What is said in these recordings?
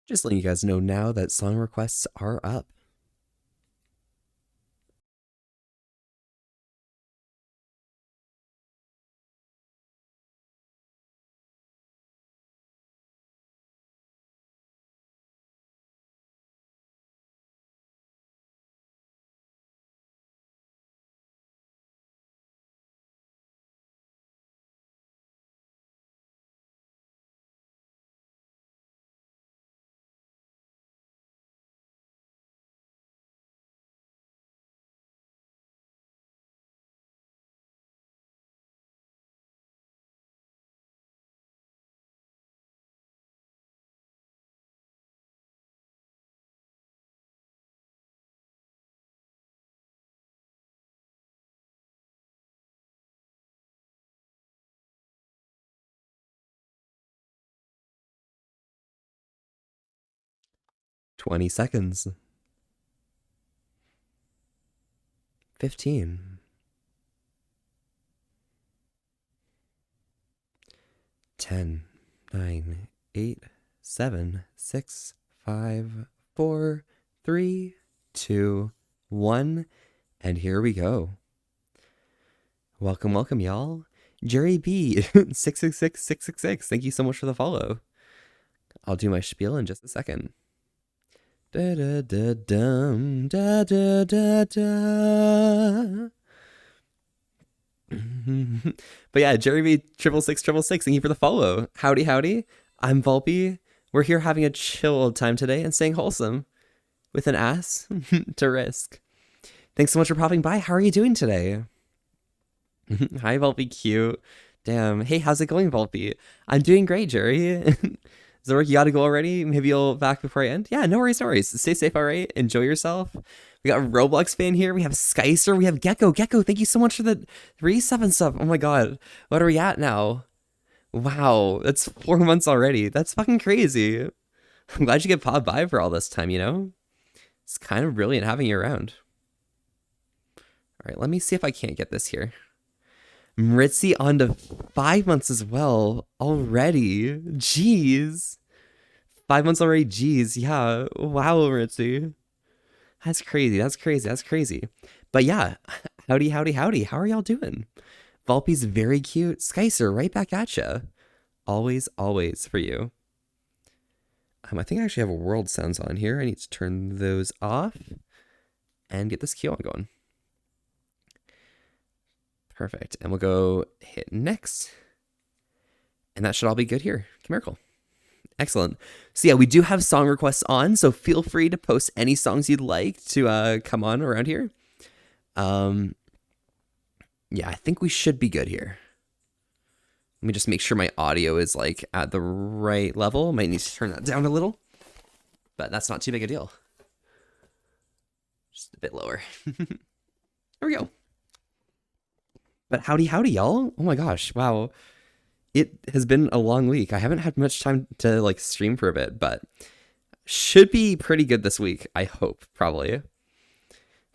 Just letting you guys know now that song requests are up. "20 seconds. 15. 10, 9, 8, 7, 6, 5, 4, 3, 2, 1, and here we go. Welcome, welcome, y'all. Jerry B, 666666, thank you so much for the follow. I'll do my spiel in just a second. Da da da dum, da da da da. But yeah, Jerry B 66666, thank you for the follow. Howdy, howdy. I'm Volpe. We're here having a chill time today and staying wholesome with an ass to risk. Thanks so much for popping by. How are you doing today? Hi, Volpe Q. Damn. Hey, how's it going, Volpe? I'm doing great, Jerry. Is the work you gotta go already? Maybe you'll back before I end? Yeah, no worries, no worries. Stay safe, all right? Enjoy yourself. We got a Roblox fan here. We have Skycer. We have Gecko. Gecko, thank you so much for the 3-7 sub. Oh my god. What are we at now? Wow, that's 4 months already. That's fucking crazy. I'm glad you get popped by for all this time, you know? It's kind of brilliant having you around. All right, let me see if I can't get this here. Mritzy on to 5 months as well already. Jeez. 5 months already, jeez. Yeah. Wow, Mritzy. That's crazy. That's crazy. That's crazy. But yeah, howdy, howdy, howdy. How are y'all doing? Volpe's very cute. Skycer, right back at ya. Always, always for you. I think I actually have a world sounds on here. I need to turn those off and get this queue on going. Perfect. And we'll go hit next. And that should all be good here. Miracle. Excellent. So yeah, we do have song requests on, so feel free to post any songs you'd like to come on around here. Yeah, I think we should be good here. Let me just make sure my audio is like at the right level. Might need to turn that down a little, but that's not too big a deal. Just a bit lower. There we go. But howdy, howdy, y'all. Oh my gosh, wow. It has been a long week. I haven't had much time to like stream for a bit, but should be pretty good this week, I hope, probably.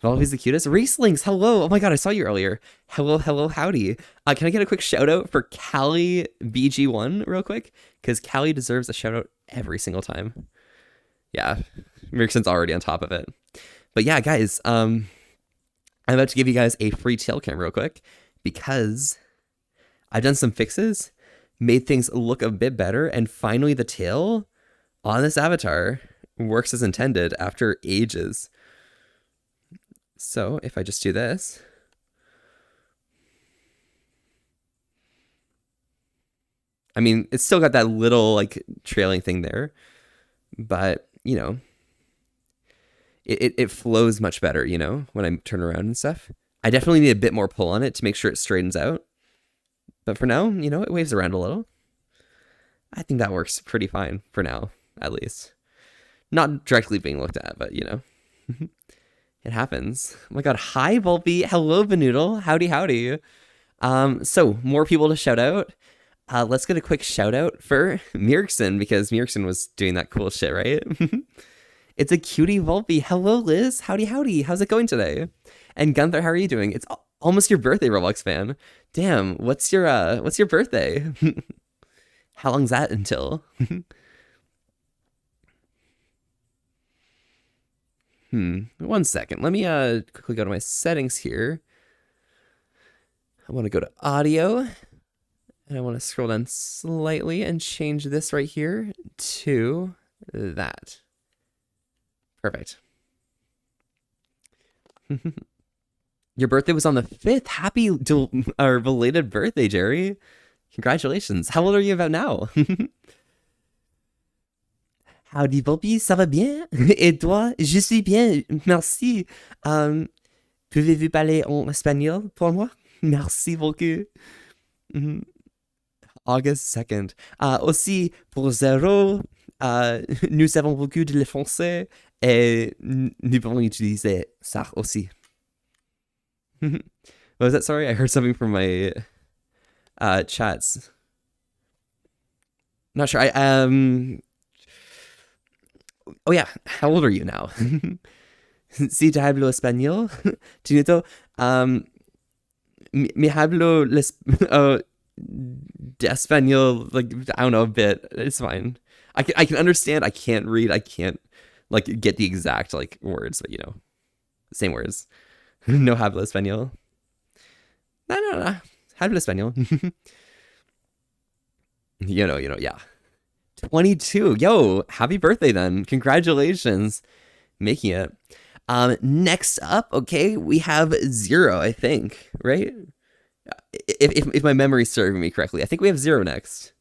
Volpe's the cutest. Rieslings, hello. Oh my god, I saw you earlier. Hello, hello, howdy. Can I get a quick shout out for Callie BG1 real quick? Because Callie deserves a shout out every single time. Yeah, Mirkson's already on top of it. But yeah, guys, I'm about to give you guys a free tail cam real quick because I've done some fixes, made things look a bit better, and finally the tail on this avatar works as intended after ages. So if I just do this, I mean, it's still got that little like trailing thing there, but you know, it flows much better, you know, when I turn around and stuff. I definitely need a bit more pull on it to make sure it straightens out. But for now, you know, it waves around a little. I think that works pretty fine for now, at least. Not directly being looked at, but you know. It happens. Oh my god, hi Volpe. Hello Benoodle. Howdy, howdy. So more people to shout out. Let's get a quick shout out for Mirkson because Mirkson was doing that cool shit, right? It's a cutie Volpe. Hello Liz. Howdy, howdy. How's it going today? And Gunther, how are you doing? It's almost your birthday, Roblox fan. Damn, what's your birthday? How long's that until? 1 second. Let me quickly go to my settings here. I want to go to audio, and I want to scroll down slightly and change this right here to that. Perfect. Your birthday was on the 5th. Happy belated birthday, Jerry. Congratulations. How old are you about now? Howdy, Bobby, ça va bien? Et toi? Je suis bien, merci. Pouvez-vous parler en espagnol pour moi? Merci beaucoup. August 2nd. Aussi, pour Zéro, nous savons beaucoup de le français et nous pouvons utiliser ça aussi. What was that? Sorry, I heard something from my chats. Not sure. Oh yeah, how old are you now? Si te hablo español, Chinito, me hablo de español, like, I don't know, a bit. It's fine. I can understand. I can't read. I can't like get the exact like words, but you know, same words. No hablo español. No. Hablo español. You know, yeah. 22. Yo, happy birthday then. Congratulations. Making it. Next up, okay, we have Zero, I think, right? If my memory's serving me correctly. I think we have Zero next.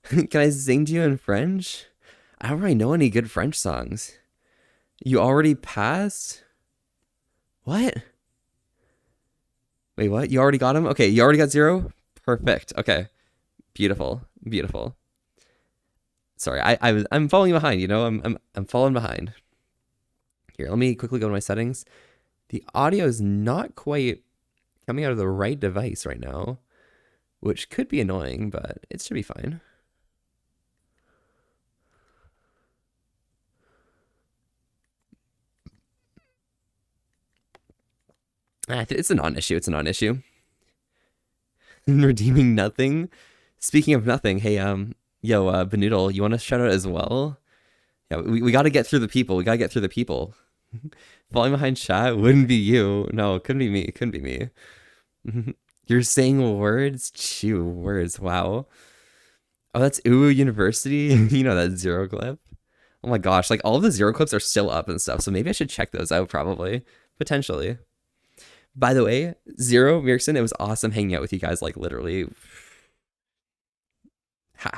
Can I sing to you in French? I don't really know any good French songs. You already passed? What? Wait, what? You already got him? Okay, you already got Zero? Perfect. Okay. Beautiful. Sorry, I'm falling behind, you know? I'm falling behind. Here, let me quickly go to my settings. The audio is not quite coming out of the right device right now, which could be annoying, but it should be fine. It's a non-issue. Redeeming nothing. Speaking of nothing, hey, Benoodle, you want to shout out as well? Yeah, we got to get through the people. Falling behind chat wouldn't be you. No, couldn't be me. You're saying words? Chew words. Wow. Oh, that's Uwu University. You know that Zero clip? Oh my gosh, like all of the Zero clips are still up and stuff, so maybe I should check those out probably. Potentially. By the way, Zero, Mirkson, it was awesome hanging out with you guys like literally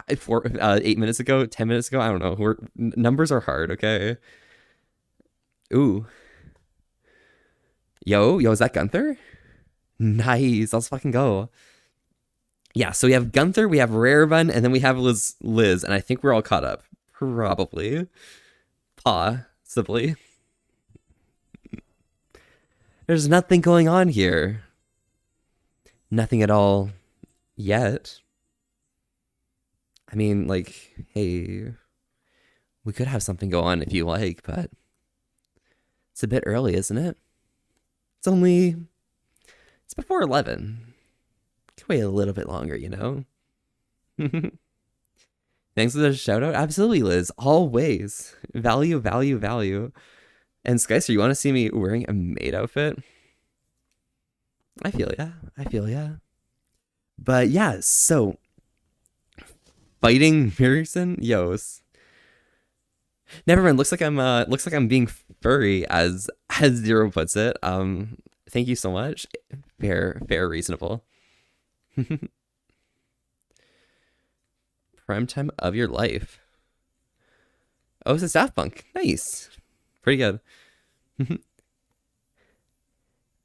8 minutes ago, 10 minutes ago. I don't know. Numbers are hard, okay? Ooh. Yo, is that Gunther? Nice. Let's fucking go. Yeah, so we have Gunther, we have Rarebun, and then we have Liz, and I think we're all caught up. Probably. Possibly. There's nothing going on here. Nothing at all yet. I mean, like, hey, we could have something go on if you like, but it's a bit early, isn't it? It's before 11. Could wait a little bit longer, you know? Thanks for the shout out. Absolutely, Liz. Always. Value. And Skyster, you want to see me wearing a maid outfit? I feel ya. But yeah, so fighting Mirrorson, yos. Never mind. Looks like I'm being furry, as Zero puts it. Thank you so much. Fair, reasonable. Prime time of your life. Oh, it's a Daft Punk. Nice. Pretty good.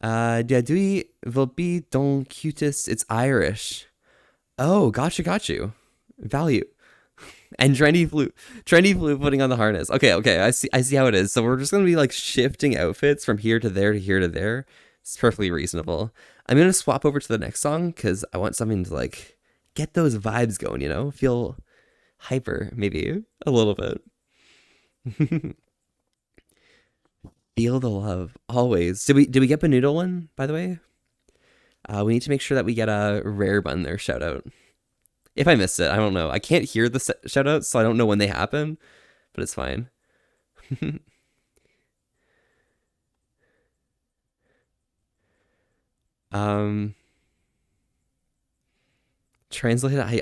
Diadui Volpi Don Cutest. It's Irish. Oh, got you. Value. And trendy flute putting on the harness. Okay, I see how it is. So we're just gonna be like shifting outfits from here to there to here to there. It's perfectly reasonable. I'm gonna swap over to the next song because I want something to like get those vibes going, you know? Feel hyper, maybe a little bit. Feel the love always. Did we get Benoodle one, by the way? We need to make sure that we get a Rarebun there shout out. If I missed it, I don't know. I can't hear the shout outs, so I don't know when they happen, but it's fine. Um, translate it. I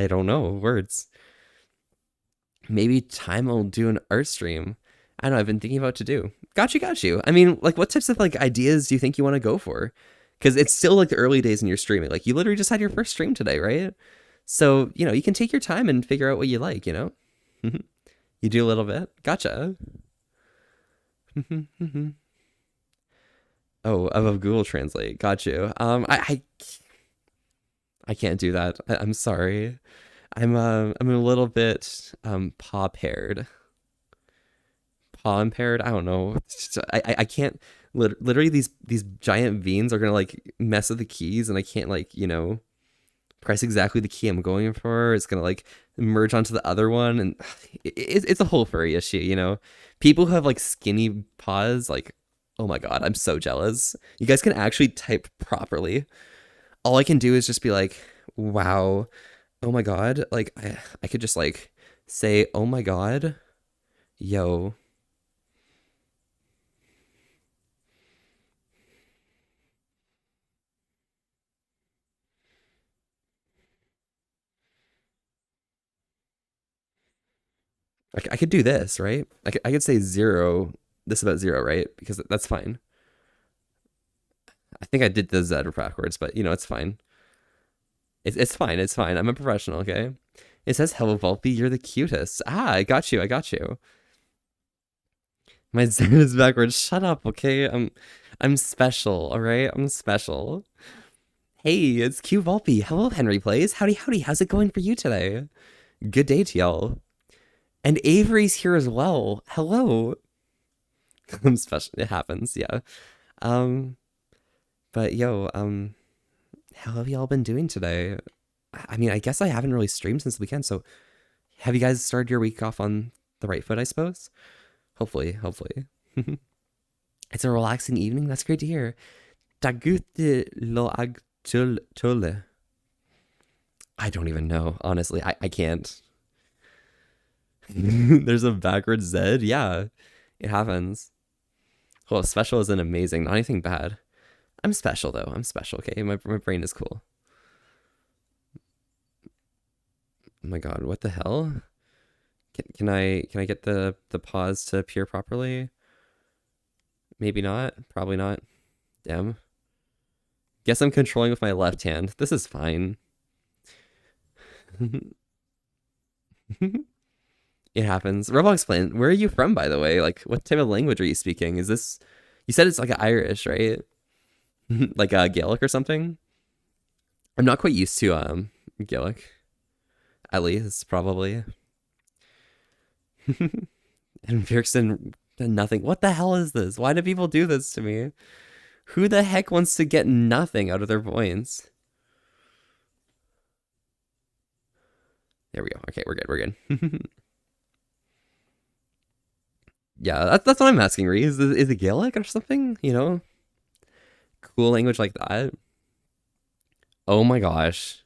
don't know words. Maybe time will do an art stream. I don't know. I've been thinking about what to do. Got you. I mean, like, what types of like ideas do you think you want to go for? Because it's still like the early days in your streaming. Like, you literally just had your first stream today, right? So you can take your time and figure out what you like. You do a little bit. Gotcha. Oh, of Google Translate. Got you. I can't do that. I'm sorry. I'm a little bit paw impaired. I don't know. I can't. Literally, these giant veins are gonna like mess with the keys, and I can't like press exactly the key I'm going for. It's gonna like merge onto the other one, and it's a whole furry issue. People who have like skinny paws, like, oh my god, I'm so jealous. You guys can actually type properly. All I can do is just be like, wow, oh my god. Like I could just like say, oh my god, yo. I could do this, right? I could say zero, this about zero, right? Because that's fine. I think I did the Z backwards, but it's fine. It's fine. It's fine. I'm a professional, okay? It says, hello, Volpe, you're the cutest. Ah, I got you. I got you. My Z is backwards. Shut up, okay? I'm special, all right? I'm special. Hey, it's Q Volpe. Hello, Henry Plays. Howdy, howdy. How's it going for you today? Good day to y'all. And Avery's here as well. Hello. I'm special. It happens, yeah. Um, but yo, how have y'all been doing today? I mean, I guess I haven't really streamed since the weekend, so have you guys started your week off on the right foot, I suppose? Hopefully. It's a relaxing evening. That's great to hear. Dagute lo agtule. I don't even know, honestly. I can't. There's a backwards Z. Yeah, it happens. Well, special isn't amazing. Not anything bad. I'm special though. I'm special. Okay, my brain is cool. Oh my god, what the hell? Can I get the pause to appear properly? Maybe not. Probably not. Damn. Guess I'm controlling with my left hand. This is fine. It happens. Roblox Plan, where are you from, by the way? Like, what type of language are you speaking? Is this... You said it's like Irish, right? Like Gaelic or something? I'm not quite used to Gaelic. At least, probably. And Vierkson, nothing. What the hell is this? Why do people do this to me? Who the heck wants to get nothing out of their points? There we go. Okay, we're good. Yeah, that's what I'm asking, Ree. Is it Gaelic or something? Cool language like that. Oh my gosh.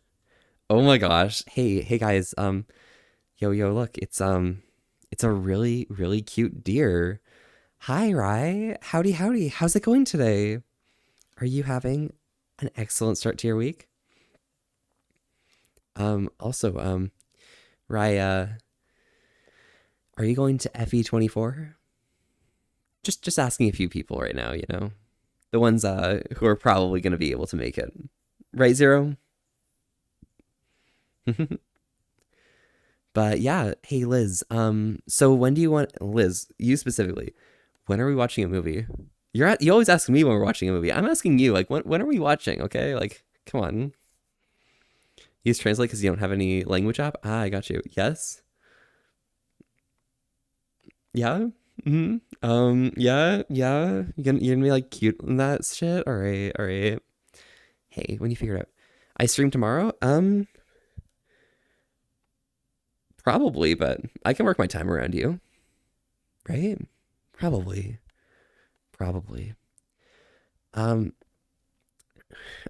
Oh my gosh. Hey guys. Yo, look, it's a really, really cute deer. Hi, Rye. Howdy. How's it going today? Are you having an excellent start to your week? Also, Rye, are you going to FE24? Just asking a few people right now, the ones who are probably going to be able to make it. Right, Zero? But yeah, hey Liz. So when do you want Liz, you specifically, when are we watching a movie? You always ask me when we're watching a movie. I'm asking you, like, when are we watching, okay? Like, come on. Use Translate because you don't have any language app? Ah, I got you. Yes? Yeah? Yeah. You're gonna be like cute and that shit? Alright. Hey, when you figure it out. I stream tomorrow? Probably, but I can work my time around you. Right? Probably.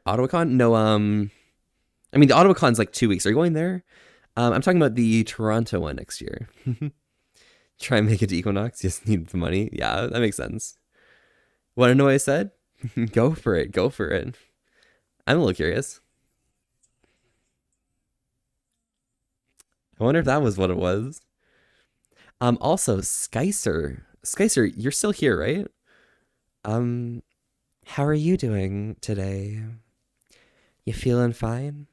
OttawaCon? No, I mean the OttawaCon's like 2 weeks. Are you going there? I'm talking about the Toronto one next year. Try and make it to Equinox. You just need the money. Yeah, that makes sense. Want to know what I said? Go for it. Go for it. I'm a little curious. I wonder if that was what it was. Also, Skycer, you're still here, right? Um, how are you doing today? You feeling fine?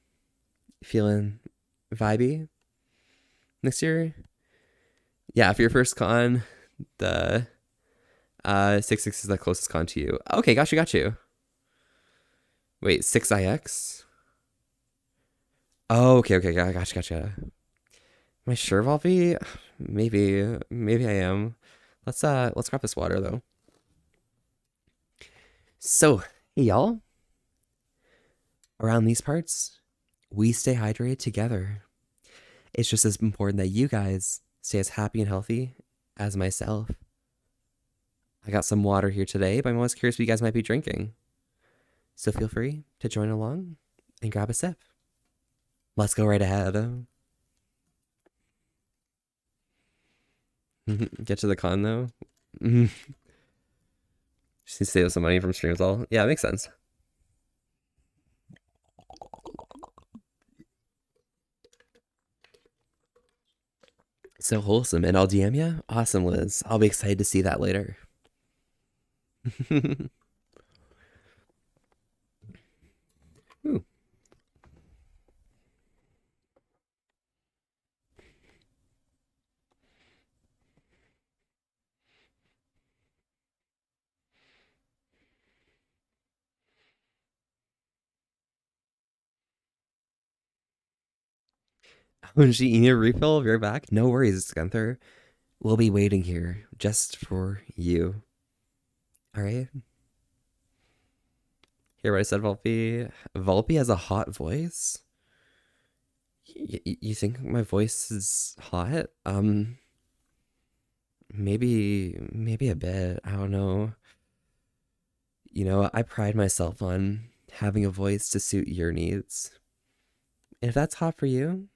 Feeling vibey? Next year? Yeah, for your first con, the 6 6 is the closest con to you. Okay, got you. Wait, 6IX? Oh, okay, gotcha. Am I sure Volpe? Maybe I am. Let's grab this water though. So, hey y'all, around these parts, we stay hydrated together. It's just as important that you guys stay as happy and healthy as myself. I got some water here today, but I'm always curious what you guys might be drinking. So feel free to join along and grab a sip. Let's go right ahead. Get to the con though. Just need to save some money from streams all. Yeah, it makes sense. So wholesome. And I'll DM you? Awesome, Liz. I'll be excited to see that later. Ooh. When she eat a refill, be right back. No worries, Gunther. We'll be waiting here just for you. All right. Hear what I said, Volpe? Volpe has a hot voice. You think my voice is hot? Maybe a bit. I don't know. You know, I pride myself on having a voice to suit your needs. And if that's hot for you,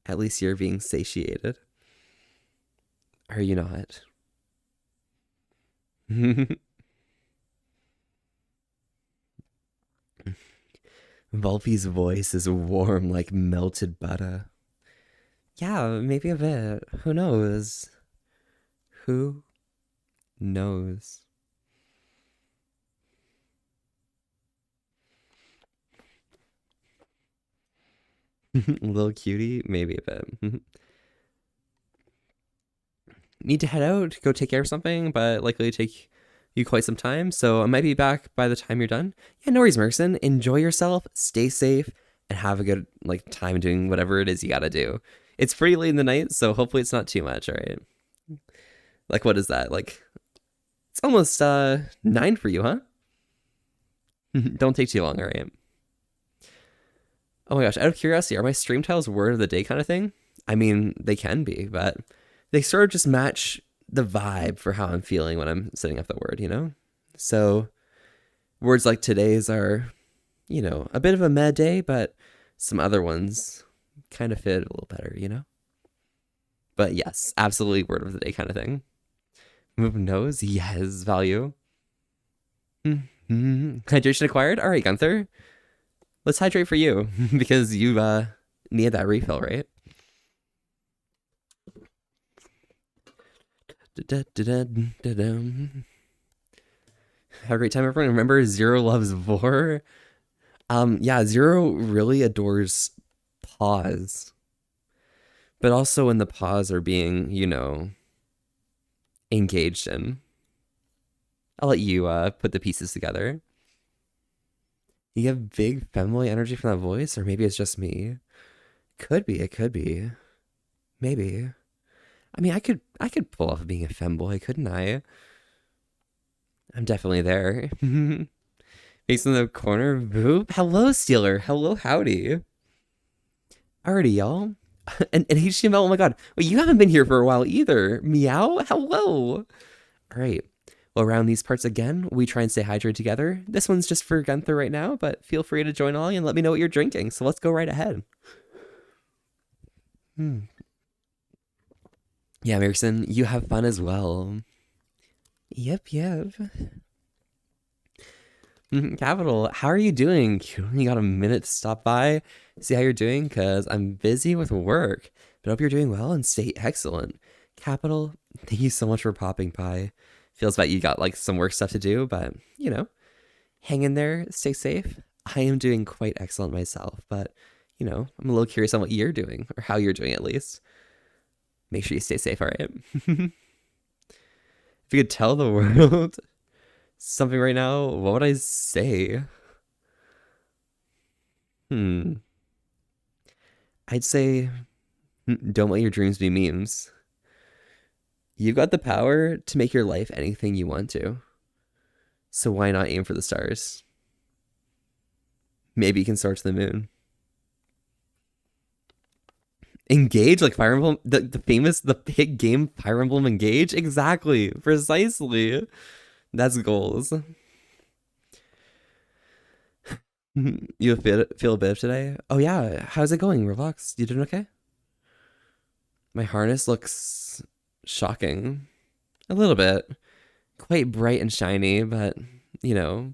at least you're being satiated. Are you not? Volpe's voice is warm like melted butter. Yeah, maybe a bit. Who knows? Who knows? Little cutie, maybe a bit. Need to head out, go take care of something, but likely take you quite some time. So I might be back by the time you're done. Yeah, no worries, Merson. Enjoy yourself, stay safe, and have a good time doing whatever it is you gotta do. It's pretty late in the night, so hopefully it's not too much, all right? What is that? It's almost 9 for you, huh? Don't take too long, all right? Oh my gosh, out of curiosity, are my stream titles word of the day kind of thing? I mean, they can be, but they sort of just match the vibe for how I'm feeling when I'm setting up the word, you know? So words like today's are, a bit of a meh day, but some other ones kind of fit a little better, you know? But yes, absolutely word of the day kind of thing. Move nose, yes, value. Hydration acquired? All right, Gunther. Let's hydrate for you because you need that refill, right? Have a great time, everyone. Remember, Zero loves Vor. Yeah, Zero really adores pause, but also when the pause are being, engaged in. I'll let you put the pieces together. You have big femboy energy from that voice, or maybe it's just me. Could be. It could be. Maybe. I mean, I could pull off being a femboy, couldn't I? I'm definitely there. Facing the corner, boop. Hello, Steeler. Hello, howdy. Alrighty, y'all. And HTML, oh my god. Well, you haven't been here for a while either. Meow? Hello. Alright. Well, around these parts again, we try and stay hydrated together. This one's just for Gunther right now, but feel free to join along and let me know what you're drinking. So let's go right ahead. Yeah, Merson, you have fun as well. Yep. Capital, how are you doing? You only got a minute to stop by, see how you're doing, because I'm busy with work. But I hope you're doing well and stay excellent. Capital, thank you so much for popping by. Feels like you got like some work stuff to do, but hang in there, stay safe. I am doing quite excellent myself, but I'm a little curious on what you're doing, or how you're doing at least. Make sure you stay safe, all right? If you could tell the world something right now, what would I say? Hmm. I'd say don't let your dreams be memes. You've got the power to make your life anything you want to. So why not aim for the stars? Maybe you can soar to the moon. Engage like Fire Emblem, the big game Fire Emblem Engage? Exactly. Precisely. That's goals. You feel a bit of today? Oh yeah, how's it going, Roblox? You doing okay? My harness looks shocking. A little bit. Quite bright and shiny, but, you know,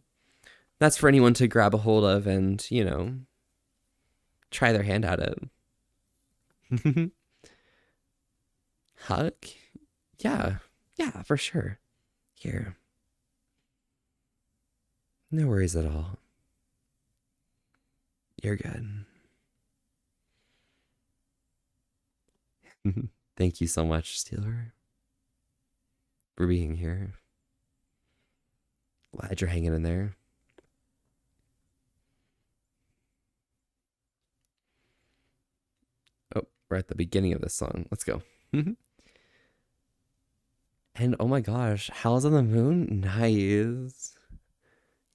that's for anyone to grab a hold of and, try their hand at it. Hug? Yeah. Yeah, for sure. Here. No worries at all. You're good. Thank you so much, Steeler, for being here. Glad you're hanging in there. Oh, we're at the beginning of this song. Let's go. And oh my gosh, Howl's on the Moon? Nice.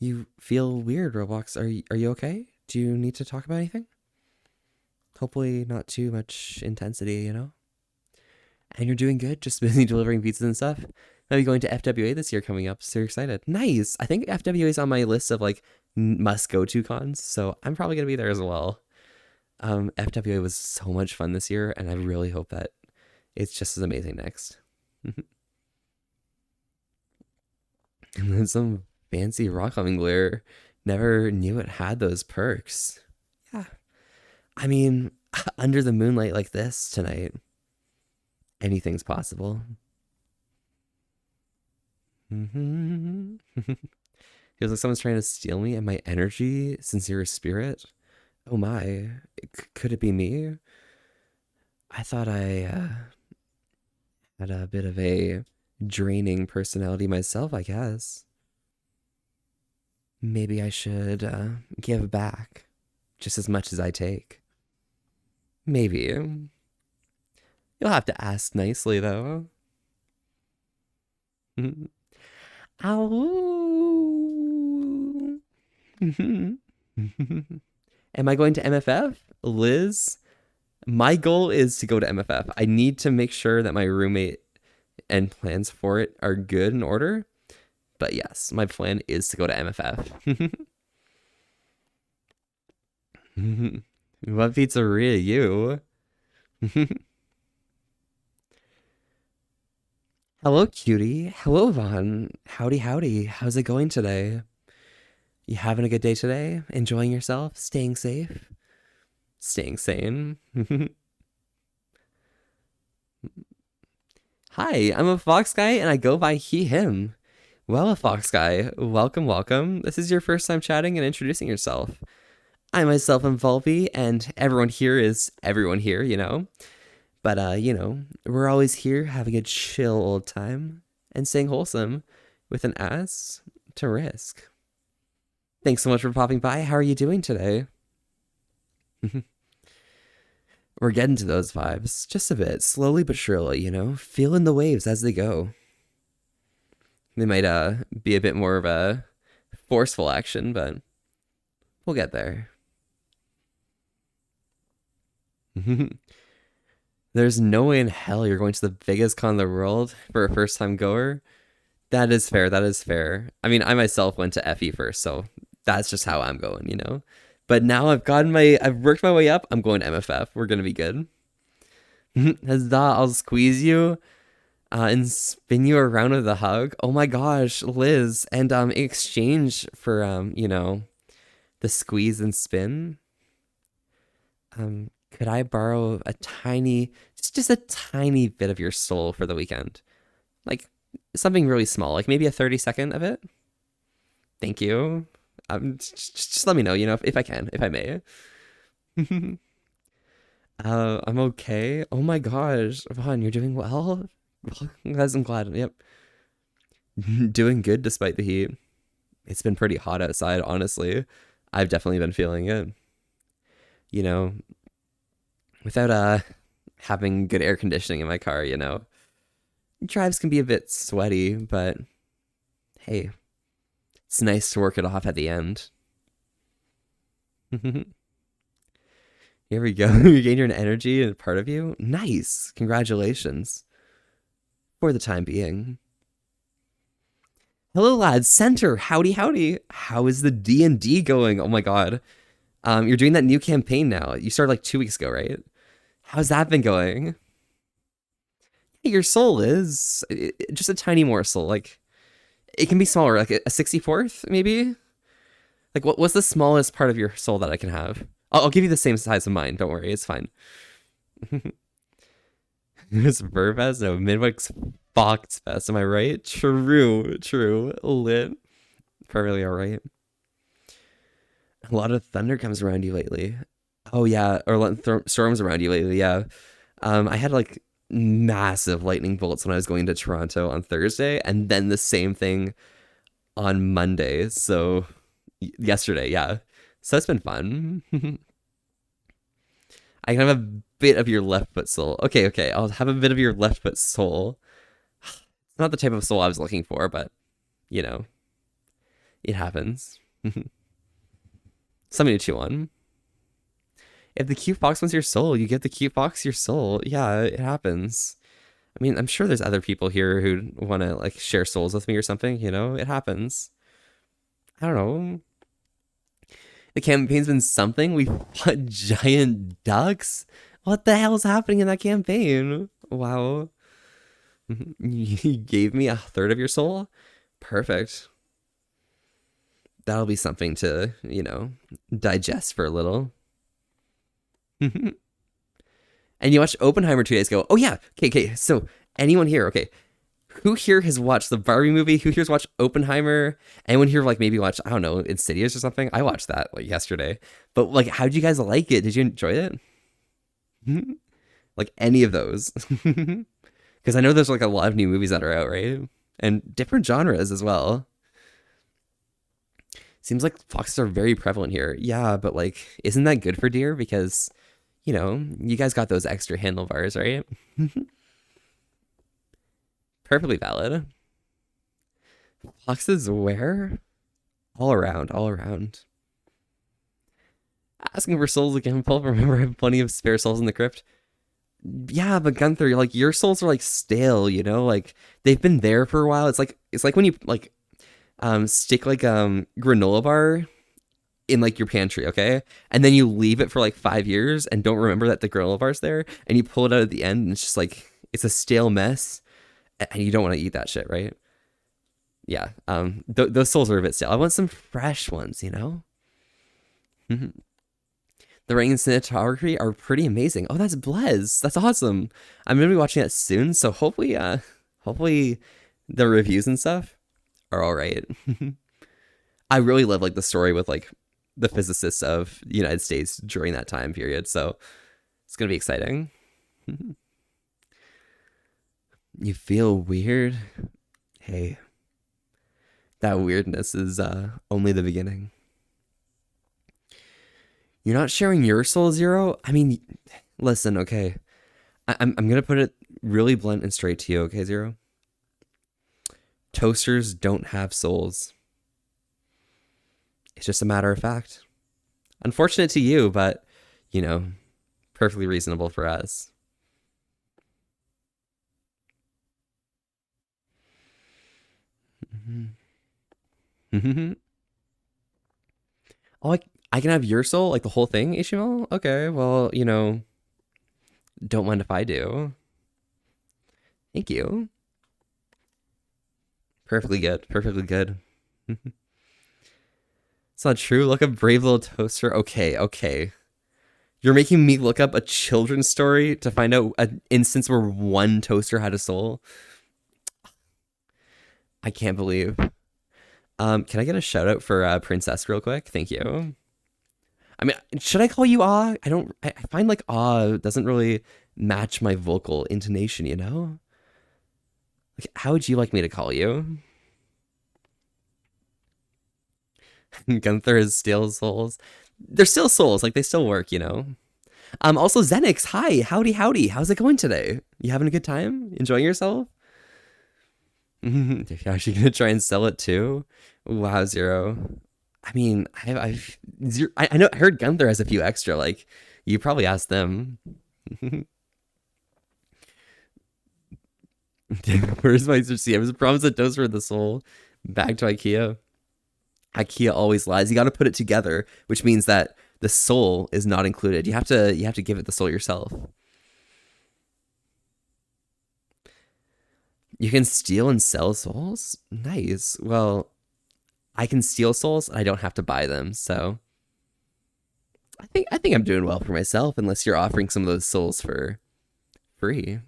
You feel weird, Roblox. Are you okay? Do you need to talk about anything? Hopefully not too much intensity. And you're doing good, just busy delivering pizzas and stuff. I'll be going to FWA this year coming up, so you're excited. Nice. I think FWA is on my list of like must go to cons, so I'm probably gonna be there as well. FWA was so much fun this year, and I really hope that it's just as amazing next. And then some fancy rock climbing glare. Never knew it had those perks. Yeah. I mean, under the moonlight like this tonight, anything's possible. Feels like someone's trying to steal me and my energy, sincere spirit. Oh my, could it be me? I thought I had a bit of a draining personality myself, I guess. Maybe I should give back just as much as I take. Maybe. You'll have to ask nicely, though. Ow. Am I going to MFF? Liz, my goal is to go to MFF. I need to make sure that my roommate and plans for it are good in order. But yes, my plan is to go to MFF. What pizzeria, you? Hello, cutie. Hello, Vaughn. Howdy, howdy. How's it going today? You having a good day today? Enjoying yourself? Staying safe? Staying sane? Hi, I'm a fox guy and I go by he, him. Well, a fox guy, welcome, welcome. This is your first time chatting and introducing yourself. I myself am Volpe, and everyone here is everyone here. But, we're always here having a chill old time and staying wholesome with an ass to risk. Thanks so much for popping by. How are you doing today? We're getting to those vibes just a bit, slowly but surely, feeling the waves as they go. They might be a bit more of a forceful action, but we'll get there. There's no way in hell you're going to the biggest con in the world for a first time goer. That is fair. That is fair. I mean, I myself went to FE first, so that's just how I'm going. But now I've worked my way up. I'm going to MFF. We're gonna be good. Huzzah, I'll squeeze you. and spin you around with a hug. Oh my gosh, Liz. And in exchange for the squeeze and spin, could I borrow a tiny, just a tiny bit of your soul for the weekend? Like something really small, like maybe a 30-second of it. Thank you. Just let me know, if I can, if I may. I'm okay. Oh my gosh, Vaughn, you're doing well. Guys, I'm glad. Yep, doing good despite the heat. It's been pretty hot outside, honestly. I've definitely been feeling it. You know, without having good air conditioning in my car, drives can be a bit sweaty, but hey, it's nice to work it off at the end. Here we go. You gain your energy and part of you. Nice. Congratulations. For the time being. Hello, lads. Center. Howdy, howdy. How is the D&D going? Oh my god. You're doing that new campaign now. You started like 2 weeks ago, right? How's that been going? Your soul is just a tiny morsel. Like, it can be smaller, like a 64th, maybe? Like, what's the smallest part of your soul that I can have? I'll give you the same size of mine. Don't worry, it's fine. It's Vervest? No, Midwix Fox Fest. Am I right? True. Lit. Perfectly alright. A lot of thunder comes around you lately. Oh, yeah. Or storms around you lately, yeah. I had like massive lightning bolts when I was going to Toronto on Thursday, and then the same thing on Monday. So, yesterday, yeah. So it's been fun. I can have a bit of your left foot soul. Okay. I'll have a bit of your left foot soul. It's not the type of soul I was looking for, but, it happens. Something to chew on. If the cute fox wants your soul, you give the cute fox your soul. Yeah, it happens. I mean, I'm sure there's other people here who want to like share souls with me or something. It happens. I don't know. The campaign's been something. We fought giant ducks. What the hell's happening in that campaign? Wow. You gave me a third of your soul? Perfect. That'll be something to, digest for a little. And you watched Oppenheimer 2 days ago. Oh, yeah. Okay. So, anyone here? Okay. Who here has watched the Barbie movie? Who here's watched Oppenheimer? Anyone here like maybe watched, I don't know, Insidious or something? I watched that like yesterday. But like, how did you guys like it? Did you enjoy it? Like any of those? Because I know there's like a lot of new movies that are out, right? And different genres as well. Seems like foxes are very prevalent here. Yeah, but like, isn't that good for deer? Because, you guys got those extra handlebars, right? Perfectly valid. Foxes where? All around. Asking for souls again, Paul. Remember, I have plenty of spare souls in the crypt. Yeah, but Gunther, like your souls are like stale, like they've been there for a while. It's like when you like stick like granola bar in like your pantry, okay? And then you leave it for like 5 years and don't remember that the granola bar's there, and you pull it out at the end and it's just like it's a stale mess, and you don't want to eat that shit, right? Yeah. Those souls are a bit stale. I want some fresh ones, The writing and cinematography are pretty amazing. Oh, that's Blez. That's awesome. I'm gonna be watching that soon, so hopefully the reviews and stuff are all right. I really love like the story with like the physicists of the United States during that time period, so it's gonna be exciting. You feel weird? Hey, that weirdness is only the beginning. You're not sharing your soul, Zero? I mean, listen, okay. I'm gonna put it really blunt and straight to you, okay, Zero? Toasters don't have souls. It's just a matter of fact. Unfortunate to you, but, perfectly reasonable for us. Oh, I can have your soul, like the whole thing, Ishmael? Okay, well, don't mind if I do. Thank you. Perfectly good. Perfectly good. It's not true. Look up Brave Little Toaster. Okay, okay. You're making me look up a children's story to find out an instance where one toaster had a soul. I can't believe. Can I get a shout out for Princess real quick? Thank you. I mean, should I call you Ah? I don't. I find like Ah doesn't really match my vocal intonation. You know. Like, how would you like me to call you? Gunther is still souls. They're still souls. Like they still work. You know. Also Zenix. Hi. Howdy. Howdy. How's it going today? You having a good time? Enjoying yourself? You're actually gonna try and sell it too? Wow, Zero. I mean, I've zero, I know I heard Gunther has a few extra. Like, you probably asked them. Where's my sushi? I was promised a toast for the soul. Back to IKEA. IKEA always lies. You got to put it together, which means that the soul is not included. You have to give it the soul yourself. You can steal and sell souls? Nice. Well, I can steal souls and I don't have to buy them. So I think I'm doing well for myself unless you're offering some of those souls for free.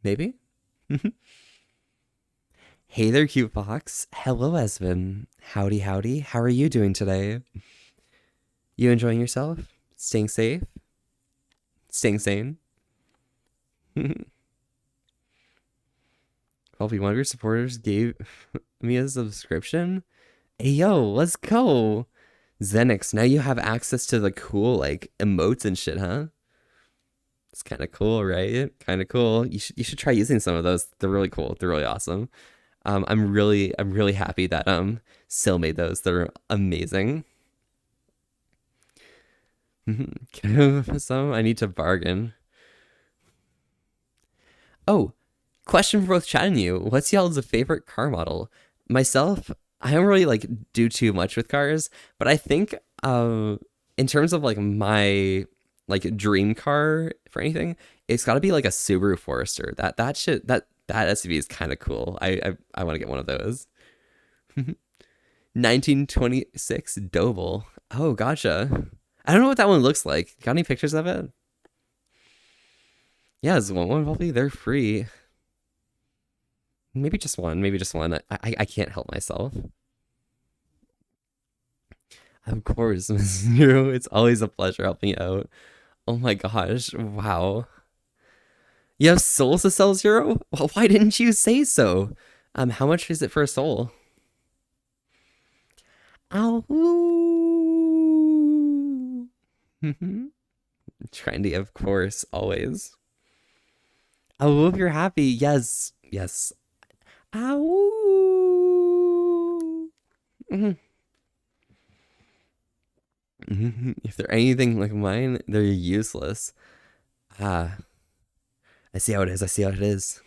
Maybe? Hey there, cute fox. Hello, Esvin. Howdy, howdy. How are you doing today? You enjoying yourself? Staying safe? Staying sane? Probably one of your supporters gave me a subscription. Hey, yo, let's go. Zenix, now you have access to the cool, like, emotes and shit, huh? It's kind of cool, right? Kind of cool. You should try using some of those. They're really cool. They're really awesome. I'm really happy that Sil made those. They're amazing. Can I have some? I need to bargain. Oh, question for both Chad and you. What's y'all's favorite car model? Myself, I don't really like do too much with cars, but I think in terms of like my like dream car for anything, it's got to be like a Subaru Forester. That shit that SUV is kind of cool. I want to get one of those. 1926 Doble. Oh, gotcha. I don't know what that one looks like. Got any pictures of it? Yeah, it's one probably. They're free. Maybe just one. Maybe just one. I can't help myself. Of course, Miss Zero. It's always a pleasure helping you out. Oh my gosh. Wow. You have souls to sell, Zero? Well, why didn't you say so? How much is it for a soul? Ow. Trendy, of course, always. Oh, if you're happy. Yes. Yes. Ow. If they're anything like mine, they're useless. Ah, I see how it is. I see how it is.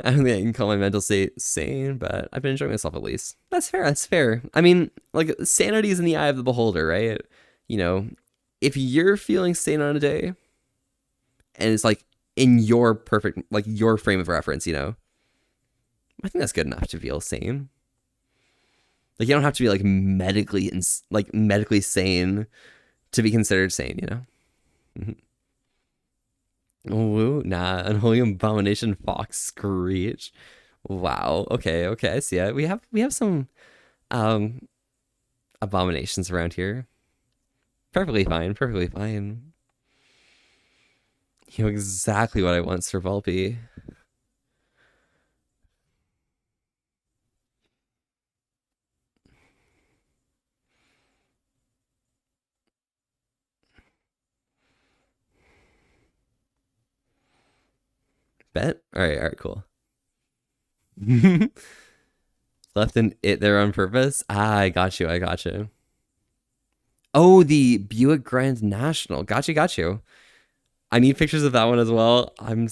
I don't think I can call my mental state sane, but I've been enjoying myself at least. That's fair. That's fair. I mean, like, sanity is in the eye of the beholder, right? You know, if you're feeling sane on a day and it's like in your perfect, like your frame of reference, you know, I think that's good enough to feel sane. Like, you don't have to be like medically sane to be considered sane, you know? Woo, nah, unholy abomination fox screech. Wow. Okay, okay, I see it. We have some um abominations around here. Perfectly fine, perfectly fine. You know exactly what I want, Sir Volpe. Bet? Alright, cool. Left in it there on purpose? Ah, I got you, I got you. Oh, the Buick Grand National. Got you, got you. I need pictures of that one as well. I'm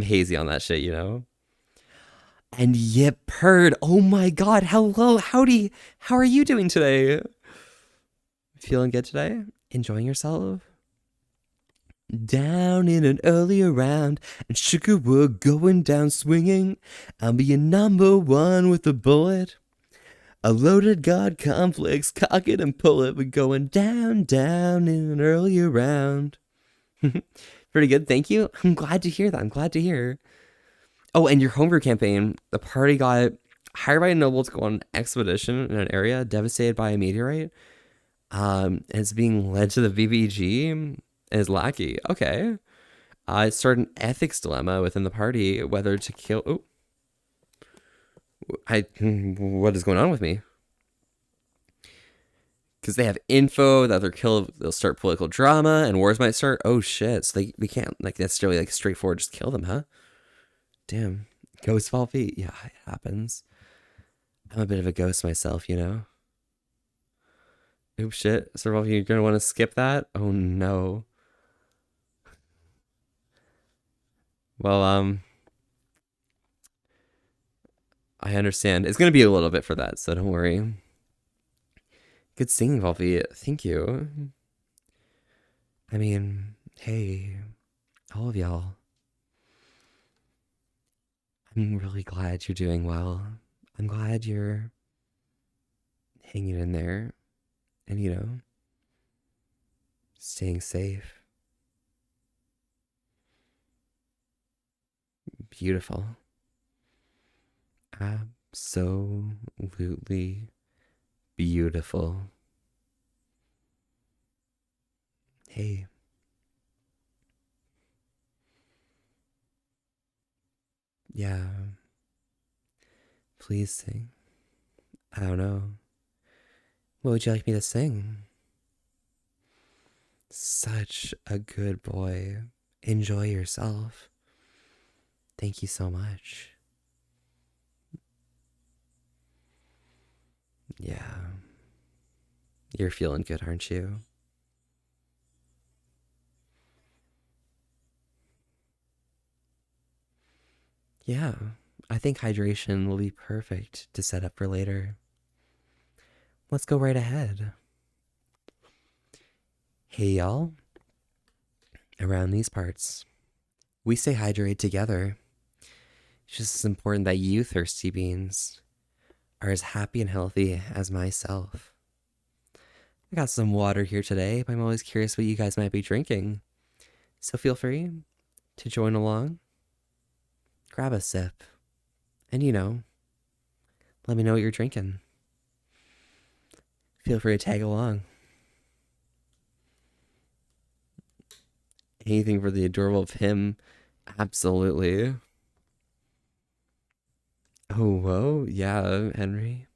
hazy on that shit, you know? And Yip Purd. Oh my god, hello, howdy. How are you doing today? Feeling good today? Enjoying yourself? Down in an earlier round, and sugar we're going down swinging. I'll be a number one with a bullet. A loaded god conflicts, cock it and pull it. We're going down, down in an earlier round. Pretty good, thank you. I'm glad to hear that. I'm glad to hear. Oh, and your homebrew campaign, the party got hired by a noble to go on an expedition in an area devastated by a meteorite. And it's being led to the VBG and is lackey. Okay. It started an ethics dilemma within the party whether to kill. Oh, what is going on with me? Because they have info that they'll start political drama and wars might start. Oh shit! So we can't like necessarily like straightforward just kill them, huh? Damn, ghost fall feet. Yeah, it happens. I'm a bit of a ghost myself, you know. Oops, shit. So you're gonna want to skip that. Oh no. Well, I understand. It's gonna be a little bit for that, so don't worry. Good singing, Volpy. Thank you. I mean, hey, all of y'all. I'm really glad you're doing well. I'm glad you're hanging in there and, you know, staying safe. Beautiful. Absolutely beautiful. Hey. Yeah. Please sing. I don't know. What would you like me to sing? Such a good boy. Enjoy yourself. Thank you so much. Yeah. You're feeling good, aren't you? Yeah. I think hydration will be perfect to set up for later. Let's go right ahead. Hey, y'all. Around these parts, we stay hydrated together. It's just as important that you, thirsty beans, are as happy and healthy as myself. I got some water here today, but I'm always curious what you guys might be drinking. So feel free to join along, grab a sip, and you know, let me know what you're drinking. Feel free to tag along. Anything for the adorable Pim, absolutely. Oh, whoa, yeah, Henry.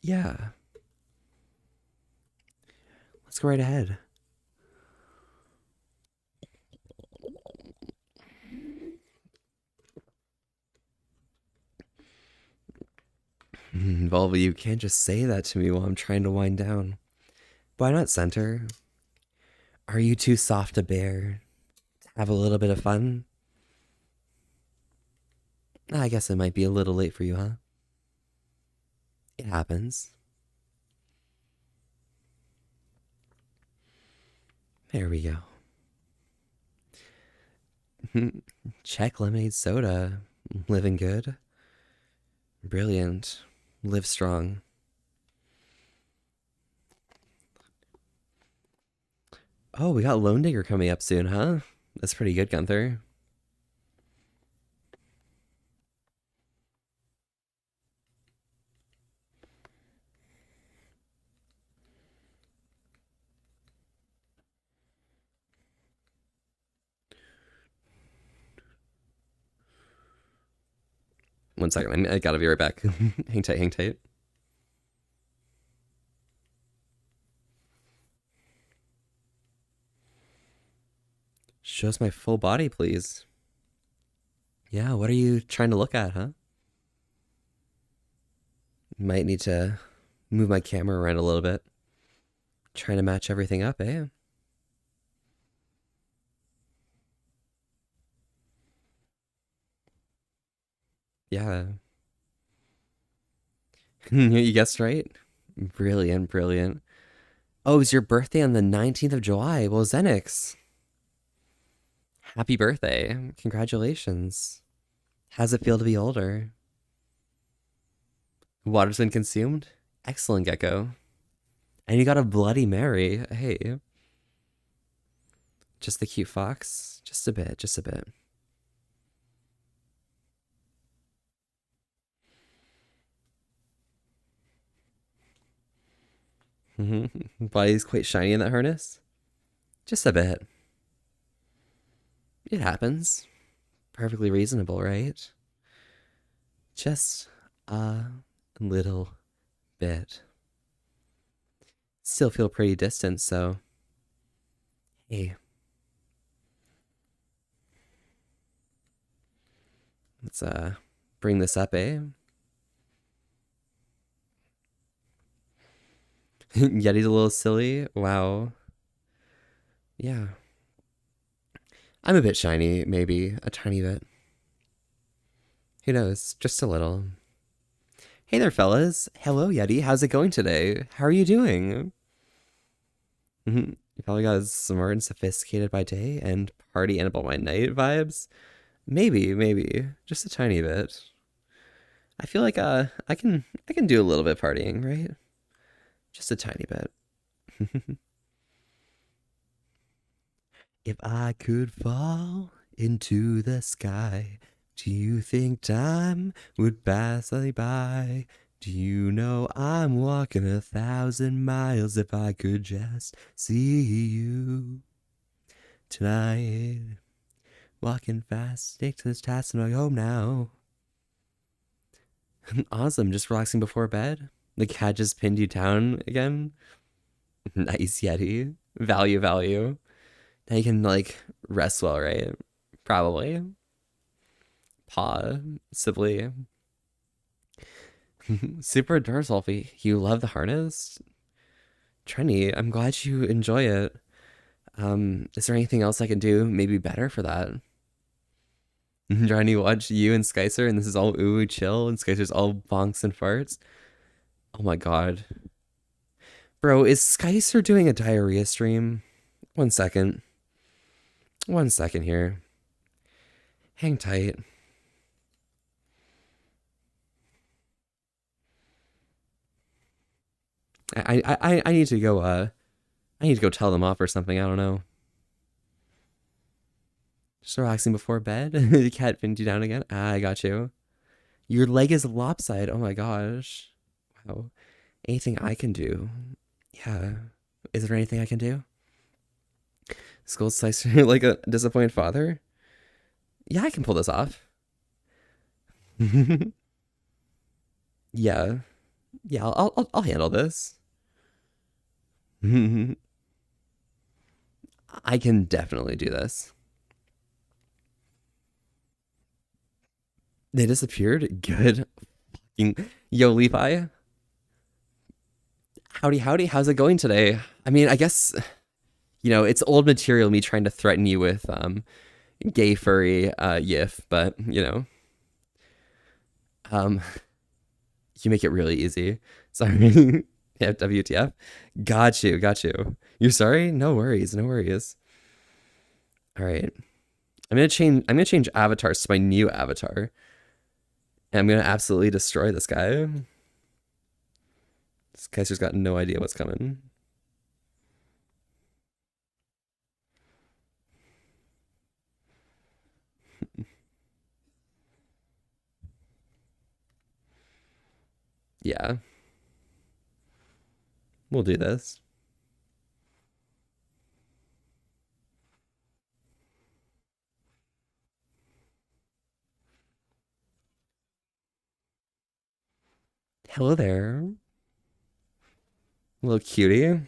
Yeah. Let's go right ahead. Volva, you can't just say that to me while I'm trying to wind down. Why not, Center? Are you too soft to bear? Have a little bit of fun? I guess it might be a little late for you, huh? It happens. There we go. Check lemonade soda. Living good. Brilliant. Live strong. Oh, we got Lone Digger coming up soon, huh? That's pretty good, Gunther. One second, I gotta be right back. Hang tight, hang tight. Show us my full body, please. Yeah, what are you trying to look at, huh? Might need to move my camera around a little bit. Trying to match everything up, eh? Yeah. You guessed right. Brilliant, brilliant. Oh, it was your birthday on the 19th of July. Well, Zenix. Happy birthday. Congratulations. How's it feel to be older? Water's been consumed? Excellent, Gecko. And you got a Bloody Mary. Hey. Just the cute fox? Just a bit, just a bit. Body's quite shiny in that harness? Just a bit. It happens. Perfectly reasonable, right? Just a little bit. Still feel pretty distant, so hey. Let's bring this up, eh? Yeti's a little silly. Wow. Yeah. I'm a bit shiny, maybe. A tiny bit. Who knows? Just a little. Hey there, fellas. Hello, Yeti. How's it going today? How are you doing? You probably got smart and sophisticated by day and party animal by night vibes. Maybe. Just a tiny bit. I feel like I can do a little bit of partying, right? Just a tiny bit. If I could fall into the sky, do you think time would pass me by? Do you know I'm walking 1,000 miles if I could just see you tonight? Walking fast, stick to this task and I go home now. Awesome, just relaxing before bed? The cat just pinned you down again? Nice, Yeti. Value. Now you can, like, rest well, right? Probably. Possibly. Super adores Wolfie. You love the harness? Trendy, I'm glad you enjoy it. Is there anything else I can do maybe better for that? Trying to watch you and Skycer, and this is all ooh chill, and Skycer's all bonks and farts. Oh my god. Bro, is Skycer doing a diarrhea stream? 1 second. 1 second here. Hang tight. I need to go I need to go tell them off or something, I don't know. Just relaxing before bed. The cat pinned you down again. I got you. Your leg is lopsided. Oh my gosh. Wow. Anything I can do? Yeah. Is there anything I can do? Skull slicer like a disappointed father? Yeah, I can pull this off. Yeah. Yeah, I'll handle this. I can definitely do this. They disappeared? Good. Yo, Levi. Howdy. How's it going today? I mean, I guess, it's old material, me trying to threaten you with gay furry yiff, but, um, you make it really easy. Sorry. Yeah, WTF. Got you. You're sorry? No worries. All right. I'm gonna change avatars to my new avatar. And I'm gonna absolutely destroy this guy. This guy's just got no idea what's coming. Yeah. We'll do this. Hello there. Little cutie.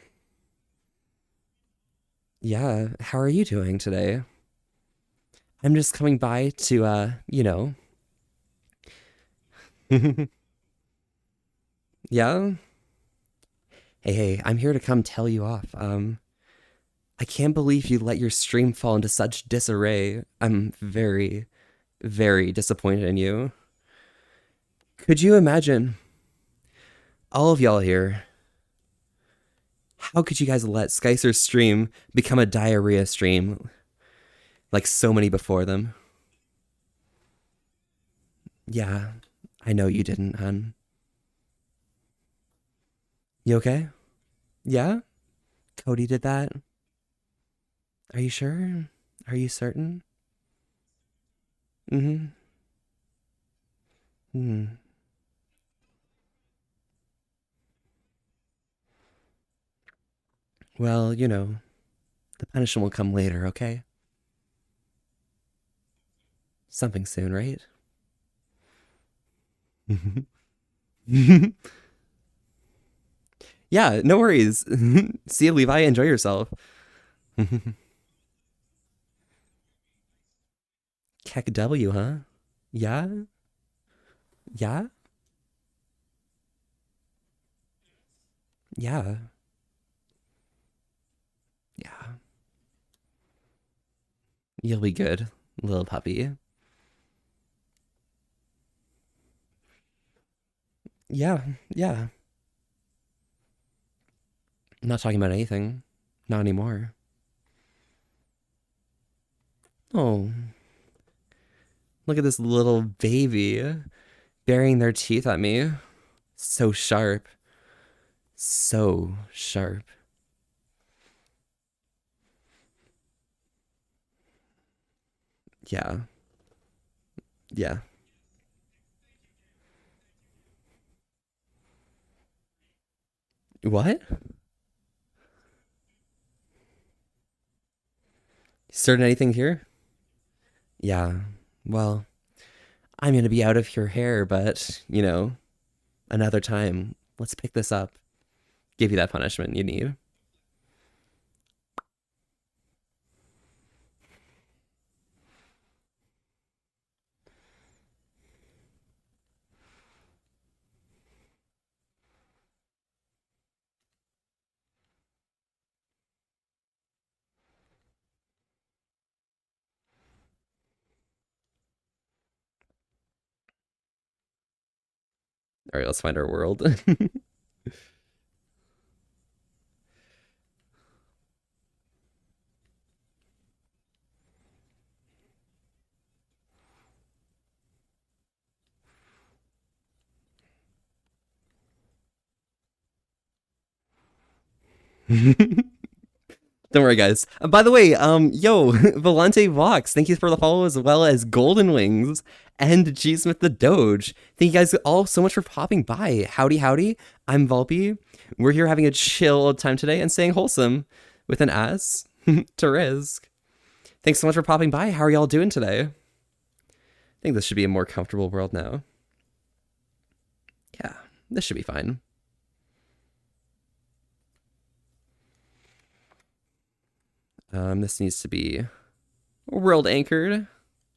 Yeah, how are you doing today? I'm just coming by to Yeah? Hey, I'm here to come tell you off. I can't believe you let your stream fall into such disarray. I'm very, very disappointed in you. Could you imagine all of y'all here? How could you guys let Skycer's stream become a diarrhea stream? Like so many before them. Yeah, I know you didn't, hun. You okay? Yeah? Cody did that? Are you sure? Are you certain? Mm-hmm. Hmm. Well, the punishment will come later, okay? Something soon, right? Yeah, no worries. See you, Levi. Enjoy yourself. Keck W, huh? Yeah? Yeah? Yeah. Yeah. You'll be good, little puppy. Yeah, yeah. I'm not talking about anything. Not anymore. Oh, look at this little baby baring their teeth at me. So sharp. So sharp. Yeah. Yeah. What? Starting anything here? Yeah. Well, I'm gonna be out of your hair, but, another time. Let's pick this up. Give you that punishment you need. All right, let's find our world. Don't worry, guys. By the way, yo, Volante Vox, thank you for the follow as well as Golden Wings and G Smith the Doge. Thank you guys all so much for popping by. Howdy, howdy. I'm Volpe. We're here having a chill time today and staying wholesome with an ass to risk. Thanks so much for popping by. How are y'all doing today? I think this should be a more comfortable world now. Yeah, this should be fine. This needs to be world anchored.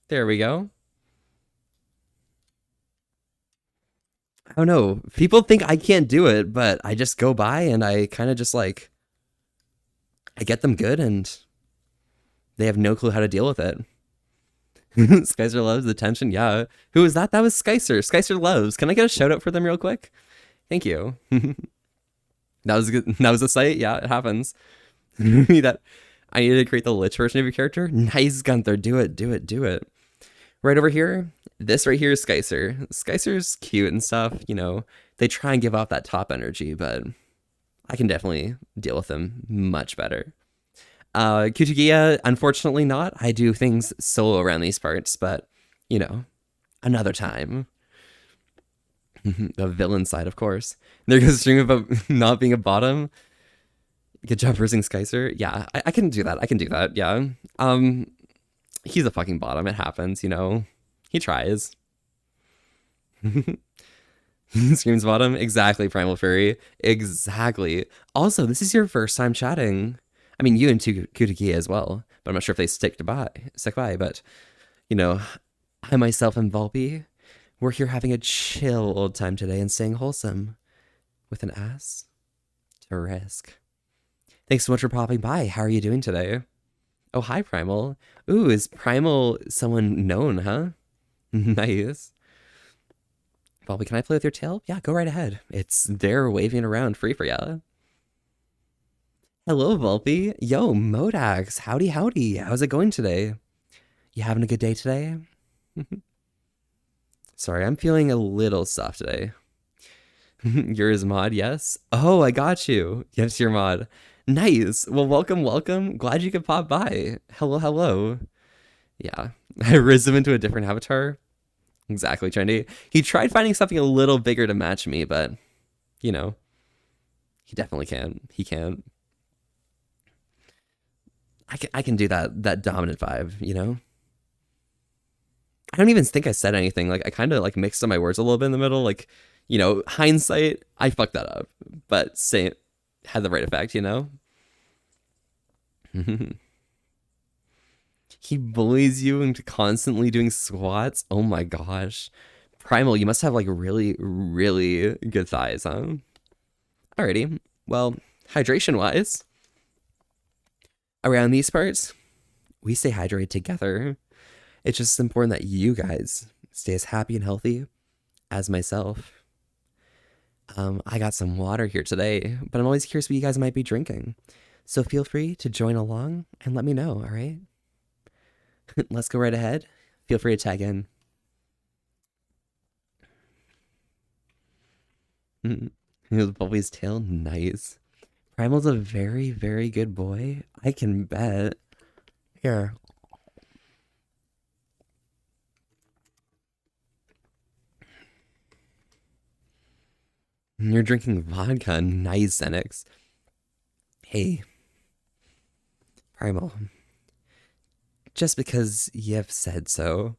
There we go. I don't know. People think I can't do it, but I just go by and I kind of just like I get them good and they have no clue how to deal with it. Skyser loves the tension. Yeah. Who was that? That was Skyser. Skyser loves. Can I get a shout out for them real quick? Thank you. That was good. That was a site. Yeah, it happens. that I need to create the lich version of your character. Nice, Gunther. Do it. Do it. Do it. Right over here. This right here is Skyser. Skyser's cute and stuff. They try and give off that top energy, but I can definitely deal with them much better. Kutugia, unfortunately not. I do things solo around these parts, but, another time. The villain side, of course. There goes the stream about not being a bottom. Good job versing Skyser. Yeah, I can do that. I can do that. Yeah. He's a fucking bottom. It happens, He tries. Screams bottom. Exactly, Primal Fury. Exactly. Also, this is your first time chatting. I mean, you and Kutakia as well, but I'm not sure if they stick by. But, I myself am Volpe. We're here having a chill old time today and staying wholesome with an ass to risk. Thanks so much for popping by. How are you doing today? Oh, hi, Primal. Ooh, is Primal someone known, huh? Nice. Volpe, can I play with your tail? Yeah, go right ahead. It's there waving around free for ya. Hello, Volpe. Yo, Modax. Howdy, howdy. How's it going today? You having a good day today? Sorry, I'm feeling a little soft today. You're his mod, yes? Oh, I got you. Yes, your mod. Nice. Well, welcome, welcome. Glad you could pop by. Hello, hello. Yeah. I rizzed him into a different avatar. Exactly, trendy. He tried finding something a little bigger to match me, but, you know, he definitely can. He can. I can do that dominant vibe, you know? I don't even think I said anything. Like I kind of like mixed up my words a little bit in the middle. Like, hindsight, I fucked that up, but say had the right effect, you know? He bullies you into constantly doing squats. Oh my gosh. Primal, you must have like really, really good thighs, huh? Alrighty. Well, hydration wise, around these parts, we stay hydrated together. It's just important that you guys stay as happy and healthy as myself. I got some water here today, but I'm always curious what you guys might be drinking. So feel free to join along and let me know, all right? Let's go right ahead. Feel free to tag in. His Bubbly's tail, nice. Primal's a very, very good boy. I can bet. Here. You're drinking vodka. Nice, Xenix. Hey, Primal. Just because you've said so,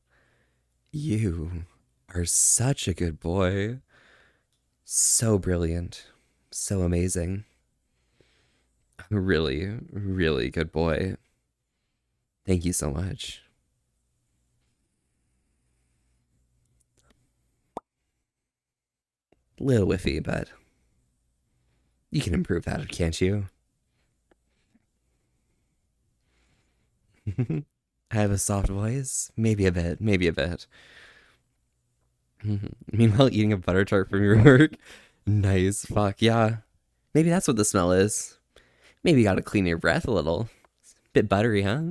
you are such a good boy. So brilliant. So amazing. A really, really good boy. Thank you so much. Little whiffy, but you can improve that, can't you? I have a soft voice. Maybe a bit. Maybe a bit. Meanwhile, eating a butter tart from your work. Nice. Fuck yeah. Maybe that's what the smell is. Maybe you gotta clean your breath a little. Bit buttery, huh?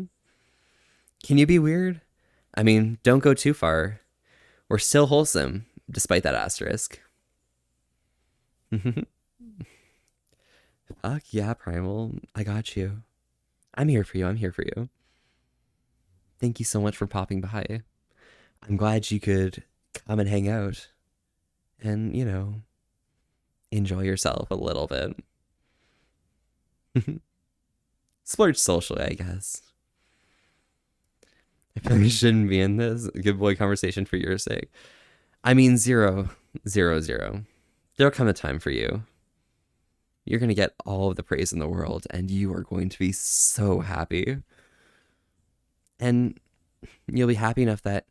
Can you be weird? I mean, don't go too far. We're still wholesome, despite that asterisk. Fuck yeah, Primal. I got you. I'm here for you. I'm here for you. Thank you so much for popping by. I'm glad you could come and hang out and, enjoy yourself a little bit. Splurge socially, I guess. I feel like we shouldn't be in this good boy conversation for your sake. I mean, 0, 0, 0. There'll come a time for you. You're going to get all of the praise in the world, and you are going to be so happy. And you'll be happy enough that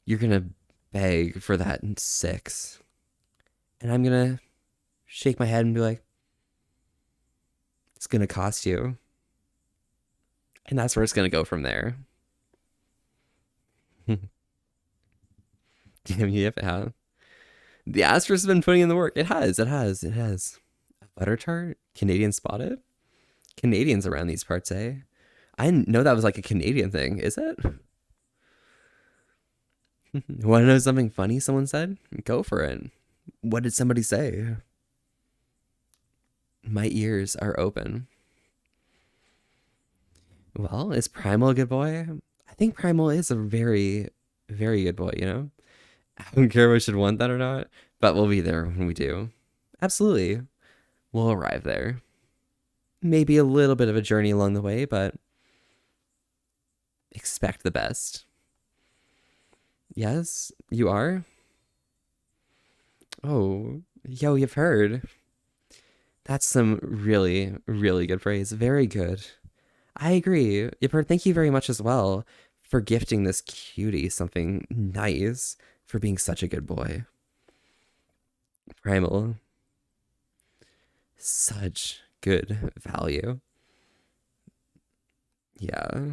you're going to beg for that 6. And I'm going to shake my head and be like, it's going to cost you. And that's where it's going to go from there. Damn you, if it has. The asterisk has been putting in the work. It has. A butter tart? Canadian spotted? Canadians around these parts, eh? I didn't know that was like a Canadian thing. Is it? Want to know something funny someone said? Go for it. What did somebody say? My ears are open. Well, is Primal a good boy? I think Primal is a very, very good boy, I don't care if I should want that or not, but we'll be there when we do. Absolutely. We'll arrive there. Maybe a little bit of a journey along the way, but expect the best. Yes, you are? Oh, yo, you've heard. That's some really, really good praise. Very good. I agree. Yipper, thank you very much as well for gifting this cutie something nice, for being such a good boy. Primal. Such good value. Yeah.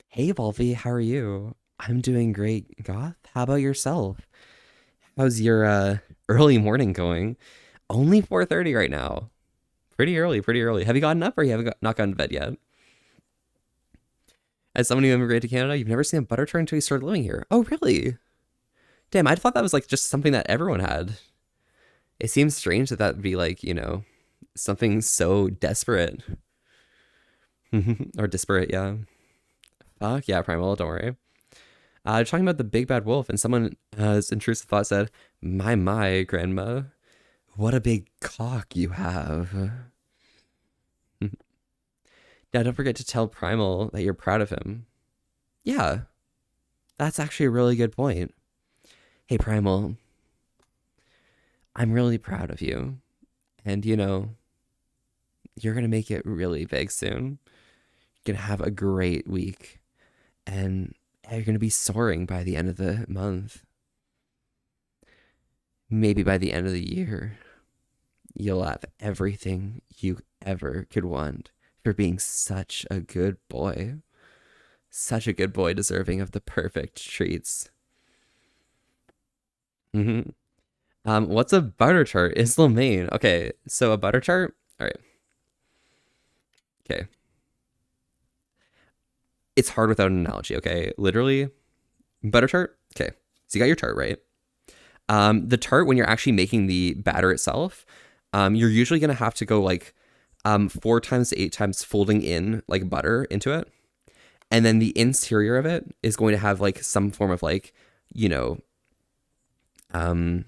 Hey, Volvi, how are you? I'm doing great, Goth. How about yourself? How's your early morning going. Only 4:30 right now. Pretty early, pretty early. Have you gotten up or you haven't not gotten to bed yet? As someone who immigrated to Canada, you've never seen a butter chart until you started living here. Oh, really? Damn, I thought that was like just something that everyone had. It seems strange that that'd be like, something so desperate. Or disparate, yeah. Fuck yeah, Primal, don't worry. Talking about the big bad wolf, and someone has intrusive thought said, my, grandma, what a big cock you have. Now, don't forget to tell Primal that you're proud of him. Yeah, that's actually a really good point. Hey, Primal, I'm really proud of you. And, you're going to make it really big soon. You're going to have a great week. And you're going to be soaring by the end of the month. Maybe by the end of the year, you'll have everything you ever could want for being such a good boy. Such a good boy, deserving of the perfect treats. Mm-hmm. What's a butter chart? Islamain. Okay, so a butter chart. All right. Okay. It's hard without an analogy. Okay, literally, butter chart. Okay, so you got your chart right. The tart, when you're actually making the batter itself, you're usually gonna have to go like 4 times to 8 times folding in like butter into it, and then the interior of it is going to have like some form of like you know um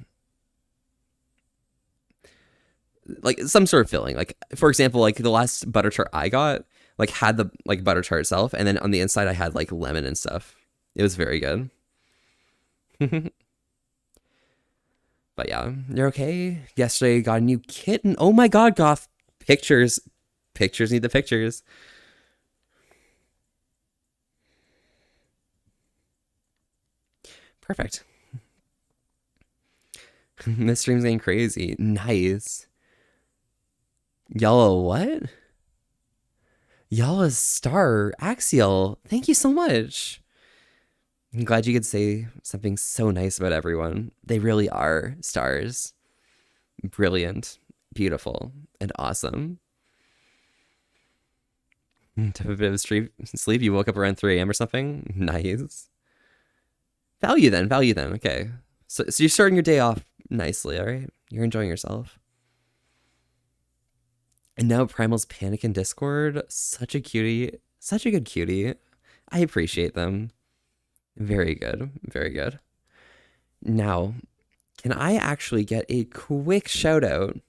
like some sort of filling. Like for example, like the last butter tart I got like had the like butter tart itself, and then on the inside I had like lemon and stuff. It was very good. But yeah, you're okay. Yesterday got a new kitten. Oh my god, Goth. Pictures. Pictures need the pictures. Perfect. This stream's getting crazy. Nice. Yellow what? Yellow star. Axial. Thank you so much. I'm glad you could say something so nice about everyone. They really are stars. Brilliant, beautiful, and awesome. To have a bit of sleep, you woke up around 3 a.m. or something? Nice. Value then, value then. Okay. So you're starting your day off nicely, all right? You're enjoying yourself. And now Primal's Panic in Discord. Such a cutie. Such a good cutie. I appreciate them. Very good. Very good. Now, can I actually get a quick shout out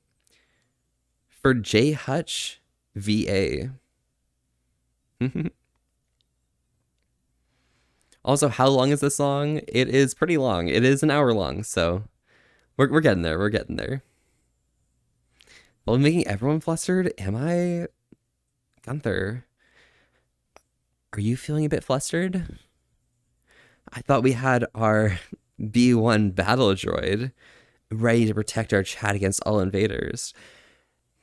for J Hutch VA? Also, how long is this song? It is pretty long. It is an hour long, so we're getting there. We're getting there. Well, making everyone flustered. Am I, Gunther? Are you feeling a bit flustered? I thought we had our B1 battle droid ready to protect our chat against all invaders.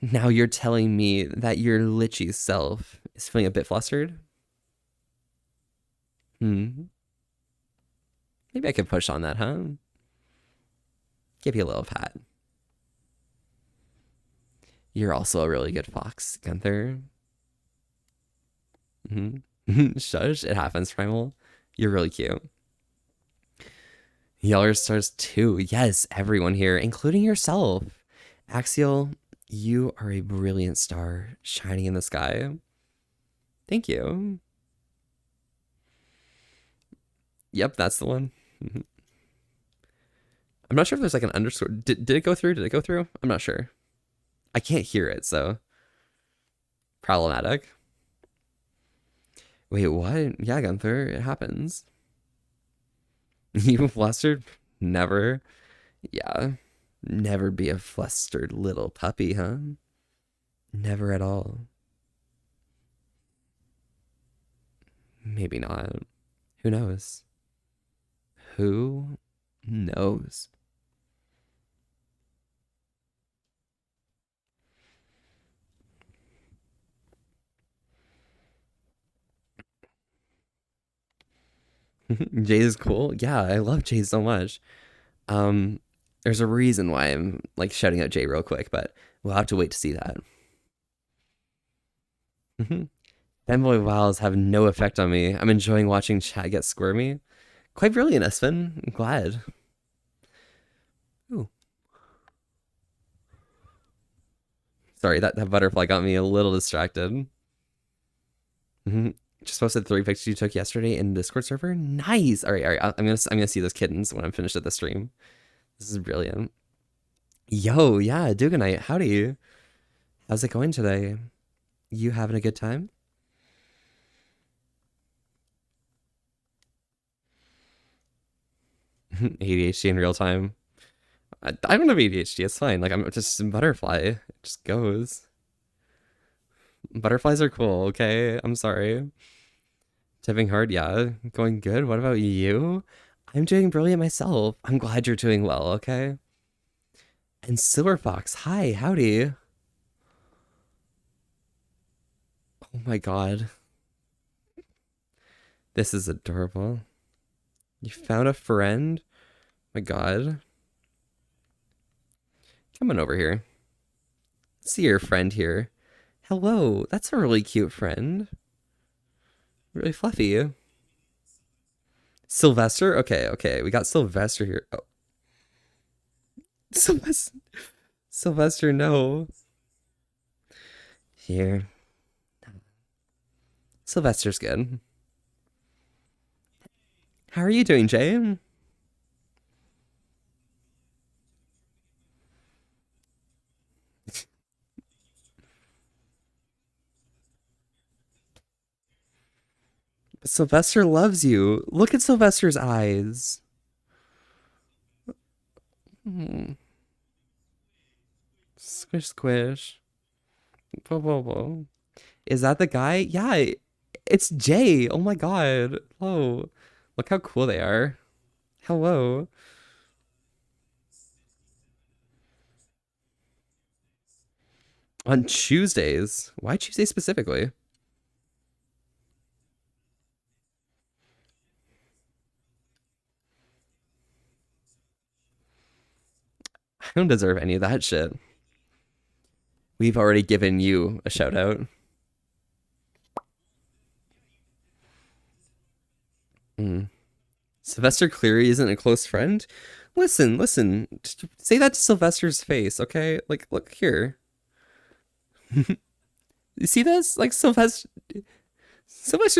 Now you're telling me that your Lichy self is feeling a bit flustered? Maybe I could push on that, huh? Give you a little pat. You're also a really good fox, Gunther. Shush, it happens, Primal. You're really cute. Y'all are stars too. Yes, everyone here, including yourself. Axial, you are a brilliant star shining in the sky. Thank you. Yep, that's the one. I'm not sure if there's like an underscore. Did it go through? Did it go through? I'm not sure. I can't hear it, so problematic. Wait, what? Yeah, Gunther, it happens. You flustered? Never. Yeah. Never be a flustered little puppy, huh? Never at all. Maybe not. Who knows? Who knows? Jay is cool. Yeah, I love Jay so much. Um, There's a reason why I'm like shouting out Jay real quick, but we'll have to wait to see that. Fanboy wows have no effect on me. I'm enjoying watching chat get squirmy. Quite brilliant, Espen. I'm glad. Ooh. Sorry, that butterfly got me a little distracted. Just posted 3 pictures you took yesterday in the Discord server. Nice. All right. I'm gonna see those kittens when I'm finished at the stream. This is brilliant. Yo, yeah, Duganite, howdy. How's it going today? You having a good time? ADHD in real time. I don't have ADHD. It's fine. Like I'm just a butterfly. It just goes. Butterflies are cool. Okay, I'm sorry. Tipping hard, yeah. Going good. What about you? I'm doing brilliant myself. I'm glad you're doing well. Okay. And Silver Fox, hi, howdy. Oh my god. This is adorable. You found a friend? My god. Come on over here. See your friend here. Hello, that's a really cute friend. Really fluffy. Sylvester? Okay. We got Sylvester here. Oh. Sylvester, no. Here. Sylvester's good. How are you doing, Jay? Sylvester loves you. Look at Sylvester's eyes. Hmm. Squish, squish. Whoa, whoa, whoa. Is that the guy? Yeah, it's Jay. Oh my god. Hello. Look how cool they are. Hello. On Tuesdays. Why Tuesday specifically? I don't deserve any of that shit. We've already given you a shout out. Mm. Sylvester Cleary isn't a close friend? Listen. Say that to Sylvester's face, okay? Like, look here. You see this? Like, Sylvester's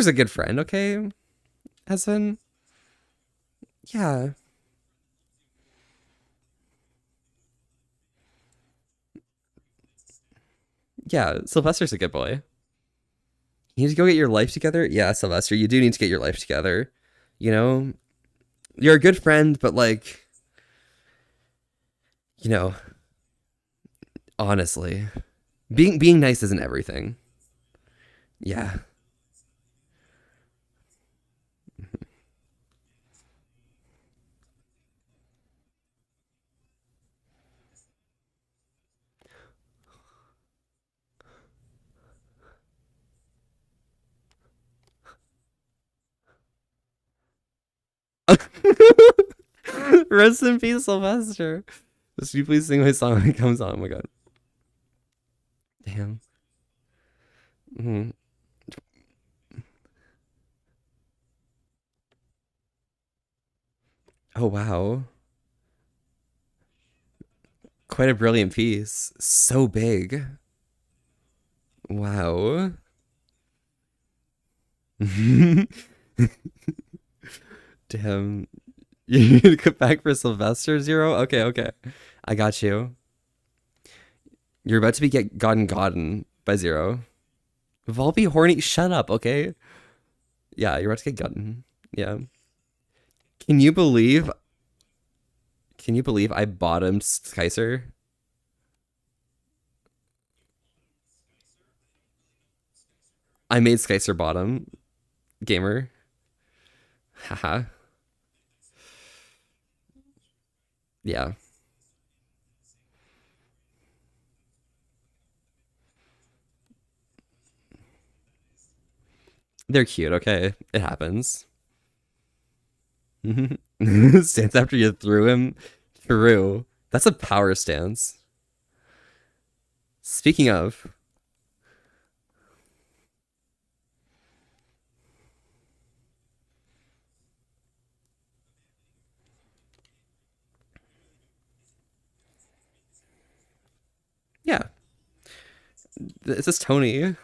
a good friend, okay? As in, yeah. Yeah, Sylvester's a good boy. You need to go get your life together? Yeah, Sylvester, you do need to get your life together. You know, you're a good friend, but like, you know, honestly, being nice isn't everything. Yeah. Rest in peace, Sylvester. Just you please sing my song when it comes on. Oh my god. Damn. Mhm. Oh wow. Quite a brilliant piece. So big. Wow. Damn. You need to come back for Sylvester Zero? Okay. I got you. You're about to be get gotten by Zero. Volby horny, shut up, okay? Yeah, you're about to get gotten. Yeah. Can you believe I bottomed Skycer? I made Skycer bottom gamer. Haha. Yeah. They're cute, okay? It happens. Stands after you threw him through. That's a power stance. Speaking of, yeah, is this Tony?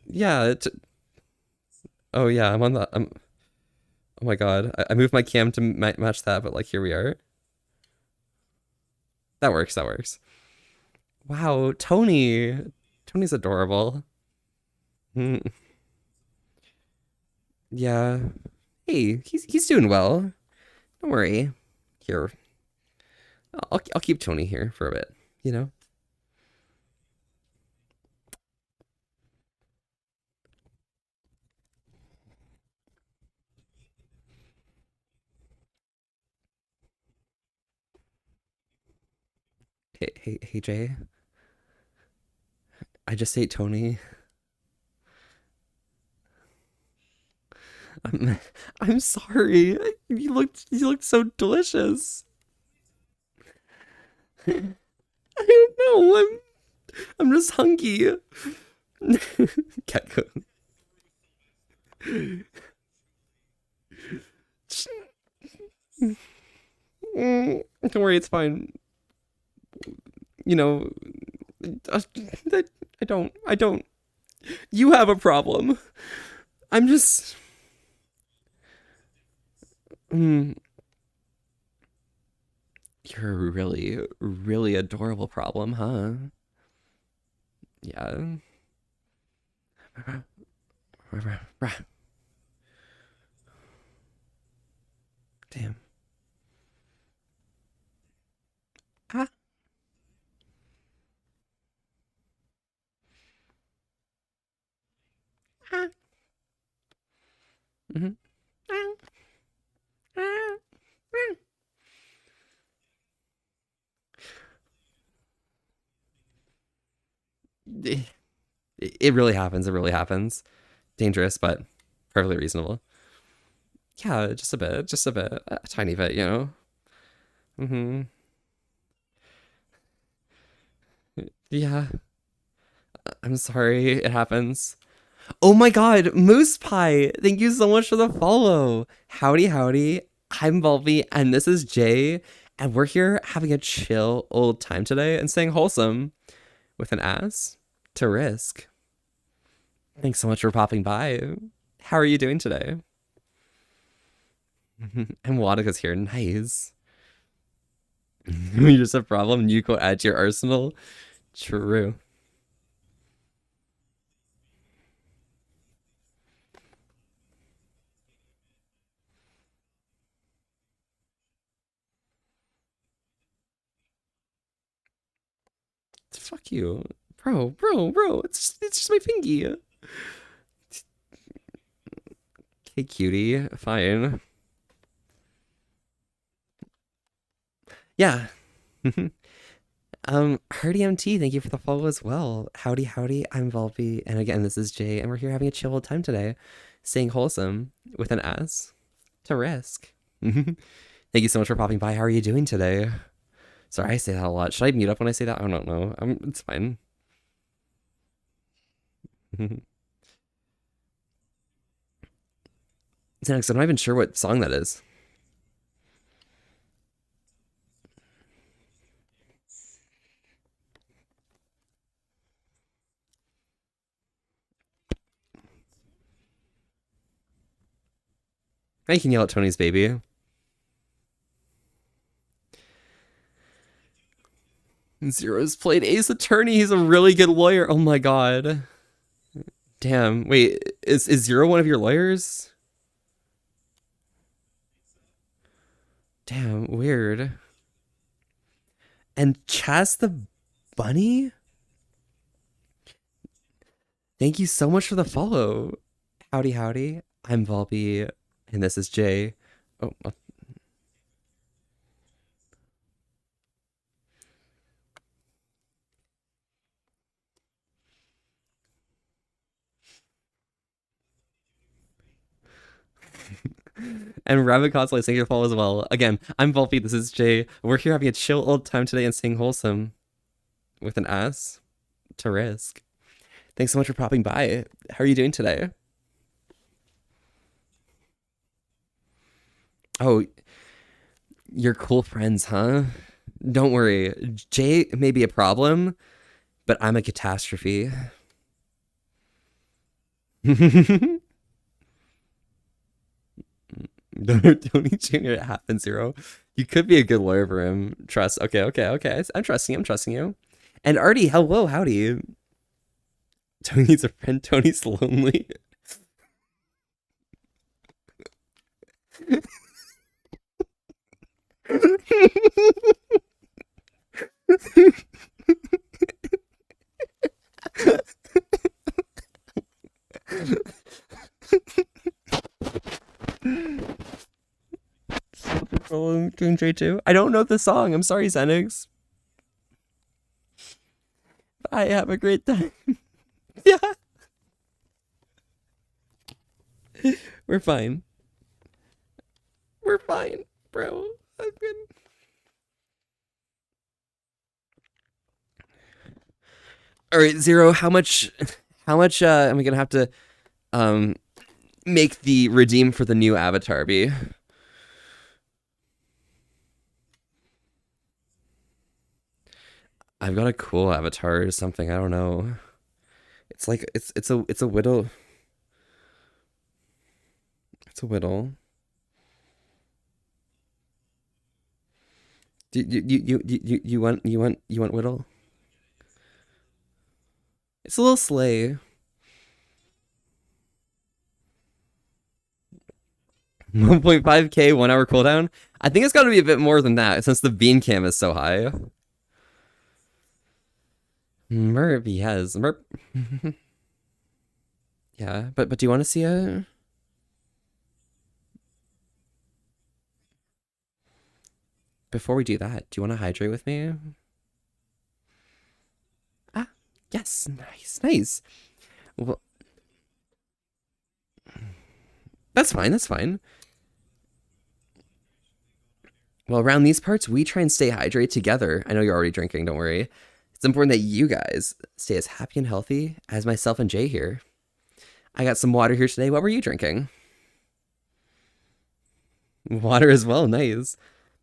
Yeah. Oh yeah, I'm on the. Oh my god, I moved my cam to match that, but like here we are. That works. That works. Wow, Tony. Tony's adorable. Mm, yeah. Hey, he's doing well. Don't worry. Here, I'll keep Tony here for a bit. You know. Hey, Jay. I just ate Tony. I'm I'm sorry. You looked so delicious. I don't know. I'm just hungry. Cat coat. Don't worry, it's fine. You know, I I don't. You have a problem. I'm just. Mm, you're a really, really adorable problem, huh? Yeah. Damn. Ah, ah, mhm, ah, ah, ah. It it really happens. It really happens. Dangerous, but perfectly reasonable. Yeah, just a bit, a tiny bit, you know. Hmm. Yeah, I'm sorry. It happens. Oh my God, Moose Pie! Thank you so much for the follow. Howdy, howdy. I'm Volby, and this is Jay, and we're here having a chill old time today and staying wholesome with an ass to risk. Thanks so much for popping by. How are you doing today? And Wadika's here. Nice. You just have a problem, you go add to your arsenal. True. Fuck you, bro. It's just my pinky. Hey, cutie. Fine. Yeah. Hardy MT, thank you for the follow as well. Howdy, howdy. I'm Volpe, and again, this is Jay, and we're here having a chill old time today, staying wholesome with an S to risk. Thank you so much for popping by. How are you doing today? Sorry, I say that a lot. Should I mute up when I say that? I don't know. It's fine. Next, I'm not even sure what song that is. I can yell at Tony's baby. Zero's played Ace Attorney. He's a really good lawyer. Oh my god. Damn. Wait, is Zero one of your lawyers? Damn, weird. And Chaz the Bunny? Thank you so much for the follow. Howdy, howdy. I'm Volby, and this is Jay. Oh, And Rabbit Cosplay, thank you for follow as well. Again, I'm Volpe, this is Jay. We're here having a chill old time today and staying wholesome with an ass to risk. Thanks so much for popping by. How are you doing today? Oh, you're cool friends, huh? Don't worry. Jay may be a problem, but I'm a catastrophe. Tony Jr. It happens, Zero. You could be a good lawyer for him. Trust. Okay, okay, okay. I'm trusting you. I'm trusting you. And Artie, hello, howdy. Tony's a friend. Tony's lonely. Doing J too. I don't know the song. I'm sorry, Xenix. I have a great time. Yeah. We're fine. We're fine, bro. I'm good. All right, Zero, how much am I gonna have to um make the redeem for the new avatar be? I've got a cool avatar or something, I don't know. It's like it's a whittle. It's a whittle. Do you want whittle? It's a little slay. 1.5k 1 hour cooldown. I think it's got to be a bit more than that since the bean cam is so high. Merp, yes, Merp. Yeah, but do you want to see a? Before we do that, do you want to hydrate with me? Ah, yes, nice, nice. Well, that's fine. That's fine. Well, around these parts, we try and stay hydrated together. I know you're already drinking. Don't worry. It's important that you guys stay as happy and healthy as myself and Jay here. I got some water here today. What were you drinking? Water as well. Nice.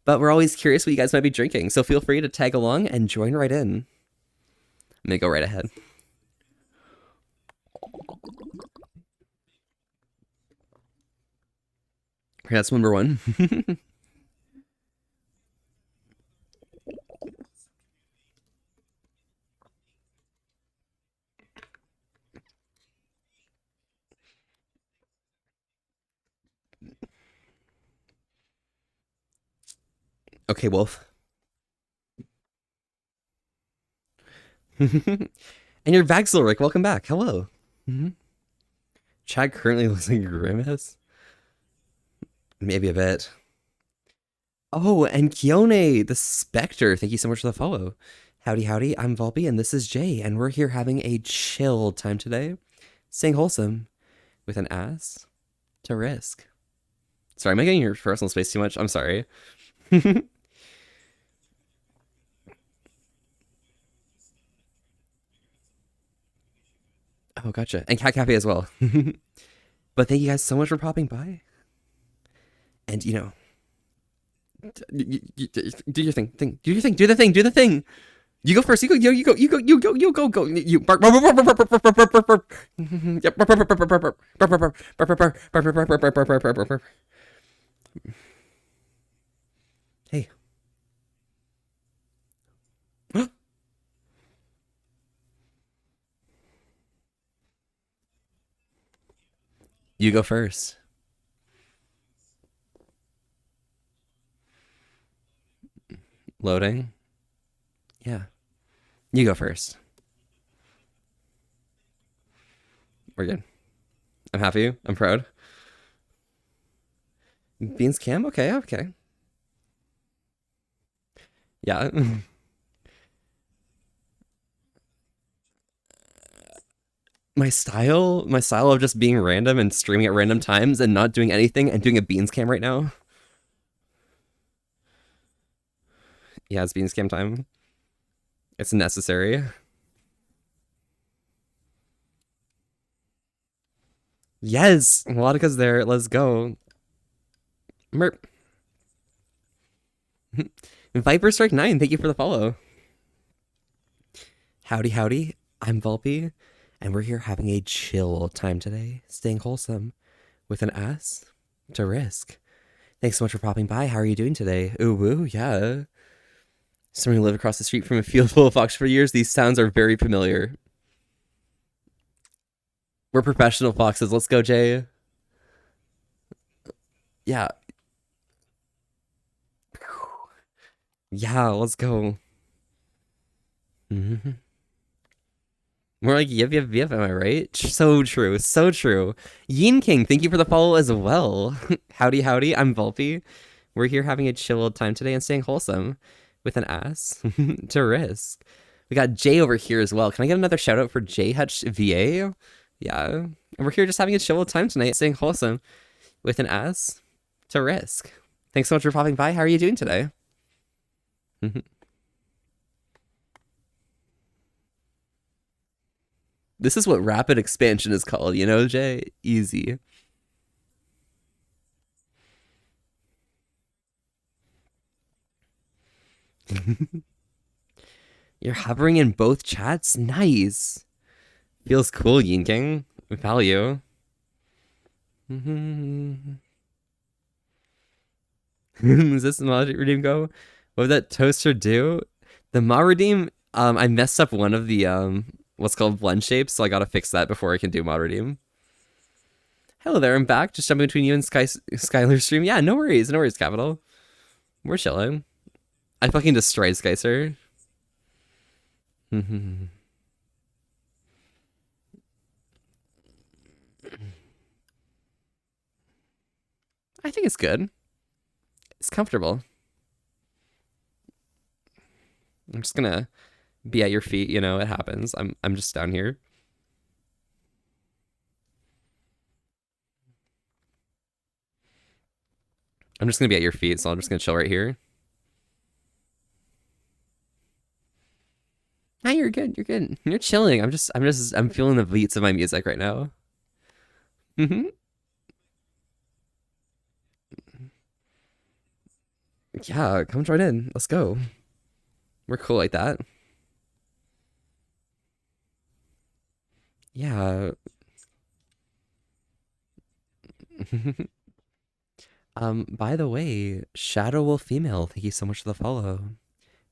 But we're always curious what you guys might be drinking, so feel free to tag along and join right in. I'm gonna go right ahead. Okay, that's number one. Okay, Wolf. And you're back, Silric. Welcome back. Hello. Chad currently looks like Grimace. Maybe a bit. Oh, and Kione, the Spectre. Thank you so much for the follow. Howdy, howdy. I'm Volpe, and this is Jay, and we're here having a chill time today, staying wholesome with an ass to risk. Sorry, am I getting your personal space too much? I'm sorry. Oh, gotcha. And Cat Cafe as well. But thank you guys so much for popping by. And, you know, do your thing, do your thing, do the thing, do the thing. You go first. You go. You go. You go. You go. You go. Go. You bark. Hey. You go first. Loading. Yeah. You go first. We're good. I'm happy. I'm proud. Beans cam? Okay, okay. Yeah. My style of just being random and streaming at random times and not doing anything and doing a beans cam right now. Yeah, it's beans cam time. It's necessary. Yes, Melodica's there. Let's go. Merp. Viper Strike 9, thank you for the follow. Howdy, howdy. I'm Volpe, and we're here having a chill time today, staying wholesome with an ass to risk. Thanks so much for popping by. How are you doing today? Ooh, woo, yeah. Someone who lived across the street from a field full of fox for years. These sounds are very familiar. We're professional foxes. Let's go, Jay. Yeah. Yeah, let's go. Mm-hmm. More like yip yip yip, am I right? So true, so true. Yin King, thank you for the follow as well. Howdy, howdy, I'm Volpe. We're here having a chill old time today and staying wholesome with an ass to risk. We got Jay over here as well. Can I get another shout out for Jay Hutch VA? Yeah. And we're here just having a chill old time tonight, staying wholesome with an ass to risk. Thanks so much for popping by. How are you doing today? This is what rapid expansion is called, you know, Jay? Easy. You're hovering in both chats? Nice. Feels cool, Yinking. Value. Is this the mod redeem go? What would that toaster do? The mod redeem, I messed up one of the what's called blend shapes, so I gotta fix that before I can do mod redeem. Hello there, I'm back. Just jumping between you and Skylar's stream. Yeah, no worries, Capital. We're chilling. I fucking destroyed Skycer. I think it's good. It's comfortable. I'm just gonna be at your feet, you know, it happens. I'm just down here. I'm just gonna be at your feet, so I'm just gonna chill right here. Ah, you're good. You're good. You're chilling. I'm feeling the beats of my music right now. Mm-hmm. Yeah, come join in. Let's go. We're cool like that. Yeah. By the way, Shadow Wolf Female, thank you so much for the follow.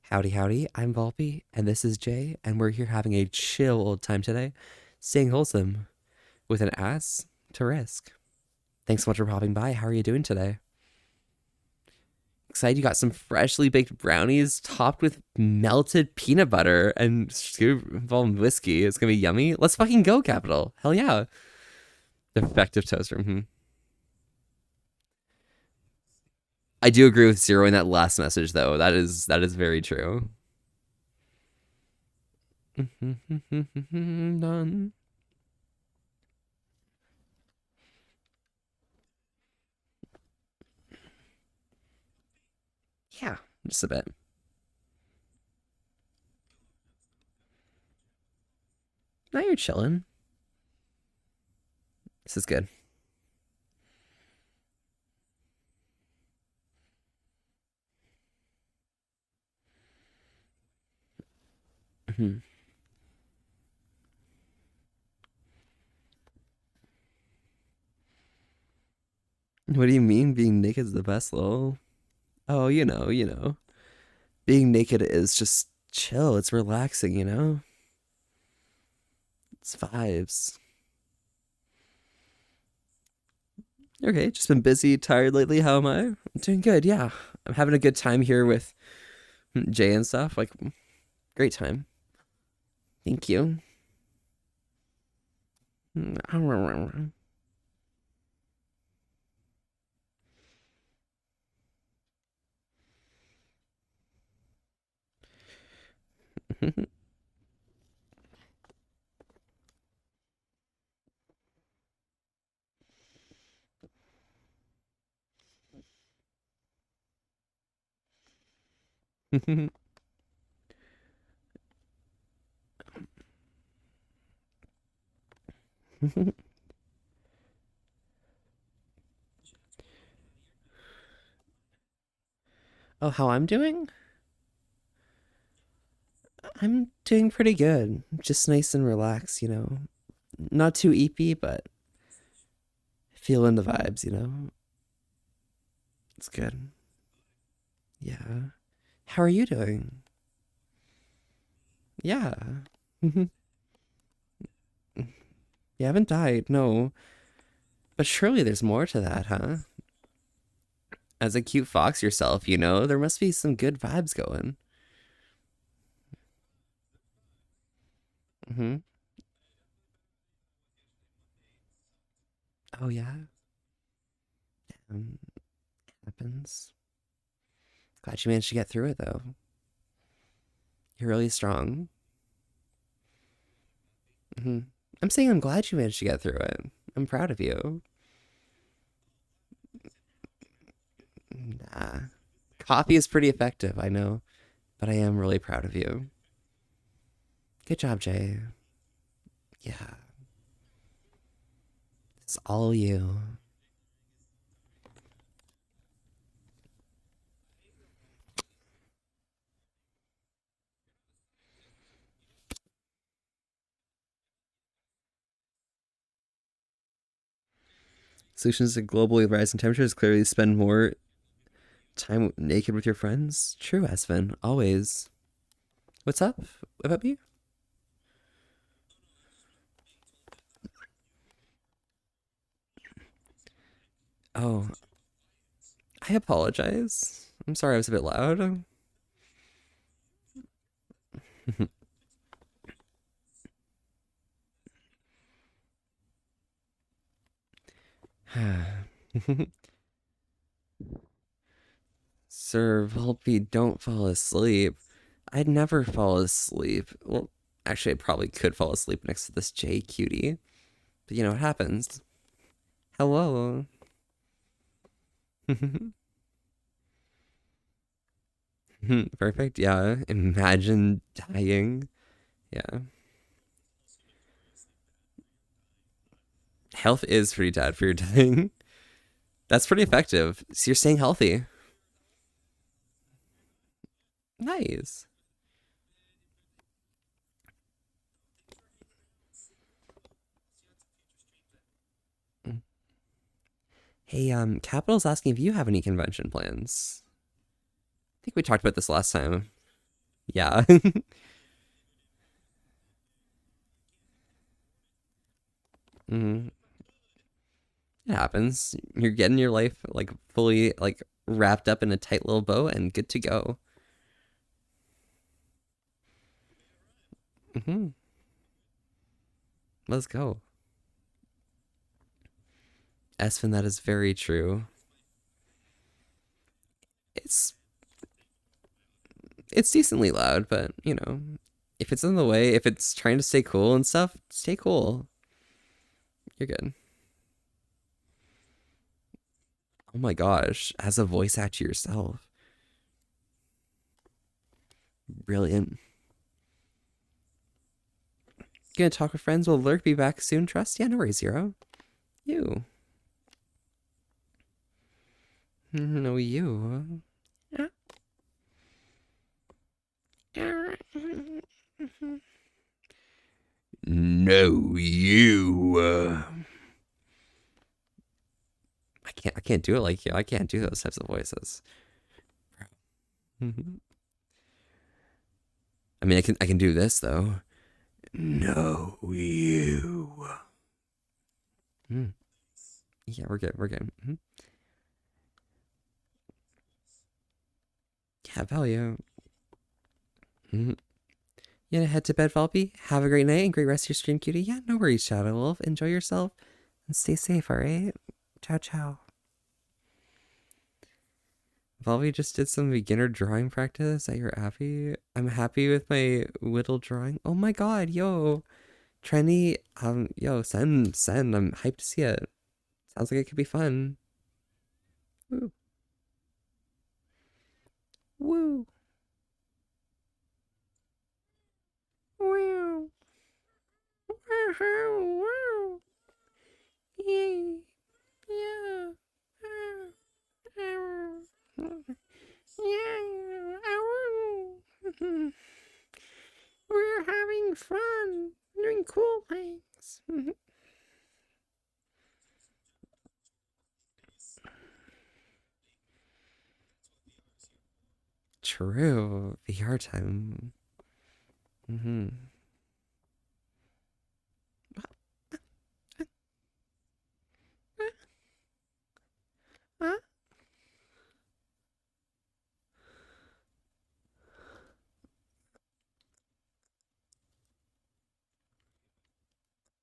Howdy, howdy. I'm Volpe, and this is Jay, and we're here having a chill old time today, staying wholesome with an ass to risk. Thanks so much for popping by. How are you doing today? Excited you got some freshly baked brownies topped with melted peanut butter and scoop involved whiskey. It's gonna be yummy. Let's fucking go, Capital. Hell yeah. Effective toaster. I do agree with Zero in that last message, though. That is very true. Done. Yeah, just a bit. Now you're chilling. This is good. What do you mean being naked is the best, lol? Oh, you know. Being naked is just chill. It's relaxing, you know? It's vibes. Okay, just been busy, tired lately. How am I? I'm doing good, yeah. I'm having a good time here with Jay and stuff. Like, great time. Thank you. Oh, how I'm doing? I'm doing pretty good. Just nice and relaxed, you know. Not too eepy, but feeling the vibes, you know. It's good. Yeah. How are you doing? Yeah. You haven't died, no. But surely there's more to that, huh? As a cute fox yourself, you know, there must be some good vibes going. Hmm. Oh, yeah. Um, happens. Glad you managed to get through it, though. You're really strong. Hmm. I'm saying I'm glad you managed to get through it. I'm proud of you. Nah. Coffee is pretty effective, I know, but I am really proud of you. Good job, Jay. Yeah, it's all you. Solutions to globally rising temperatures clearly spend more time naked with your friends. True, Esvin. Always. What's up? What about you? Oh, I apologize. I'm sorry I was a bit loud. Sir Volpe, don't fall asleep. I'd never fall asleep. Well, actually, I probably could fall asleep next to this J cutie. But you know what happens? Hello. Perfect. Yeah. Imagine dying. Yeah. Health is pretty bad for your dying. That's pretty effective. So you're staying healthy. Nice. Hey, Capital's asking if you have any convention plans. I think we talked about this last time. Yeah. Hmm. It happens. You're getting your life like fully like wrapped up in a tight little bow and good to go. Hmm. Let's go. Espen, that is very true. It's it's decently loud, but you know, if it's in the way, if it's trying to stay cool and stuff, stay cool. You're good. Oh my gosh, as a voice actor yourself. Brilliant. Gonna talk with friends. Will Lurk be back soon, Trust? Yeah, no worries, Zero. You. No, you. No, you. I can't do it like you. I can't do those types of voices. Mhm. I mean, I can do this though. No, you. Mm. Yeah, we're good. We're good. Mhm. Yeah, value. Mhm. You gonna head to bed, Valpy? Have a great night and great rest of your stream, cutie. Yeah, no worries, Shadow Wolf. Enjoy yourself and stay safe, alright? Ciao, ciao. Valpy just did some beginner drawing practice at your happy. I'm happy with my whittle drawing. Oh my god, yo. Trendy, yo, send. I'm hyped to see it. Sounds like it could be fun. Woo. Woo. Wow. Wow. Yay. Yeah. Yeah. We're having fun doing cool things. True. VR time. Mm-hmm. Huh?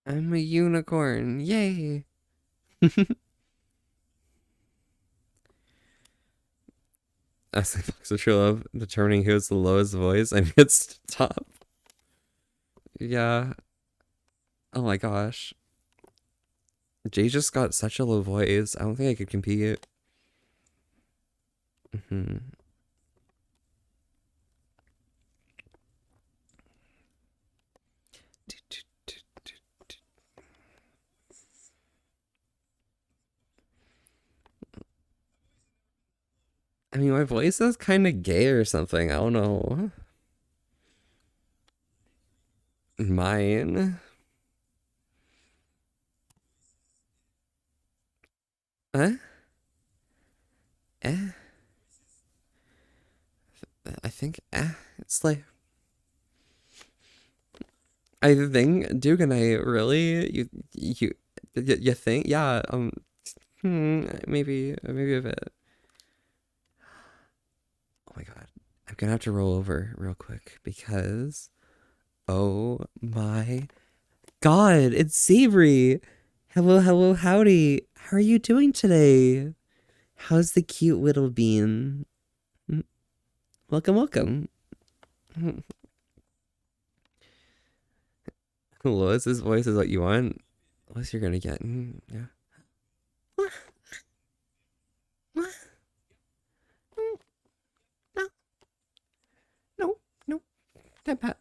I'm a unicorn. Yay. Asking Fox of True Love, determining who has the lowest voice and gets top. Yeah. Oh my gosh. Jay just got such a low voice. I don't think I could compete. Hmm. I mean, my voice is kind of gay or something. I don't know. Mine. Huh? Eh? I think it's like I think Duke and I really you think maybe a bit. Oh my god. I'm gonna have to roll over real quick because oh my god, it's Savory. Hello, hello, howdy. How are you doing today? How's the cute little bean? Welcome, welcome. Lois's voice is what you want. Lois, you're gonna get. Yeah. No, no, no. That pat.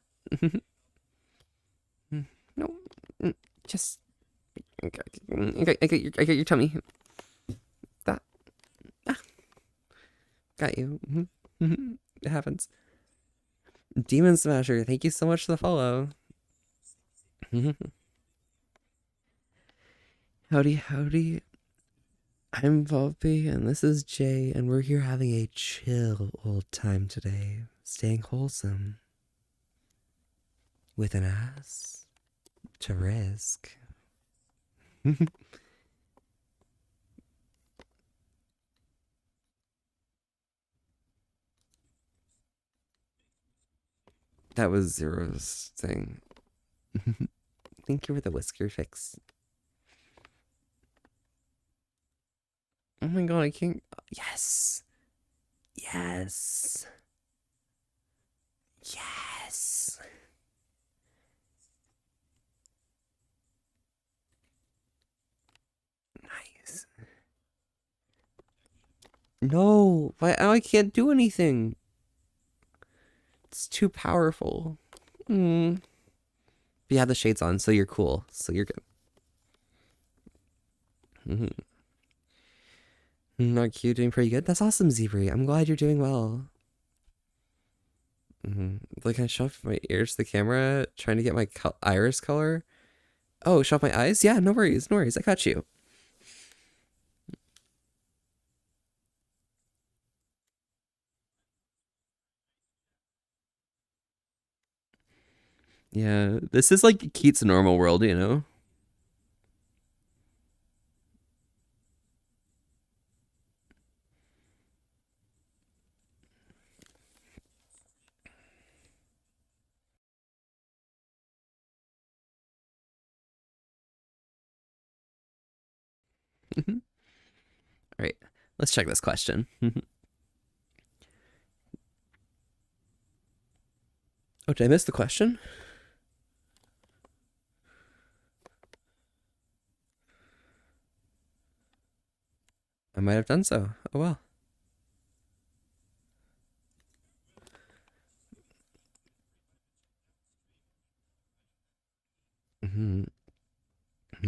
No. Just. I got your tummy. That. Ah, got you. It happens. Demon Smasher, thank you so much for the follow. Howdy, howdy. I'm Volpe, and this is Jay, and we're here having a chill old time today, staying wholesome with an ass to risk. That was Zero's thing. Thank you for the whisker fix. Oh my god, I can't. Yes! Yes! Yes! Nice. No! Why? I can't do anything! It's too powerful. Mm. But you have the shades on, so you're cool. So you're good. Not cute, doing pretty good. That's awesome, Zebri. I'm glad you're doing well. Like, I shove my ears to the camera, trying to get my iris color. Oh, shove my eyes? Yeah, no worries, no worries. I got you. Yeah, this is like Keats' normal world, you know? All right, let's check this question. Oh, did I miss the question? I might have done so. Oh well.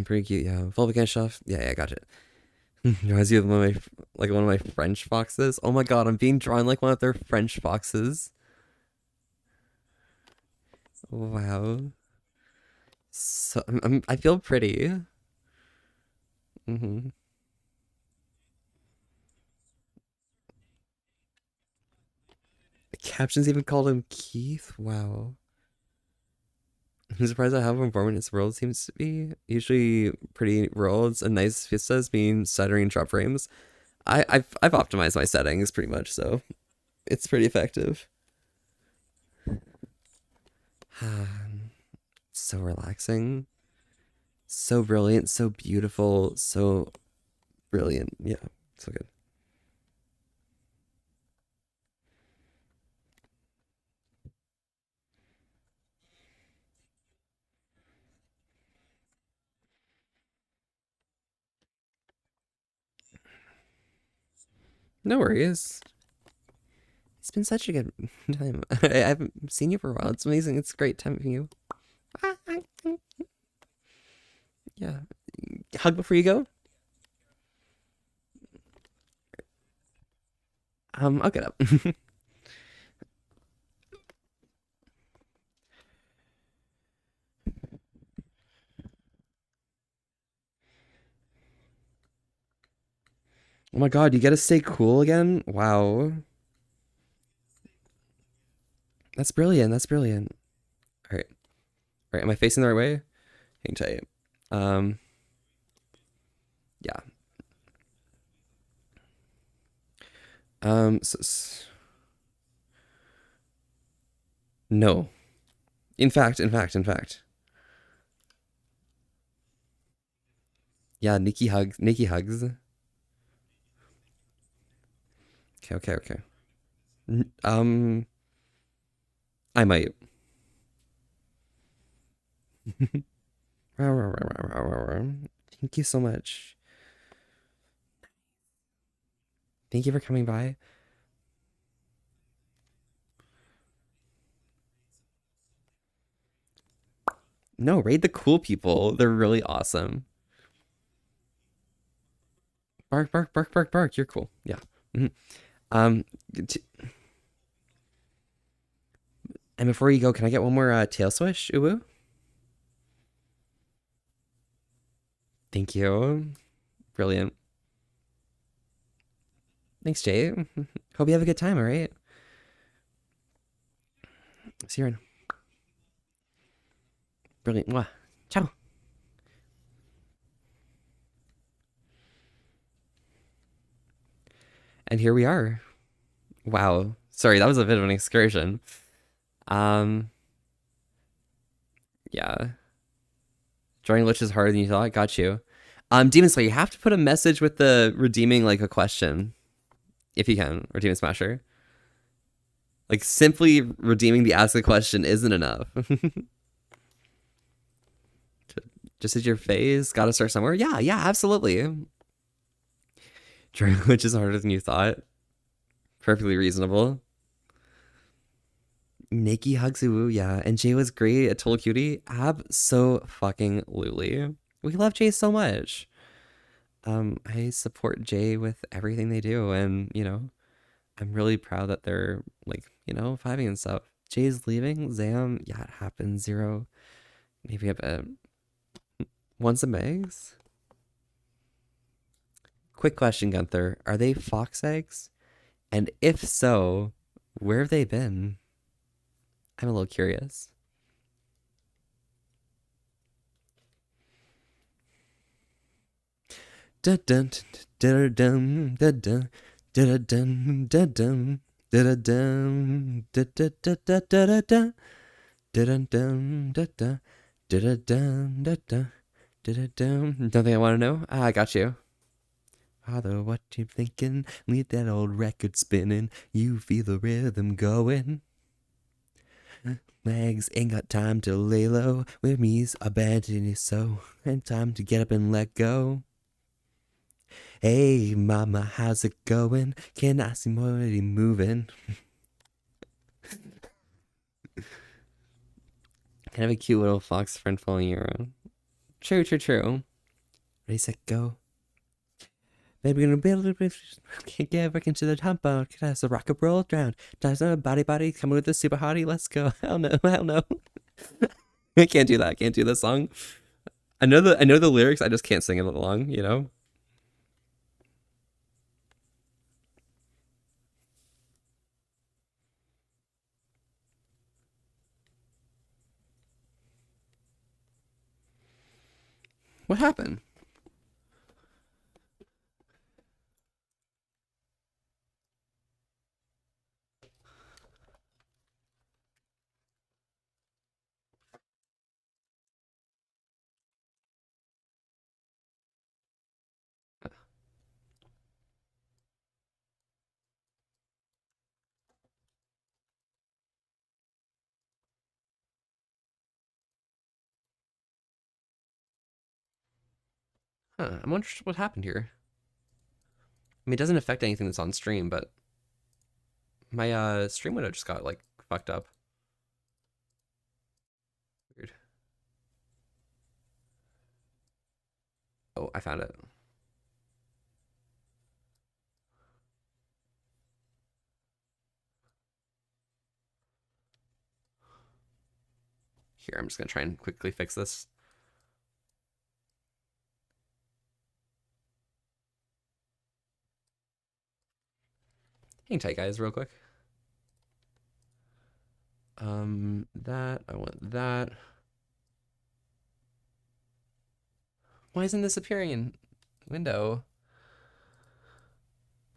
Pretty cute, yeah. Volcanic stuff. Yeah, yeah, gotcha. Reminds you of one of my French foxes. Oh my god, I'm being drawn like one of their French foxes. Wow. So I feel pretty. Hmm. The captions even called him Keith. Wow. I'm surprised at how informative this world seems to be. Usually pretty worlds and nice vistas being stuttering drop frames. I've optimized my settings pretty much, so it's pretty effective. So relaxing, so brilliant, so beautiful, so brilliant. Yeah, so good. No worries. It's been such a good time. I haven't seen you for a while. It's amazing. It's great time for you. Yeah. Hug before you go. I'll get up. Oh my god, you gotta stay cool again? Wow. That's brilliant. That's brilliant. All right. All right. Am I facing the right way? Hang tight. Um, yeah. No. In fact. Yeah, Nikki hugs. Nikki hugs. Okay. Um, I might. Thank you so much. Thank you for coming by. No, raid the cool people. They're really awesome. Bark. You're cool. Yeah. Mhm. Um, and before you go, can I get one more tail swish? Uwu? Thank you. Brilliant. Thanks, Jay. Hope you have a good time, all right? See you around. Brilliant. Mwah. Ciao. And here we are. Wow. Sorry, that was a bit of an excursion. Um, yeah. Joining Lich is harder than you thought. Got you. Demon Slayer, you have to put a message with the redeeming like a question, if you can, or Demon Smasher. Like simply redeeming the ask a question isn't enough. Just as your phase, gotta start somewhere. Yeah, absolutely. Joining Lich is harder than you thought. Perfectly reasonable. Nikki Hugsuwu, yeah. And Jay was great at Total Cutie. Fucking Luli. We love Jay so much. I support Jay with everything they do, and I'm really proud that they're like, vibing and stuff. Jay's leaving, Zam, yeah, it happens. Zero, maybe a bit. Want some eggs? Quick question, Gunther. Are they fox eggs? And if so, where have they been? I'm a little curious. Dun dun dun dun dun dun dun dun dun dun dun dun dun dun dun dun don't think I want to know? I got you. Father, what you thinking? Leave that old record spinning. You feel the rhythm going. Legs ain't got time to lay low. With me's abandoning you so. And time to get up and let go. Hey, mama, how's it going? Can I see more of you moving? Kind of a cute little fox friend following you around. True. Ready, set, go. Baby, gonna build it. Can't get back into the tempo. Cause the rock and roll drown. Dives on a body. Coming with the super hottie. Let's go. Hell no. Hell no. I can't do that. I can't do this song. I know the lyrics. I just can't sing it along. You know. What happened? Huh, I'm wondering what happened here. I mean, it doesn't affect anything that's on stream, but my stream window just got like fucked up. Weird. Oh, I found it. Here, I'm just gonna try and quickly fix this. Hang tight, guys, real quick. That, I want that. Why isn't this appearing in window?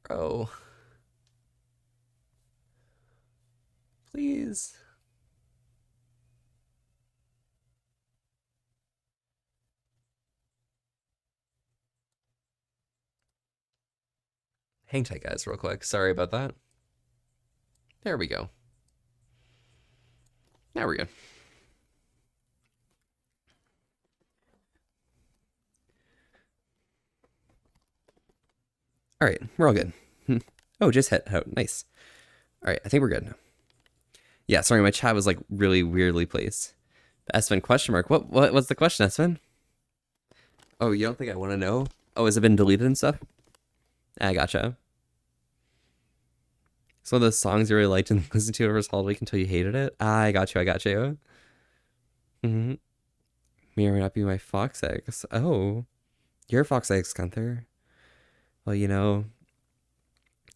Bro. Please. Hang tight, guys, real quick. Sorry about that. There we go. Now we're good. All right, we're all good. Oh, just hit. Oh, nice. All right, I think we're good. Yeah, sorry, my chat was like really weirdly placed. Espen question mark. What's the question, Espen? Oh, you don't think I want to know? Oh, has it been deleted and stuff? I gotcha. Some of the songs you really liked and listened to over this whole week until you hated it. I got you. I got you. Mm-hmm. May or may not be my fox eggs. Oh, your fox eggs, Gunther. Well, you know,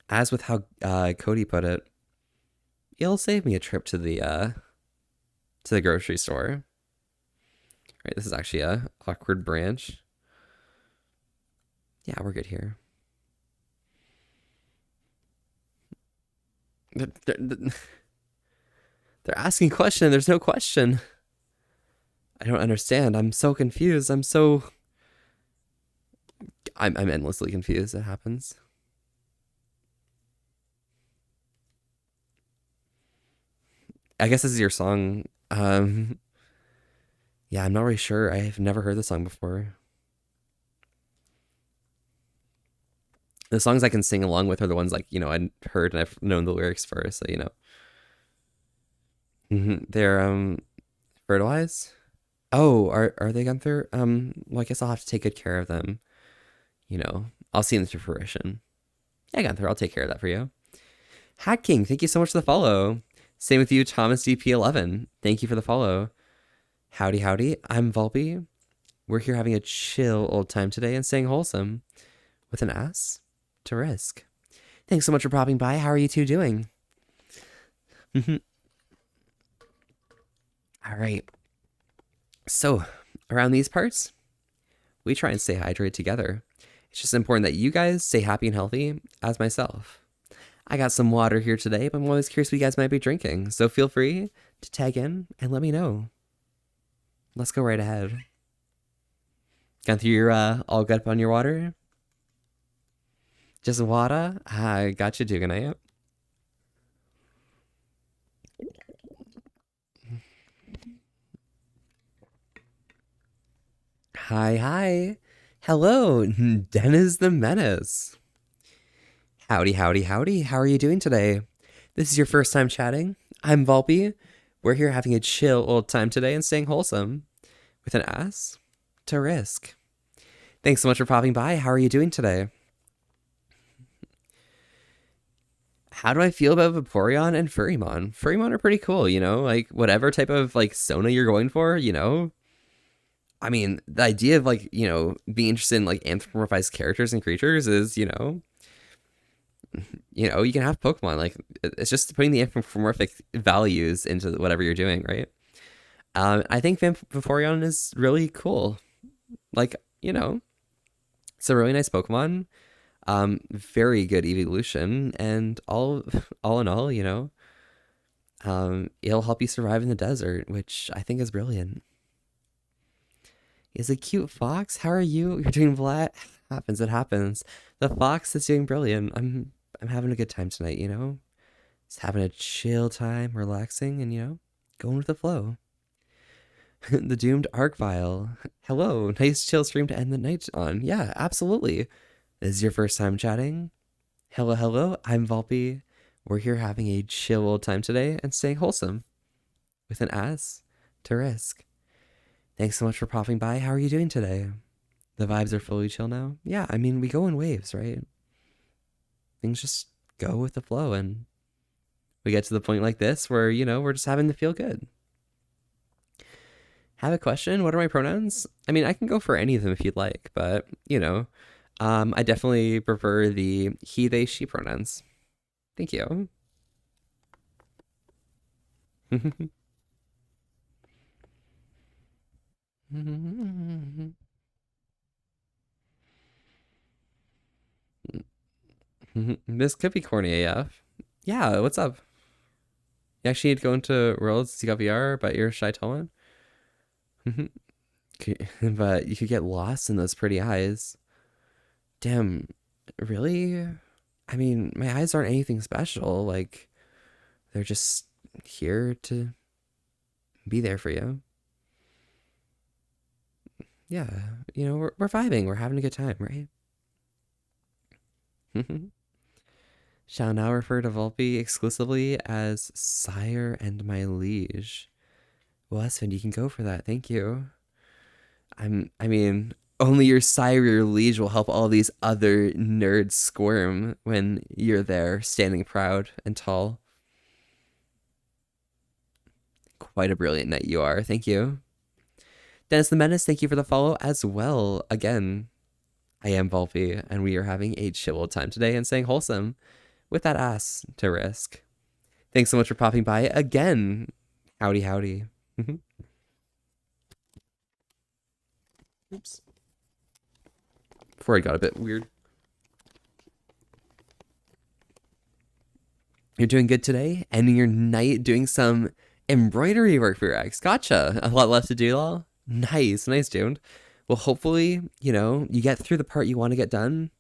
as with how Cody put it, it'll save me a trip to the grocery store. Right, this is actually a awkward branch. Yeah, we're good here. They're asking a question. There's no question. I don't understand. I'm so confused. I'm endlessly confused. It happens. I guess this is your song. Yeah, I'm not really sure. I've never heard the song before. The songs I can sing along with are the ones like, you know, I'd heard and I've known the lyrics for, so you know. They're fertilized. Oh, are they Gunther? Well, I guess I'll have to take good care of them. You know, I'll see them to fruition. Yeah, Gunther, I'll take care of that for you. Hat King, thank you so much for the follow. Same with you, Thomas DP11. Thank you for the follow. Howdy, howdy. I'm Volpe. We're here having a chill old time today and staying wholesome with an ass to risk. Thanks so much for popping by. How are you two doing? All right. So, around these parts, we try and stay hydrated together. It's just important that you guys stay happy and healthy, as myself. I got some water here today, but I'm always curious what you guys might be drinking, so feel free to tag in and let me know. Let's go right ahead. Gunther, you're all good up on your water? Just water? I got you, Duganite. Hi, hi. Hello, Dennis the Menace. Howdy, howdy, howdy. How are you doing today? This is your first time chatting. I'm Volpe. We're here having a chill old time today and staying wholesome with an ass to risk. Thanks so much for popping by. How are you doing today? How do I feel about Vaporeon and Furrymon? Furrymon are pretty cool, like whatever type of like Sona you're going for, I mean, the idea of like, being interested in like anthropomorphized characters and creatures is, you can have Pokemon. Like it's just putting the anthropomorphic values into whatever you're doing, right? I think Vaporeon is really cool. Like, it's a really nice Pokemon. Very good evolution, and all in all, it'll help you survive in the desert, which I think is brilliant. Is a cute fox? How are you? You're doing black. Happens, it happens. The fox is doing brilliant. I'm having a good time tonight, Just having a chill time, relaxing, and going with the flow. The doomed Arcvile. Hello, nice chill stream to end the night on. Yeah, absolutely. This is your first time chatting? Hello, hello. I'm Volpe. We're here having a chill old time today and staying wholesome with an ass to risk. Thanks so much for popping by. How are you doing today? The vibes are fully chill now. Yeah, I mean, we go in waves, right? Things just go with the flow, and we get to the point like this where, we're just having to feel good. Have a question? What are my pronouns? I mean, I can go for any of them if you'd like, but, I definitely prefer the he, they, she pronouns. Thank you. This could be corny AF. Yeah, what's up? You actually need to go into Worlds to got VR, but you're a shy tall one? But you could get lost in those pretty eyes. Damn, really? I mean, my eyes aren't anything special. Like, they're just here to be there for you. Yeah, we're vibing. We're having a good time, right? Shall now refer to Volpe exclusively as sire and my liege. Well, Esfand, you can go for that. Thank you. I mean, only your sire, your liege will help all these other nerds squirm when you're there, standing proud and tall. Quite a brilliant knight you are. Thank you. Dennis the Menace, thank you for the follow as well. Again, I am Volpe, and we are having a chill time today and staying wholesome with that ass to risk. Thanks so much for popping by again. Howdy, howdy. Oops. Before I got a bit weird. You're doing good today? Ending your night doing some embroidery work for your ex. Gotcha. A lot left to do, all. Nice, nice, dude. Well, hopefully, you get through the part you want to get done,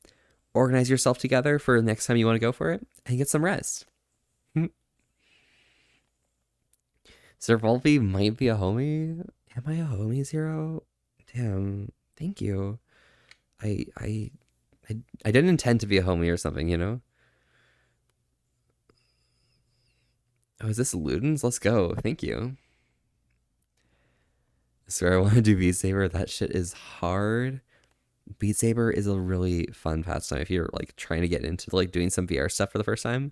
organize yourself together for the next time you want to go for it, and get some rest. Sir Volpe might be a homie. Am I a homie, Zero? Damn. Thank you. I didn't intend to be a homie or something, Oh, is this Ludens? Let's go. Thank you. I swear I want to do Beat Saber. That shit is hard. Beat Saber is a really fun pastime if you're like trying to get into like doing some VR stuff for the first time.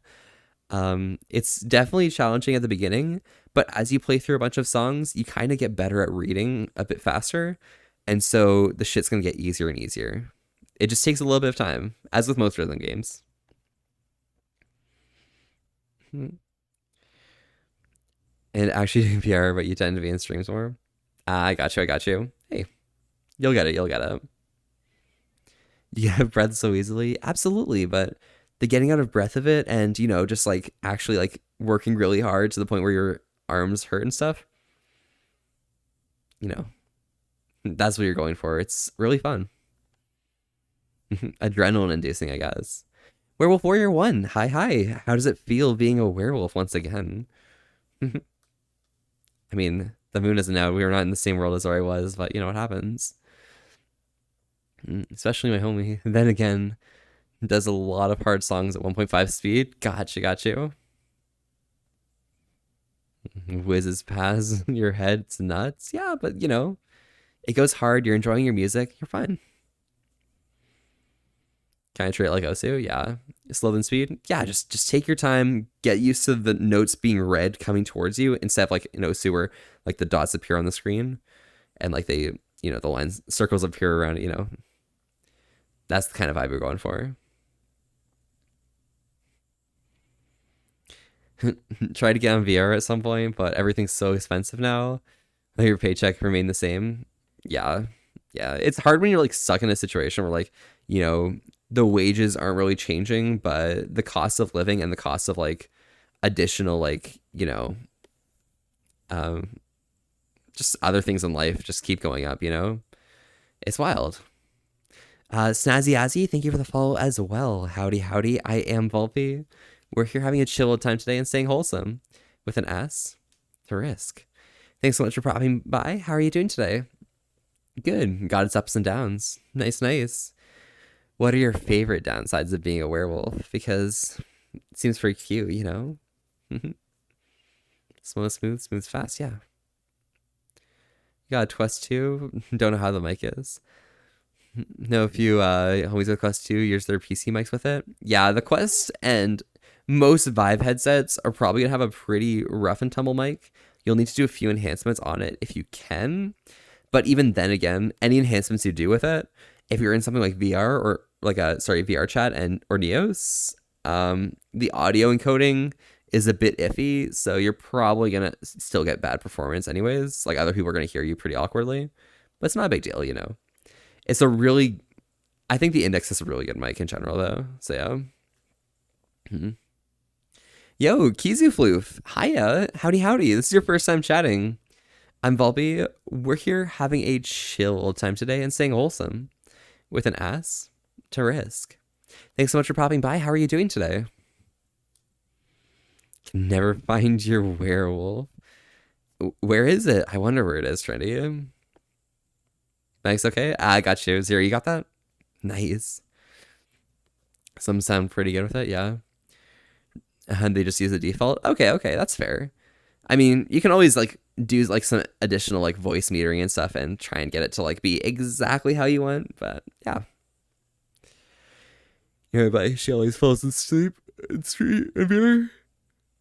It's definitely challenging at the beginning, but as you play through a bunch of songs, you kind of get better at reading a bit faster. And so the shit's gonna get easier and easier. It just takes a little bit of time, as with most rhythm games. And actually doing VR, but you tend to be in streams more. I got you, I got you. Hey, you'll get it, you'll get it. You get breath so easily? Absolutely, but the getting out of breath of it and, just like actually like working really hard to the point where your arms hurt and stuff, that's what you're going for. It's really fun. Adrenaline inducing, I guess. Werewolf Warrior 1, hi hi. How does it feel being a werewolf once again? I mean, the moon isn't out. We were not in the same world as where I was, but you know what happens. Especially my homie. Then again, does a lot of hard songs at 1.5 speed. Gotcha, got you. Whizzes past your head. It's nuts. Yeah, but it goes hard. You're enjoying your music. You're fine. Kind of treat it like Osu, yeah. Slow than speed, yeah. Just take your time, get used to the notes being read coming towards you instead of like in Osu where like the dots appear on the screen and like they, the lines circles appear around it. That's the kind of vibe we're going for. Try to get on VR at some point, but everything's so expensive now. Your paycheck remained the same. Yeah, yeah. It's hard when you're like stuck in a situation where like the wages aren't really changing, but the cost of living and the cost of like additional like um just other things in life just keep going up. It's wild. Snazzy Azzy, thank you for the follow as well. Howdy, howdy. I am Volpe. We're here having a chill time today and staying wholesome with an S to risk. Thanks so much for popping by. How are you doing today? Good. Got its ups and downs. Nice, nice. What are your favorite downsides of being a werewolf? Because it seems pretty cute, Smooth, fast, yeah. You got a Quest 2. Don't know how the mic is. Know a few homies with Quest 2 use their PC mics with it. Yeah, the Quest and most Vive headsets are probably going to have a pretty rough and tumble mic. You'll need to do a few enhancements on it if you can. But even then again, any enhancements you do with it, if you're in something like VR or VRChat or Neos, the audio encoding is a bit iffy. So you're probably going to still get bad performance anyways. Like other people are going to hear you pretty awkwardly. But it's not a big deal, It's I think the Index is a really good mic in general though. So yeah. Mm-hmm. Yo, Kizu Floof. Hiya. Howdy, howdy. This is your first time chatting. I'm Volby. We're here having a chill time today and staying wholesome with an ass to risk. Thanks so much for popping by. How are you doing today? Can never find your werewolf. Where is it? I wonder where it is, Trendy. Thanks, okay. I got you. Zero, you got that? Nice. Some sound pretty good with it, yeah. And they just use the default. Okay, that's fair. I mean, you can always like do like some additional like voice metering and stuff and try and get it to like be exactly how you want, but yeah. Everybody, she always falls asleep in VR.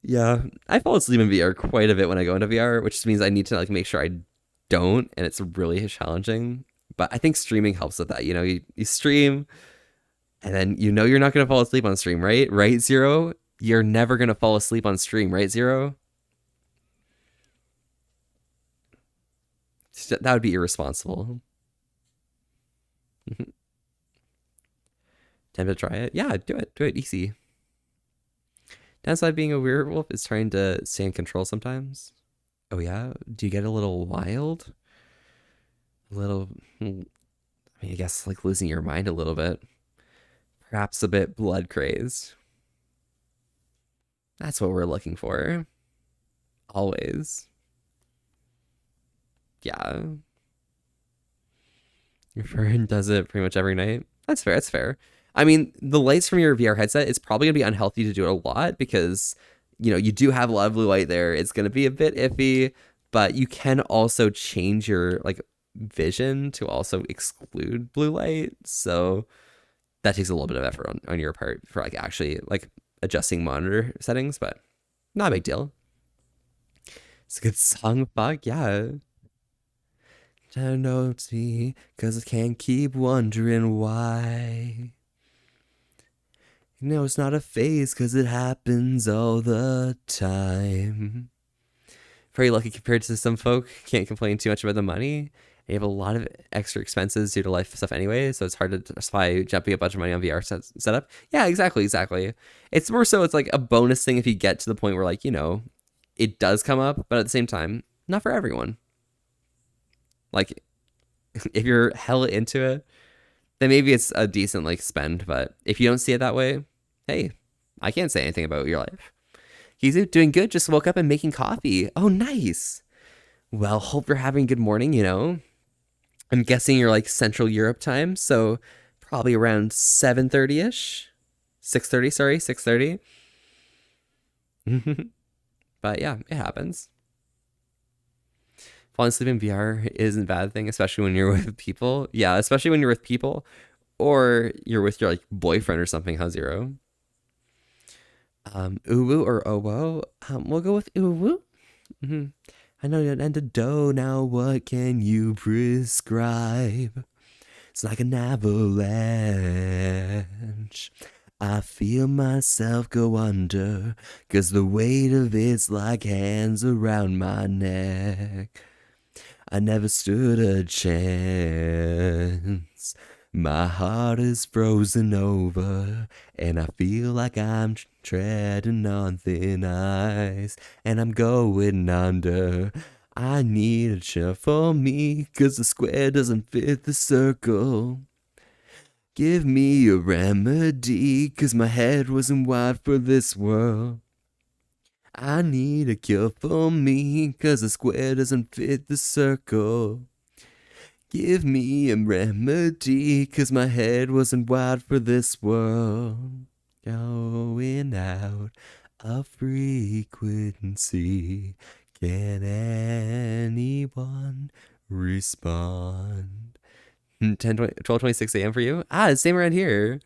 Yeah, I fall asleep in VR quite a bit when I go into VR, which means I need to like make sure I don't, and it's really challenging. But I think streaming helps with that. You stream, and then you're not gonna fall asleep on stream, right? Right, Zero? You're never gonna fall asleep on stream, right, Zero? That would be irresponsible. Time to try it? Yeah, do it, easy. Downside being a werewolf is trying to stay in control sometimes. Oh yeah? Do you get a little wild? A little, I guess like losing your mind a little bit. Perhaps a bit blood crazed. That's what we're looking for. Always. Yeah. Your friend does it pretty much every night. That's fair. I mean, the lights from your VR headset, it's probably going to be unhealthy to do it a lot because, you do have a lot of blue light there. It's going to be a bit iffy, but you can also change your like vision to also exclude blue light. So that takes a little bit of effort on your part for like actually like adjusting monitor settings, but not a big deal. It's a good song, fuck yeah. Don't know me, cause I can't keep wondering why. It's not a phase, cause it happens all the time. Very lucky compared to some folk. Can't complain too much about the money. You have a lot of extra expenses due to life stuff anyway, so it's hard to justify jumping a bunch of money on VR setup. Yeah, exactly. It's more so it's like a bonus thing if you get to the point where like, it does come up, but at the same time, not for everyone. Like, if you're hella into it, then maybe it's a decent like spend, but if you don't see it that way, hey, I can't say anything about your life. He's doing good, just woke up and making coffee. Oh, nice. Well, hope you're having a good morning, I'm guessing you're like Central Europe time, so probably around 7:30-ish. 6:30, sorry, 6:30. But yeah, it happens. Falling asleep in VR isn't a bad thing, especially when you're with people. Yeah, especially when you're with people Or you're with your like boyfriend or something, huh, Zero? Uwu or Owo? We'll go with Uwu. Hmm. I know you're into dough now. What can you prescribe? It's like an avalanche. I feel myself go under, 'cause the weight of it's like hands around my neck. I never stood a chance. My heart is frozen over, and I feel like I'm treading on thin ice, and I'm going under. I need a chair for me, 'cause the square doesn't fit the circle. Give me a remedy, 'cause my head wasn't wired for this world. I need a cure for me, 'cause the square doesn't fit the circle. Give me a remedy, 'cause my head wasn't wired for this world. Going out of frequency. Can anyone respond? 12:26 a.m. for you? Ah, it's same around here.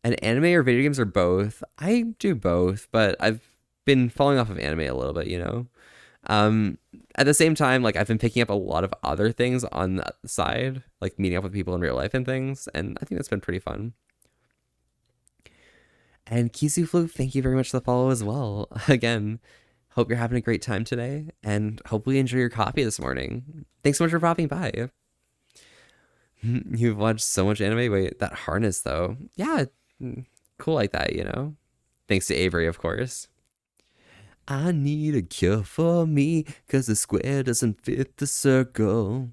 An anime or video games or both? I do both, but I've been falling off of anime a little bit, you know? At the same time, like I've been picking up a lot of other things on the side, like meeting up with people in real life and things, and I think that's been pretty fun. And Kisu Flu, thank you very much for the follow as well. Again, hope you're having a great time today, and hopefully enjoy your coffee this morning. Thanks so much for popping by. You've watched so much anime. Wait, that harness though. Yeah, cool like that, you know? Thanks to Avery, of course. I need a cure for me, 'cause the square doesn't fit the circle.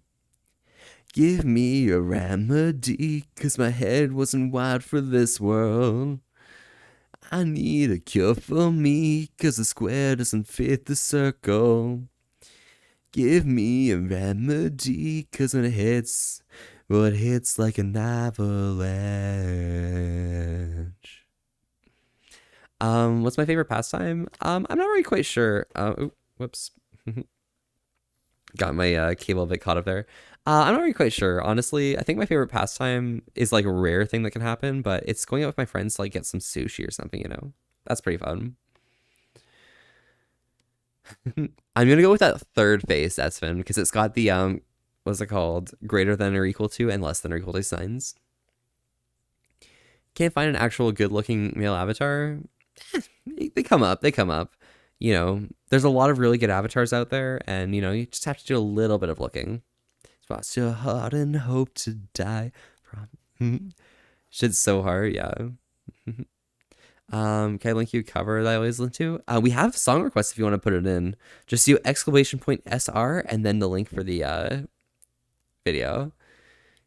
Give me a remedy, 'cause my head wasn't wired for this world. I need a cure for me, 'cause the square doesn't fit the circle. Give me a remedy, 'cause when it hits, well, it hits like an avalanche. What's my favorite pastime? I'm not really quite sure. Whoops. Got my cable a bit caught up there. I'm not really quite sure. Honestly, I think my favorite pastime is like a rare thing that can happen, but it's going out with my friends to like get some sushi or something, you know? That's pretty fun. I'm gonna go with that third face, Esfin, because it's got the what's it called? Greater than or equal to and less than or equal to signs. Can't find an actual good looking male avatar. They come up. They come up. You know, there's a lot of really good avatars out there, and you know, you just have to do a little bit of looking. Cross your heart and hope to die from. Shit's so hard, yeah. Can I link you a cover that I always link to? We have song requests if you want to put it in. Just do !SR and then the link for the video.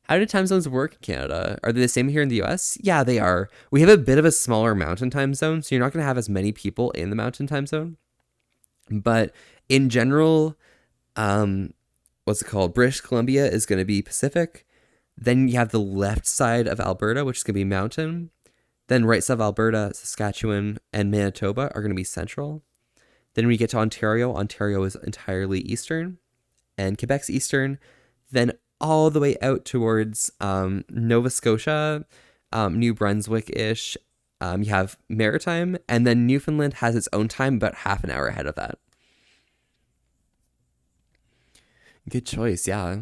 How do time zones work in Canada? Are they the same here in the US? Yeah, they are. We have a bit of a smaller mountain time zone, so you're not going to have as many people in the mountain time zone. But in general, what's it called? British Columbia is going to be Pacific. Then you have the left side of Alberta, which is going to be mountain. Then right side of Alberta, Saskatchewan, and Manitoba are going to be central. Then we get to Ontario. Ontario is entirely eastern. And Quebec's eastern. Then all the way out towards Nova Scotia, New Brunswick-ish. You have maritime. And then Newfoundland has its own time, about half an hour ahead of that. Good choice, yeah.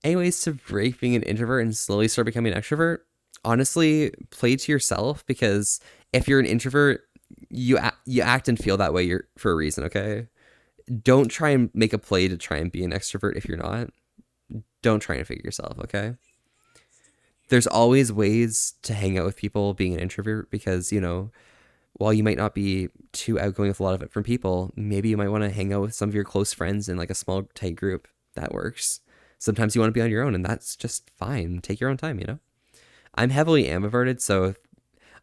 Anyways, to break being an introvert and slowly start becoming an extrovert, honestly, play to yourself, because if you're an introvert, you act and feel that way for a reason, okay? Don't try and make a play to try and be an extrovert if you're not. Don't try and figure yourself, okay? There's always ways to hang out with people being an introvert, because, you know, while you might not be too outgoing with a lot of different people, maybe you might want to hang out with some of your close friends in like a small tight group. That works. Sometimes you want to be on your own, and that's just fine. Take your own time, you know? I'm heavily ambiverted, so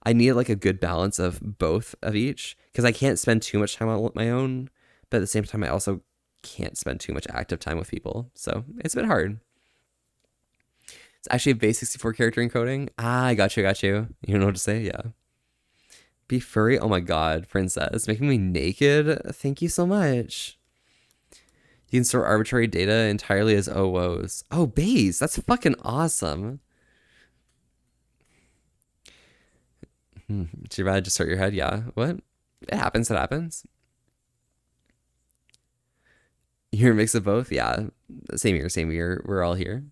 I need like a good balance of both of each, because I can't spend too much time on my own, but at the same time, I also can't spend too much active time with people. So it's a bit hard. It's actually a base 64 character encoding. Ah, I got you. You don't know what to say? Yeah. Be furry? Oh my god, princess. Making me naked? Thank you so much. You can store arbitrary data entirely as OOs. Oh, base. That's fucking awesome. Too bad just hurt your head. Yeah. What? It happens. It happens. You're a mix of both. Yeah. Same here. Same here. We're all here.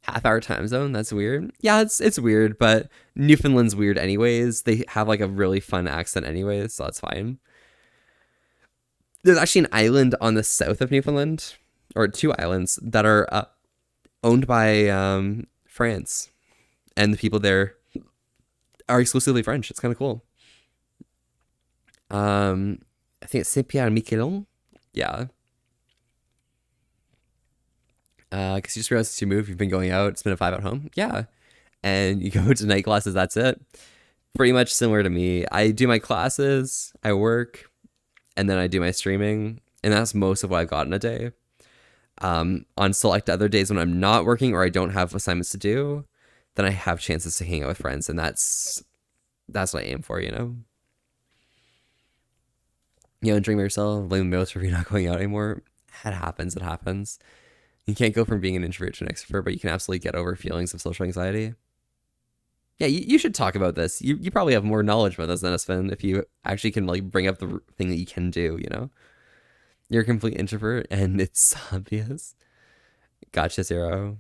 Half-hour time zone. That's weird. Yeah, it's weird, but Newfoundland's weird anyways. They have like a really fun accent anyways, so that's fine. There's actually an island on the south of Newfoundland, or two islands that are owned by France, and the people there are exclusively French. It's kind of cool. I think it's Saint-Pierre-et-Miquelon. Yeah. Because you just realized as you move, you've been going out, it's been a 5 at home. Yeah. And you go to night classes, that's it. Pretty much similar to me. I do my classes, I work, and then I do my streaming. And that's most of what I've got in a day. On select other days when I'm not working or I don't have assignments to do, then I have chances to hang out with friends. And that's what I aim for, you know? You know, dream yourself, blame the most for you not going out anymore. It happens, it happens. You can't go from being an introvert to an extrovert, but you can absolutely get over feelings of social anxiety. Yeah, you should talk about this. You probably have more knowledge about this than us, Finn, if you actually can like bring up the thing that you can do, you know? You're a complete introvert and it's obvious. Gotcha, Zero.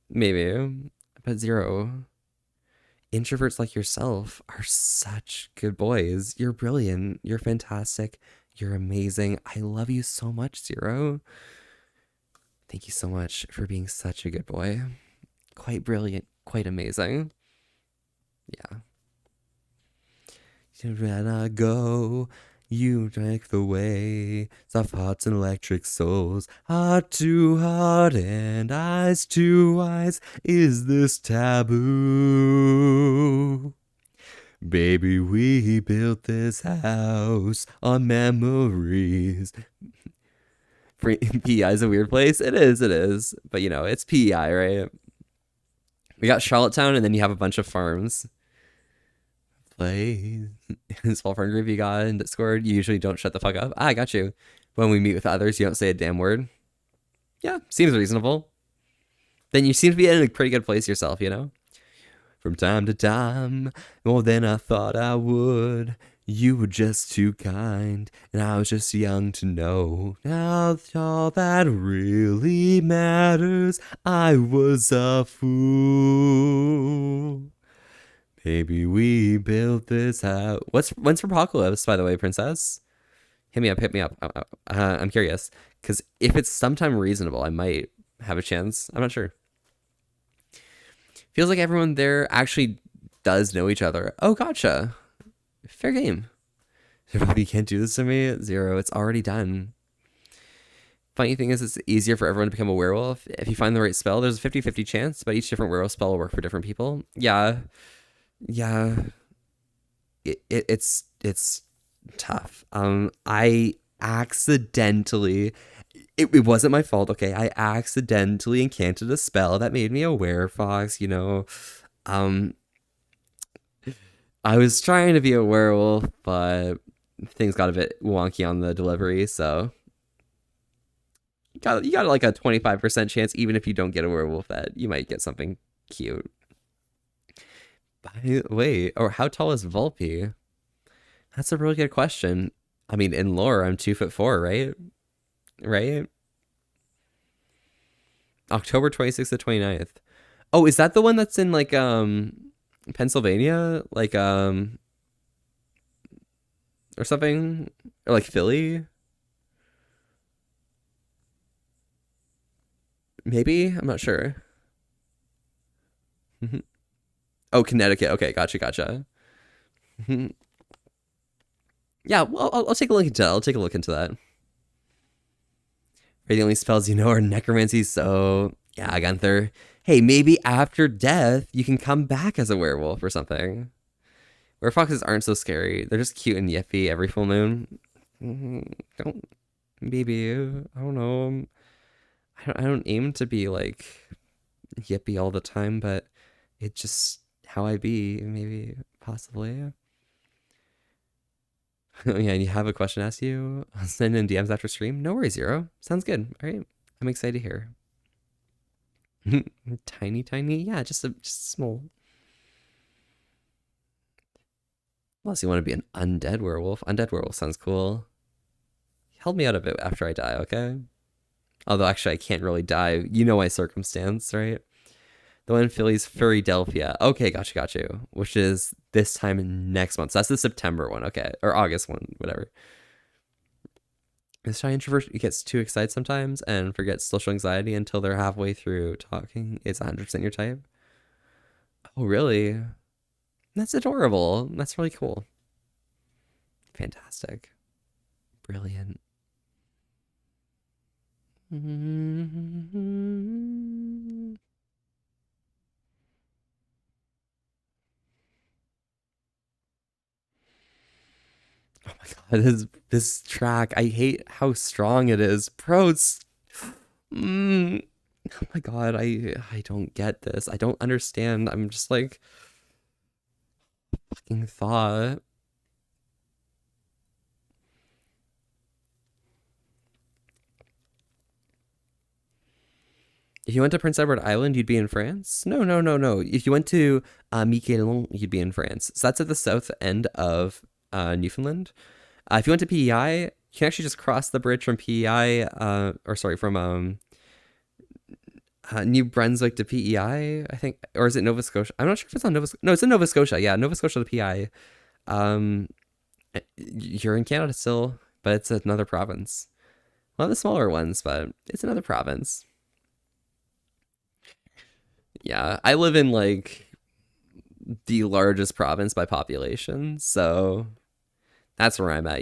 Maybe. But Zero, introverts like yourself are such good boys. You're brilliant. You're fantastic. You're amazing. I love you so much, Zero. Thank you so much for being such a good boy. Quite brilliant, quite amazing. Yeah. When I go, you take the way. Soft hearts and electric souls, heart to heart and eyes to eyes. Is this taboo? Baby, we built this house on memories. PEI is a weird place. It is. But, you know, it's PEI, right? We got Charlottetown, and then you have a bunch of farms. Play. Small farm group you got in Discord. You usually don't shut the fuck up. I got you. When we meet with others, you don't say a damn word. Yeah, seems reasonable. Then you seem to be in a pretty good place yourself, you know? From time to time, more than I thought I would. You were just too kind, and I was just young to know. Now all that really matters, I was a fool. Baby, we built this house. When's for Apocalypse, by the way, princess? Hit me up. I'm curious, because if it's sometime reasonable, I might have a chance. I'm not sure. Feels like everyone there actually does know each other. Oh, gotcha. Fair game. You can't do this to me. Zero. It's already done. Funny thing is, it's easier for everyone to become a werewolf. If you find the right spell, there's a 50-50 chance, but each different werewolf spell will work for different people. Yeah. It's tough. I accidentally... It wasn't my fault, okay? I accidentally incanted a spell that made me a werefox, you know? I was trying to be a werewolf, but things got a bit wonky on the delivery, so... You got like a 25% chance, even if you don't get a werewolf, that you might get something cute. Wait, or how tall is Volpe? That's a really good question. I mean, in lore, I'm 2'4", right? Right? October 26th to 29th. Oh, is that the one that's in like Pennsylvania? Like or something? Or like Philly? Maybe? I'm not sure. Oh, Connecticut. Okay, gotcha. Yeah, well, I'll take a look into that. I'll take a look into that. The only spells you know are necromancy, so yeah, Gunther. Hey, maybe after death you can come back as a werewolf or something. Werefoxes aren't so scary. They're just cute and yippy every full moon. Don't, baby. I don't know. I don't aim to be like yippy all the time, but it's just how I be. Maybe, possibly. Oh, yeah, and you have a question to ask you? I'll send in DMs after stream. No worries, Zero. Sounds good. All right. I'm excited to hear. Tiny, tiny. Yeah, just small. Unless you want to be an undead werewolf. Undead werewolf sounds cool. Help me out a bit after I die, okay? Although actually I can't really die. You know my circumstance, right? The one in Philly's Philadelphia. Okay, got you. Which is this time next month. So that's the September one, okay. Or August one, whatever. This shy introvert gets too excited sometimes and forgets social anxiety until they're halfway through talking. It's 100% your type. Oh, really? That's adorable. That's really cool. Fantastic. Brilliant. Oh my god, this track, I hate how strong it is. Bro, it's oh my god, I don't get this. I don't understand. I'm just like fucking thought. If you went to Prince Edward Island, you'd be in France? No. If you went to Miquelon, you'd be in France. So that's at the south end of Newfoundland. If you went to PEI, you can actually just cross the bridge from PEI, or sorry, from New Brunswick to PEI, I think, or is it Nova Scotia? I'm not sure if it's on Nova. No, it's in Nova Scotia. Yeah, Nova Scotia to PEI. Um, you're in Canada still, but it's another province. One of the smaller ones, but it's another province. Yeah, I live in like the largest province by population, so that's where I'm at.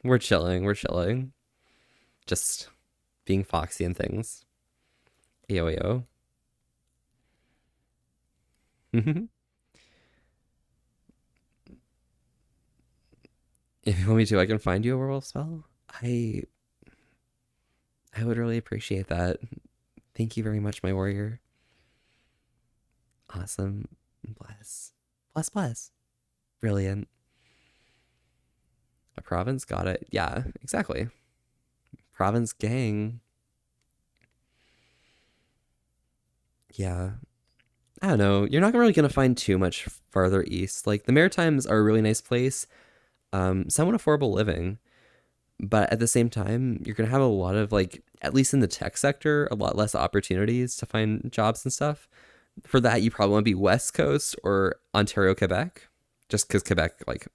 We're chilling. We're chilling. Just being foxy and things. Yo. If you want me to, I can find you a werewolf spell. I I would really appreciate that. Thank you very much, my warrior. Awesome. Bless. Bless. Brilliant. A province? Got it. Yeah, exactly. Province gang. Yeah. I don't know. You're not really gonna find too much farther east. Like the Maritimes are a really nice place. Somewhat affordable living. But at the same time, you're gonna have a lot of like, at least in the tech sector, a lot less opportunities to find jobs and stuff. For that, you probably want to be West Coast or Ontario, Quebec, just because Quebec, like,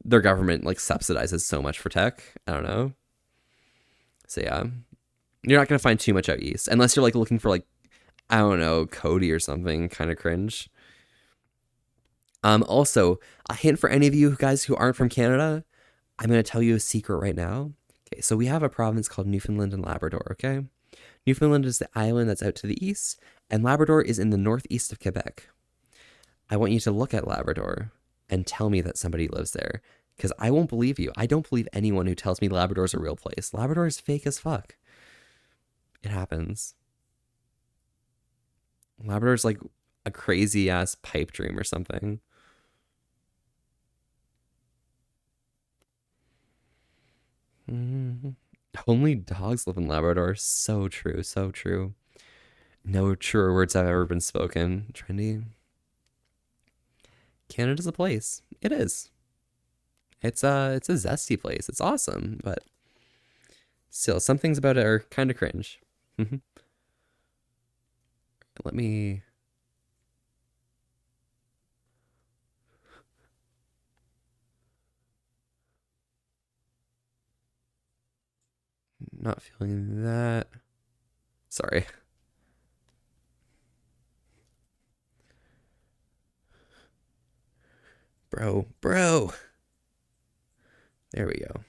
their government like subsidizes so much for tech. I don't know. So yeah, you're not gonna find too much out east unless you're like looking for like, I don't know, Cody or something kind of cringe. Also, a hint for any of you guys who aren't from Canada, I'm gonna tell you a secret right now. Okay, so we have a province called Newfoundland and Labrador. Okay, Newfoundland is the island that's out to the east, and Labrador is in the northeast of Quebec. I want you to look at Labrador and tell me that somebody lives there, because I won't believe you. I don't believe anyone who tells me Labrador's a real place. Labrador is fake as fuck. It happens. Labrador's like a crazy ass pipe dream or something. Mm-hmm. Only dogs live in Labrador. So true, so true. No truer words have ever been spoken. Trendy. Canada's a place. It is. It's a zesty place. It's awesome, but still, some things about it are kind of cringe. Let me. Not feeling that. Sorry. Bro. There we go.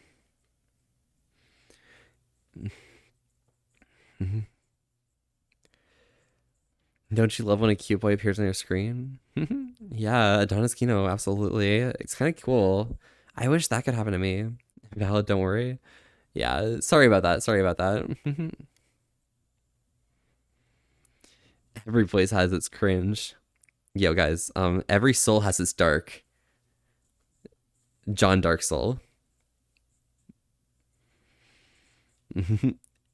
Don't you love when a cute boy appears on your screen? Yeah, Adonis Kino, absolutely. It's kind of cool. I wish that could happen to me. Valid, don't worry. Yeah, sorry about that. Sorry about that. Every place has its cringe. Yo, guys, every soul has its dark. John Darksoul.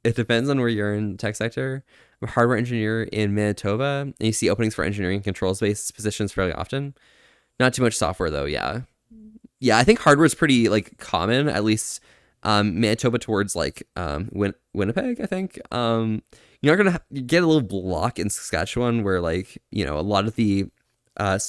It depends on where you're in tech sector. I'm a hardware engineer in Manitoba, and you see openings for engineering controls-based positions fairly often. Not too much software though. Yeah, yeah. I think hardware is pretty like common, at least Manitoba towards like Winnipeg. I think you're not gonna you get a little block in Saskatchewan where like a lot of the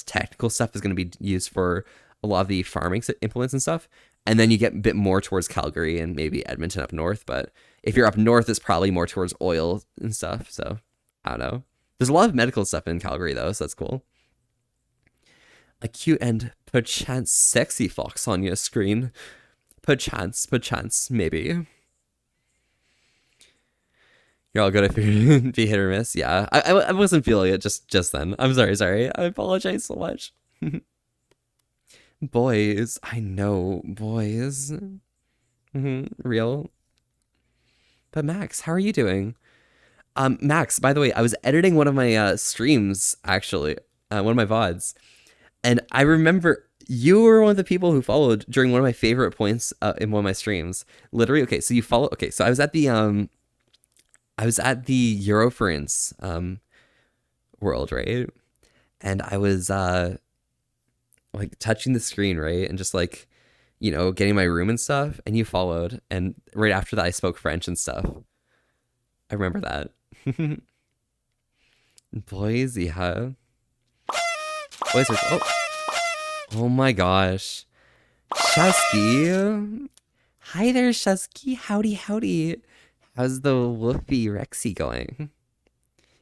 technical stuff is going to be used for a lot of the farming implements and stuff. And then you get a bit more towards Calgary and maybe Edmonton up north. But if you're up north, it's probably more towards oil and stuff. So I don't know. There's a lot of medical stuff in Calgary though, so that's cool. A cute and perchance sexy fox on your screen. Perchance, maybe. You're all good if you be hit or miss. Yeah, I wasn't feeling it just then. I'm sorry. I apologize so much. Boys, I know, boys. Real. But Max, how are you doing? Max, by the way, I was editing one of my streams, actually, one of my VODs. And I remember you were one of the people who followed during one of my favorite points in one of my streams. Literally, okay, so you follow. Okay, so I was at the Eurofriends world, right? And I was like touching the screen, right? And just like, getting my room and stuff, and you followed. And right after that I spoke French and stuff. I remember that. Boys, yeah. Boys are, oh my gosh. Shusky. Hi there, Shusky. Howdy. How's the Woofy Rexy going?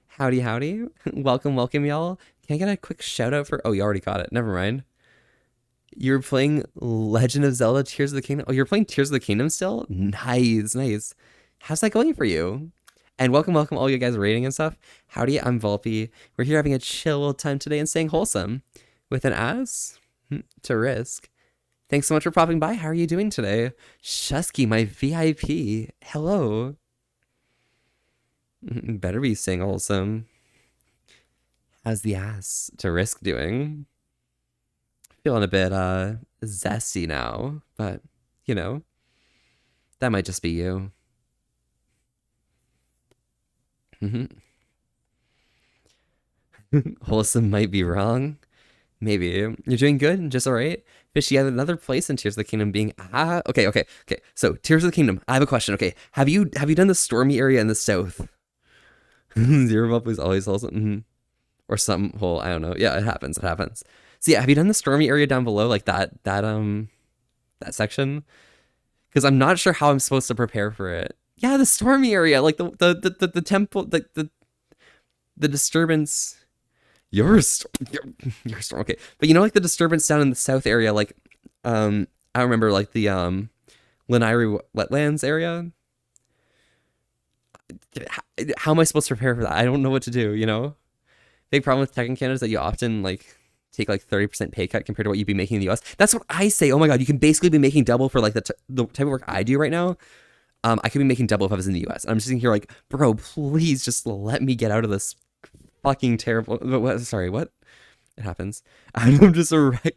Howdy. Welcome, y'all. Can I get a quick shout out for... Oh, you already got it. Never mind. You're playing Legend of Zelda Tears of the Kingdom. Oh, you're playing Tears of the Kingdom still? Nice. How's that going for you? And welcome all you guys rating and stuff. Howdy, I'm Volpe. We're here having a chill time today and staying wholesome. With an ass to risk. Thanks so much for popping by. How are you doing today? Shusky, my VIP. Hello. Better be staying wholesome. How's the ass to risk doing? Feeling a bit zesty now, but that might just be you. Wholesome might be wrong. Maybe. You're doing good, just all right. Fishy had another place in Tears of the Kingdom being okay. So Tears of the Kingdom. I have a question. Okay, have you done the stormy area in the south? Zero Bump is always wholesome. Or some hole. I don't know. Yeah, it happens. So yeah, have you done the stormy area down below, like that section? Because I'm not sure how I'm supposed to prepare for it. Yeah, the stormy area, like the temple, the disturbance. Your storm, okay. But like the disturbance down in the south area, like I remember like the Lanai wetlands area. How am I supposed to prepare for that? I don't know what to do, Big problem with tech in Canada is that you often like take like 30% pay cut compared to what you'd be making in the US. That's what I say. Oh my God, you can basically be making double for like the type of work I do right now. I could be making double if I was in the US. I'm just sitting here like, bro, please just let me get out of this fucking terrible. What? It happens. I'm just a wreck.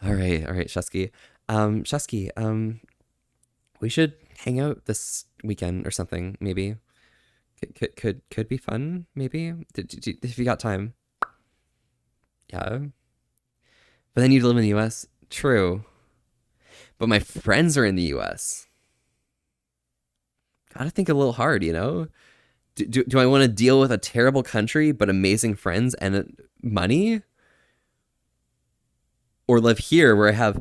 All right, Shusky. Shusky, we should hang out this weekend or something, maybe. Could be fun, maybe. If you got time. Yeah. But then you'd live in the US. True. But my friends are in the US. Gotta think a little hard, Do I want to deal with a terrible country but amazing friends and money? Or live here where I have...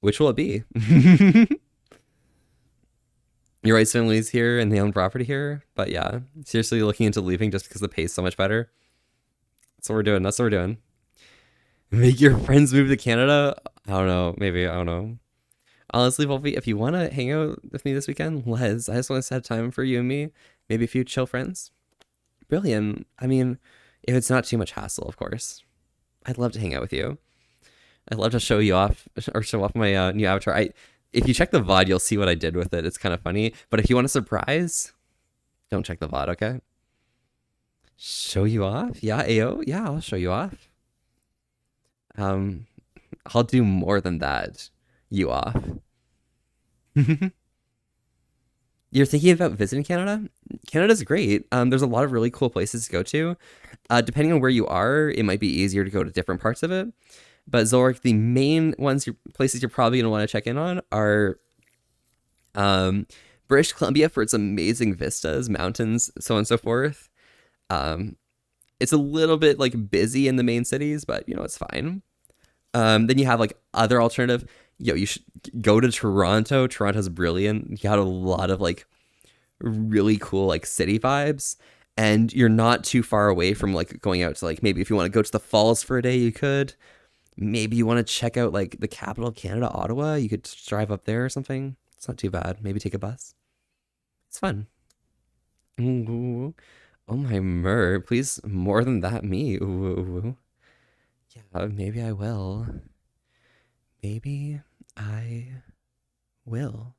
Which will it be? Your wife's family's here and they own property here. But yeah, seriously looking into leaving just because the pay's so much better. That's what we're doing. Make your friends move to Canada? I don't know. Maybe. I don't know. Honestly, Wolfie, if you want to hang out with me this weekend, I just want to set time for you and me. Maybe a few chill friends. Brilliant. I mean, if it's not too much hassle, of course. I'd love to hang out with you. I'd love to show you off or show off my new avatar. If you check the VOD, you'll see what I did with it. It's kind of funny. But if you want a surprise, don't check the VOD, okay? Show you off? Yeah, AO? Yeah, I'll show you off. Um, I'll do more than that. You off. You're thinking about visiting Canada? Canada's great. There's a lot of really cool places to go to. Depending on where you are, it might be easier to go to different parts of it. But Zolric, the main places you're probably gonna want to check in on are um, British Columbia for its amazing vistas, mountains, so on and so forth. Um, it's a little bit like busy in the main cities, but you know it's fine. Then you have like other alternative. You should go to Toronto. Toronto's brilliant. You got a lot of like really cool like city vibes, and you're not too far away from like going out to like maybe if you want to go to the falls for a day, you could. Maybe you want to check out like the capital of Canada, Ottawa. You could drive up there or something. It's not too bad. Maybe take a bus. It's fun. Ooh. Oh my mer, please more than that me. Ooh. Yeah, maybe I will. Maybe I will.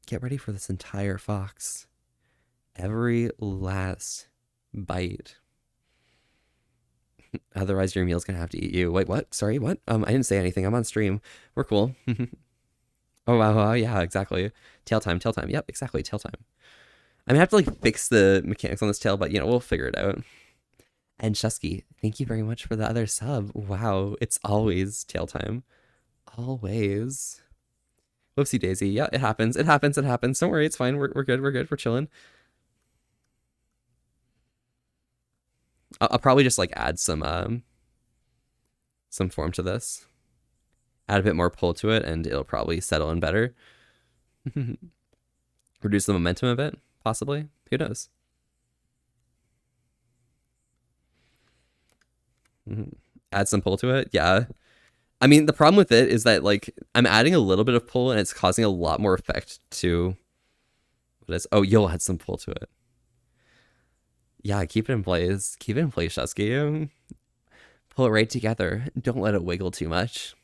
Get ready for this entire fox. Every last bite. Otherwise your meal's gonna have to eat you. Wait, what? Sorry, what? I didn't say anything. I'm on stream. We're cool. Oh wow, yeah, exactly. Tail time, tail time. Yep, exactly, tail time. I'm gonna have to like fix the mechanics on this tail, but you know, we'll figure it out. And Shusky, thank you very much for the other sub. Wow, it's always tail time. Always. Whoopsie daisy. Yeah, it happens. It happens. It happens. Don't worry, it's fine. We're good. We're good. We're chilling. I'll probably just like add some form to this. Add a bit more pull to it, and it'll probably settle in better. Reduce the momentum a bit, possibly. Who knows? Add some pull to it. Yeah. I mean, the problem with it is that like I'm adding a little bit of pull, and it's causing a lot more effect to what is. Oh, you'll add some pull to it. Yeah, keep it in place. Keep it in place, Shusky. Pull it right together. Don't let it wiggle too much.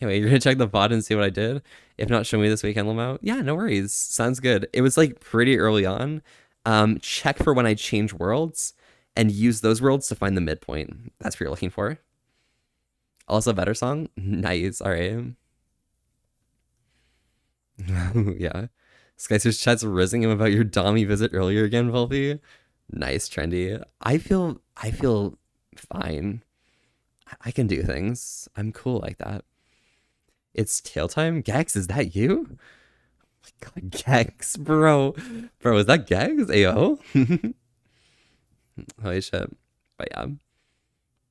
Anyway, you're gonna check the VOD and see what I did. If not, show me this weekend, Lamau. Yeah, no worries. Sounds good. It was like pretty early on. Check for when I change worlds and use those worlds to find the midpoint. That's what you're looking for. Also, better song. Nice. All right. Yeah. Skyster's chat's rizzing him about your Dommy visit earlier again, Volpy. Nice, trendy. I feel fine. I can do things. I'm cool like that. It's tail time? Gex, is that you? Oh my God, Gex, bro. Bro, is that Gex? Ayo? Holy shit. But yeah.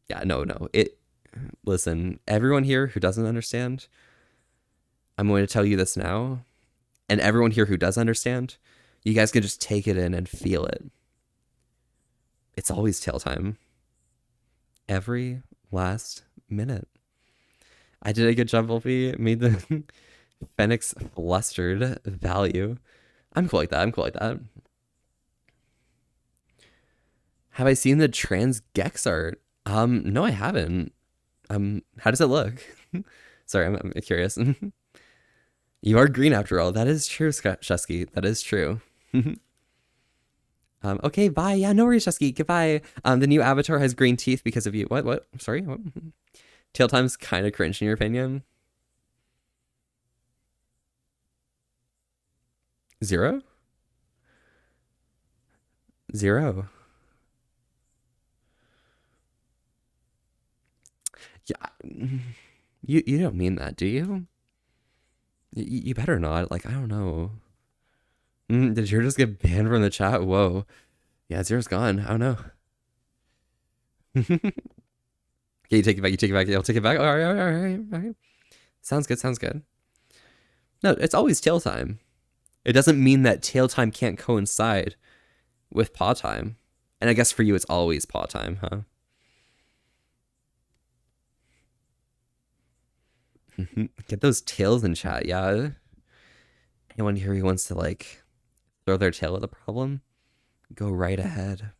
Yeah, no. Listen, everyone here who doesn't understand, I'm going to tell you this now. And everyone here who does understand, you guys can just take it in and feel it. It's always tail time. Every last minute. I did a good job, Wolfie. Made the Phoenix flustered value. I'm cool like that. I'm cool like that. Have I seen the trans Gex art? No, I haven't. How does it look? Sorry, I'm curious. You are green after all. That is true, Shusky. That is true. Okay, bye. Yeah, no worries, Shusky. Goodbye. The new avatar has green teeth because of you. What? Sorry, what? Tail time's kind of cringe in your opinion. 0? 0. Yeah. You don't mean that, do you? You better not. Like, I don't know. Did you just get banned from the chat? Whoa. Yeah, 0's gone. I don't know. Okay, you take it back. You take it back. I'll take it back. All right. Sounds good. Sounds good. No, it's always tail time. It doesn't mean that tail time can't coincide with paw time. And I guess for you, it's always paw time, huh? Get those tails in chat, yeah. Anyone here who wants to like throw their tail at the problem, go right ahead.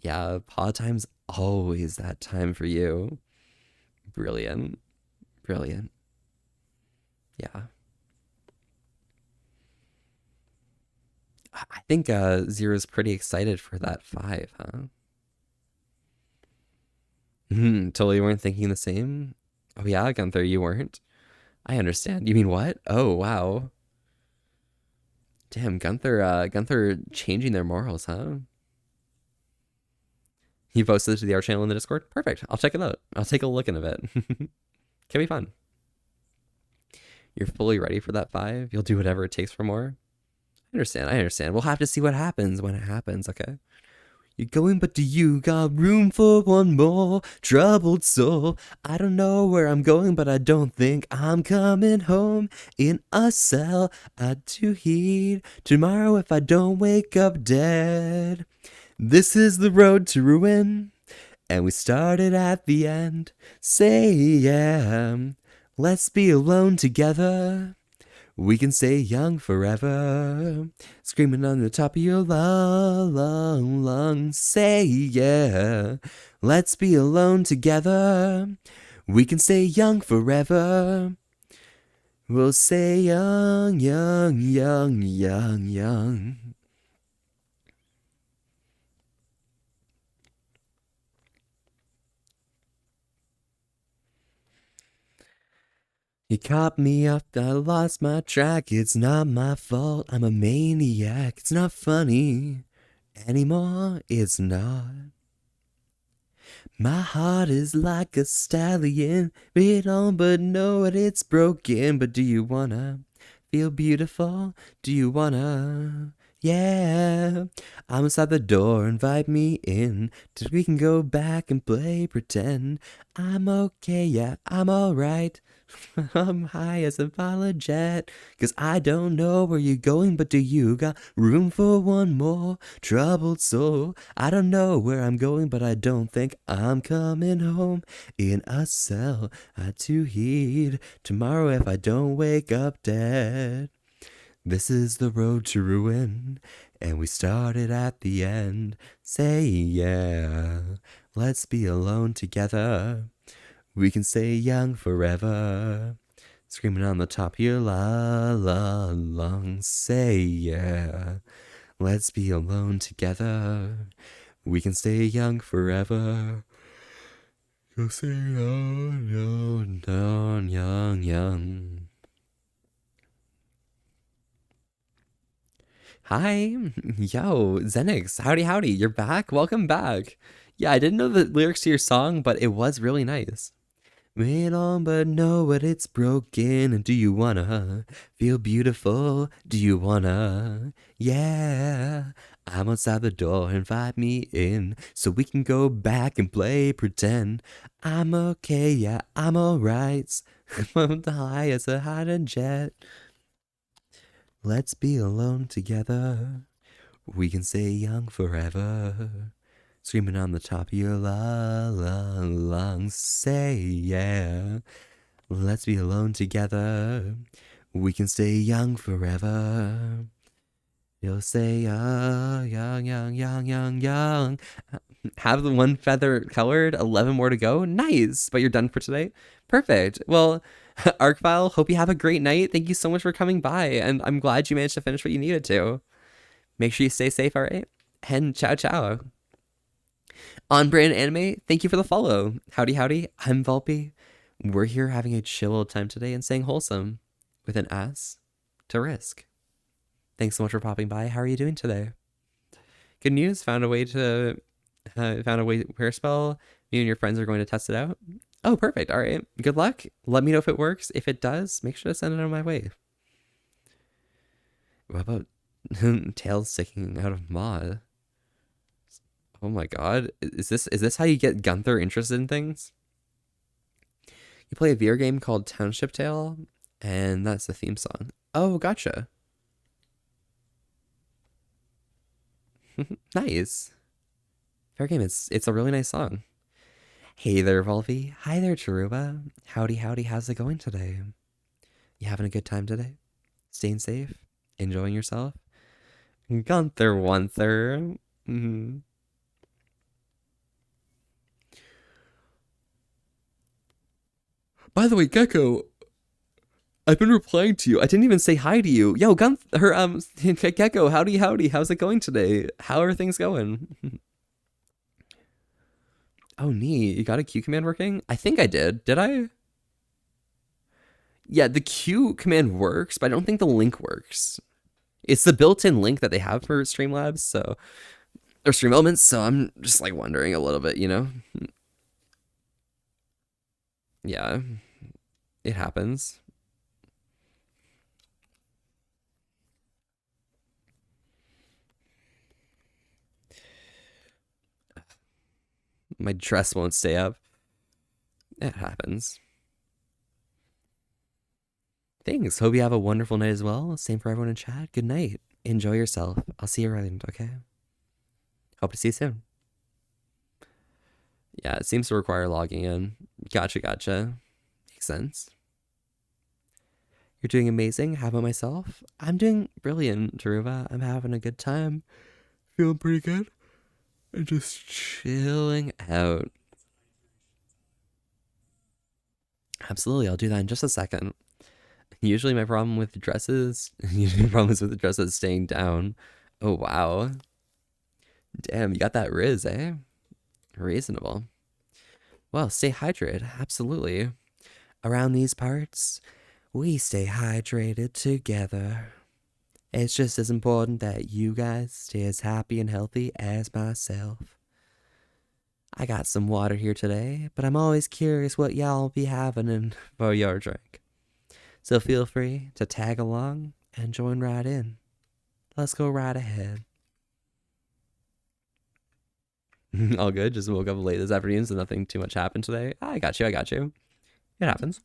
Yeah, paw time's always that time for you. Brilliant. Brilliant. Yeah. think Zero's pretty excited for that 5, huh? Totally weren't thinking the same. Oh yeah, Gunther, you weren't. I understand. You mean what? Oh wow. Damn, Gunther changing their morals, huh? He posted it to the art channel in the Discord. Perfect. I'll check it out. I'll take a look in a bit. Can be fun. You're fully ready for that 5. You'll do whatever it takes for more. I understand. I understand. We'll have to see what happens when it happens. Okay. You're going, but do you got room for one more troubled soul? I don't know where I'm going, but I don't think I'm coming home in a cell. I do heed tomorrow if I don't wake up dead. This is the road to ruin, and we started at the end. Say yeah, let's be alone together. We can stay young forever, screaming on the top of your lungs. Say yeah, let's be alone together. We can stay young forever. We'll say young, young, young, young, young. You caught me up, I lost my track. It's not my fault, I'm a maniac. It's not funny anymore, it's not. My heart is like a stallion, beat on but know that it's broken. But do you wanna feel beautiful? Do you wanna? Yeah, I'm inside the door, invite me in, so we can go back and play pretend. I'm okay, yeah, I'm alright. I'm high as a pilot jet, 'cause I don't know where you're going, but do you got room for one more troubled soul? I don't know where I'm going, but I don't think I'm coming home in a cell. I do heed tomorrow if I don't wake up dead. This is the road to ruin, and we started at the end. Say yeah, let's be alone together. We can stay young forever, screaming on the top of your lungs. Say yeah, let's be alone together. We can stay young forever. You'll say young, young, young, young, young. Hi, yo, Zenix, howdy, howdy, you're back? Welcome back. Yeah, I didn't know the lyrics to your song, but it was really nice. Wait on, but know what it's broken. And do you wanna feel beautiful? Do you wanna? Yeah, I'm outside the door, invite me in, so we can go back and play pretend. I'm okay, yeah, I'm alright. I'm high as a hidden jet. Let's be alone together. We can stay young forever. Screaming on the top of your lungs. Say yeah. Let's be alone together. We can stay young forever. You'll say young, young, young, young, young, young. Have the one feather colored, 11 more to go. Nice. But you're done for today? Perfect. Well, Arcfile, hope you have a great night. Thank you so much for coming by, and I'm glad you managed to finish what you needed to. Make sure you stay safe, all right? And ciao, ciao. On Brand Anime, thank you for the follow. Howdy, howdy. I'm Volpe. We're here having a chill old time today and saying wholesome with an ass to risk. Thanks so much for popping by. How are you doing today? Good news. Found a way prayer spell. You and your friends are going to test it out. Oh, perfect. All right. Good luck. Let me know if it works. If it does, make sure to send it on my way. What about tails sticking out of Maud? Oh my god. Is this how you get Gunther interested in things? You play a VR game called Township Tale, and that's the theme song. Oh, gotcha. Nice. Fair game. It's a really nice song. Hey there, Volvi. Hi there, Charuba. Howdy, howdy. How's it going today? You having a good time today? Staying safe? Enjoying yourself? Gunther Wanther. Mm-hmm. By the way, Gecko, I've been replying to you. I didn't even say hi to you. Yo, Gecko, howdy. How's it going today? How are things going? Oh, neat. You got a Q command working? I think I did. Did I? Yeah, the Q command works, but I don't think the link works. It's the built-in link that they have for Streamlabs, so or Stream Elements. So I'm just like wondering a little bit, you know? Yeah, it happens. My dress won't stay up. It happens. Thanks. Hope you have a wonderful night as well. Same for everyone in chat. Good night. Enjoy yourself. I'll see you around, okay? Hope to see you soon. Yeah, it seems to require logging in. Gotcha. Makes sense. You're doing amazing. How about myself? I'm doing brilliant, Taruva. I'm having a good time. Feeling pretty good. And just chilling out. Absolutely, I'll do that in just a second. Usually my problem with dresses, staying down. Oh, wow. Damn, you got that riz, eh? Reasonable. Well, stay hydrated. Absolutely. Around these parts, we stay hydrated together. It's just as important that you guys stay as happy and healthy as myself. I got some water here today, but I'm always curious what y'all be having for your drink. So feel free to tag along and join right in. Let's go right ahead. All good. Just woke up late this afternoon, so nothing too much happened today. I got you. It happens.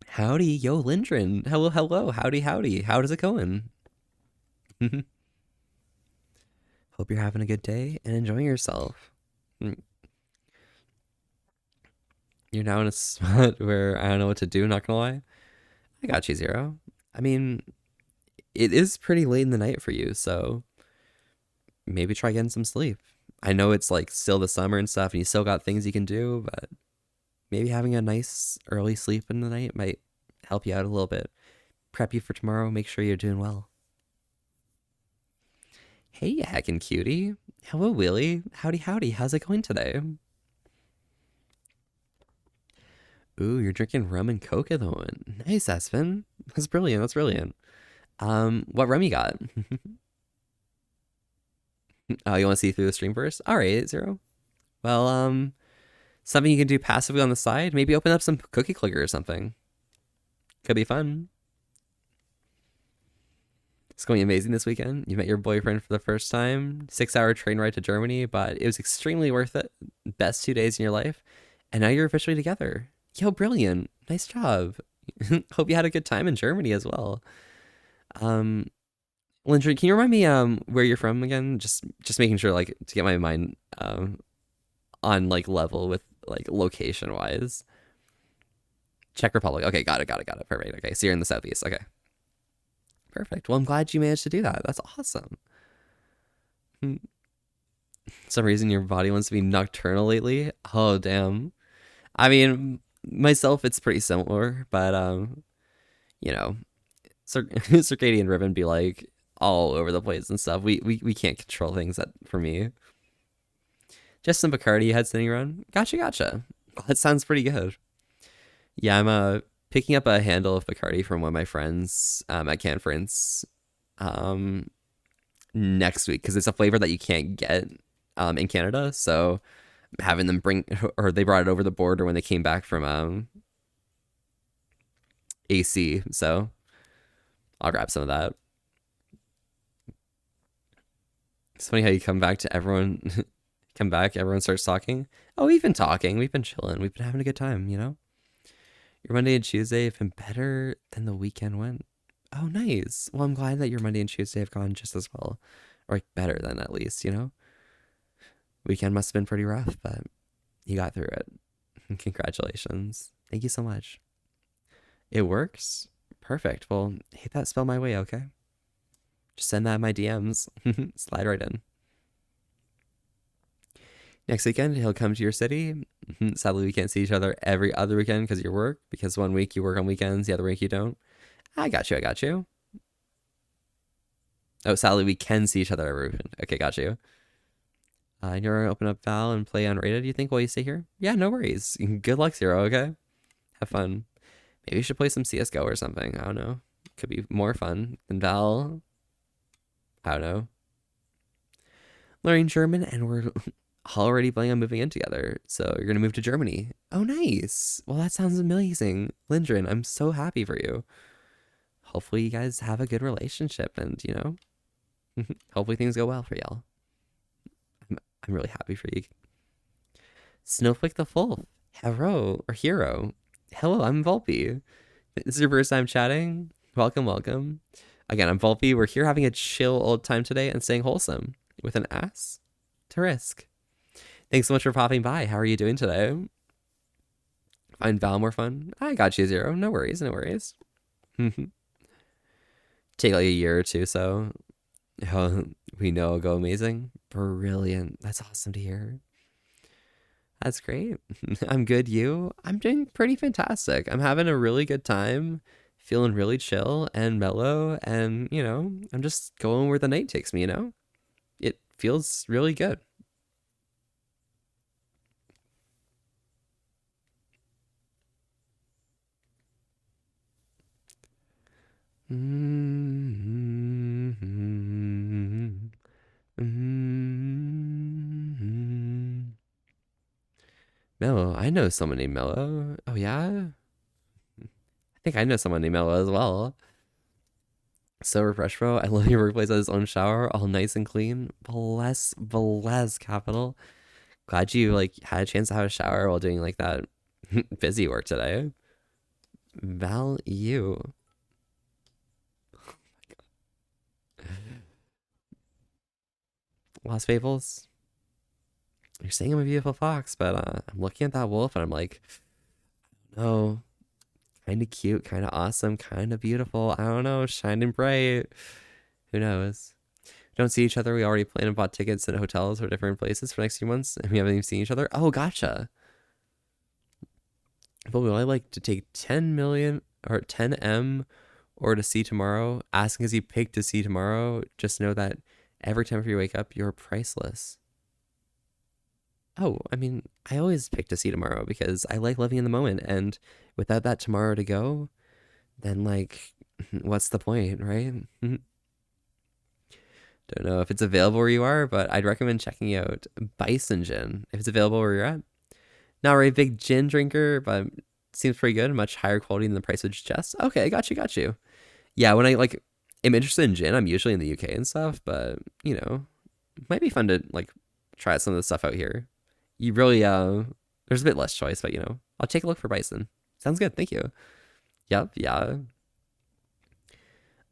Howdy, yo, Lindren. Hello. Howdy. How does it going? Hope you're having a good day and enjoying yourself. You're now in a spot where I don't know what to do, not gonna lie. I got you, Zero. I mean, it is pretty late in the night for you, so maybe try getting some sleep. I know it's like still the summer and stuff, and you still got things you can do, but maybe having a nice early sleep in the night might help you out a little bit. Prep you for tomorrow, make sure you're doing well. Hey, you heckin' cutie. Hello, Willie. Howdy. How's it going today? Ooh, you're drinking rum and coke at the moment. Nice, Espen. That's brilliant. What rum you got? Oh, you want to see through the stream first? All right, Zero. Well, something you can do passively on the side. Maybe open up some cookie clicker or something. Could be fun. It's going amazing this weekend. You met your boyfriend for the first time. 6-hour train ride to Germany, but it was extremely worth it. Best 2 days in your life. And now you're officially together. Yo, brilliant. Nice job. Hope you had a good time in Germany as well. Lindry, can you remind me where you're from again? Just making sure like to get my mind on like level with like location wise. Czech Republic. Okay, got it. Perfect. Okay, so you're in the southeast. Okay. Perfect. Well, I'm glad you managed to do that. That's awesome. Some reason your body wants to be nocturnal lately. Oh, damn. I mean, myself, it's pretty similar, but you know, circadian rhythm be like all over the place and stuff. We can't control things that for me. Just some Bacardi you had sitting around. Gotcha. That sounds pretty good. Yeah, I'm picking up a handle of Bacardi from one of my friends at conference next week because it's a flavor that you can't get in Canada. So having them bring, or they brought it over the border when they came back from AC. So I'll grab some of that. It's funny how you come back to everyone, everyone starts talking. Oh, we've been talking, we've been chilling, we've been having a good time, you know? Your Monday and Tuesday have been better than the weekend went. Oh, nice. Well, I'm glad that your Monday and Tuesday have gone just as well, or like better than at least, you know? Weekend must have been pretty rough, but you got through it. Congratulations. Thank you so much. It works? Perfect. Well, hit that spell my way, okay? Just send that in my DMs. Slide right in. Next weekend, he'll come to your city. Sadly, we can't see each other every other weekend because of your work. Because one week you work on weekends, the other week you don't. I got you. I got you. Oh, sadly, we can see each other every weekend. Okay, got you. And you're gonna open up Val and play unrated, you think, while you stay here? Yeah, no worries. Good luck, Zero, okay? Have fun. Maybe you should play some CSGO or something. I don't know. Could be more fun than Val. I don't know. Learning German, and we're already planning on moving in together. So you're gonna move to Germany. Oh, nice. Well, that sounds amazing. Lindgren, I'm so happy for you. Hopefully you guys have a good relationship and, you know, hopefully things go well for y'all. I'm really happy for you. Snowflake the Full. Hero. Hello, I'm Volpe. This is your first time chatting? Welcome, welcome. Again, I'm Volpe. We're here having a chill old time today and staying wholesome with an ass to risk. Thanks so much for popping by. How are you doing today? Find Val more fun? I got you, Zero. No worries, no worries. Take like a year or two, so we know it'll go amazing. Brilliant. That's awesome to hear. That's great. I'm good. You? I'm doing pretty fantastic. I'm having a really good time, feeling really chill and mellow, and, you know, I'm just going where the night takes me, you know? It feels really good. Mellow. I know someone named Mellow. Oh, yeah? I think I know someone named Mellow as well. So refresh, bro. I love your workplace has its own shower, all nice and clean. Bless, capital. Glad you like had a chance to have a shower while doing like that busy work today. Value. Lost Fables. You're saying I'm a beautiful fox, but I'm looking at that wolf and I'm like, no, kind of cute, kind of awesome, kind of beautiful. I don't know, shining bright. Who knows? Don't see each other. We already planned and bought tickets at hotels or different places for next few months, and we haven't even seen each other. Oh, gotcha. But we only like to take 10 million or 10M or to see tomorrow. Asking as you pick to see tomorrow. Just know that every time you wake up, you're priceless. Oh, I mean, I always pick to see tomorrow because I like living in the moment. And without that tomorrow to go, then like, what's the point, right? Don't know if it's available where you are, but I'd recommend checking out Bison Gin if it's available where you're at. Not really a big gin drinker, but seems pretty good. Much higher quality than the price would suggest. Okay, got you. Yeah, when I like am interested in gin, I'm usually in the UK and stuff, but you know, it might be fun to like try some of the stuff out here. You really there's a bit less choice, but you know, I'll take a look for Bison. Sounds good, thank you. Yep, yeah.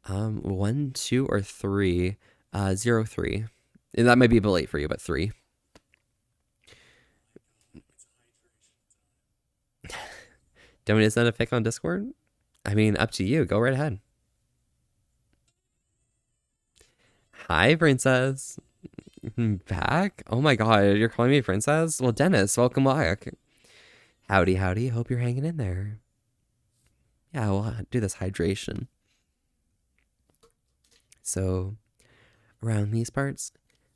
One, two, or three. 03. And that might be a bit late for you, but three. Don't is that a pick on Discord? I mean, up to you. Go right ahead. Hi, princess. Back? Oh my god, you're calling me princess? Well, Dennis, welcome back. Howdy, howdy. Hope you're hanging in there. Yeah, we'll do this hydration. So, around these parts,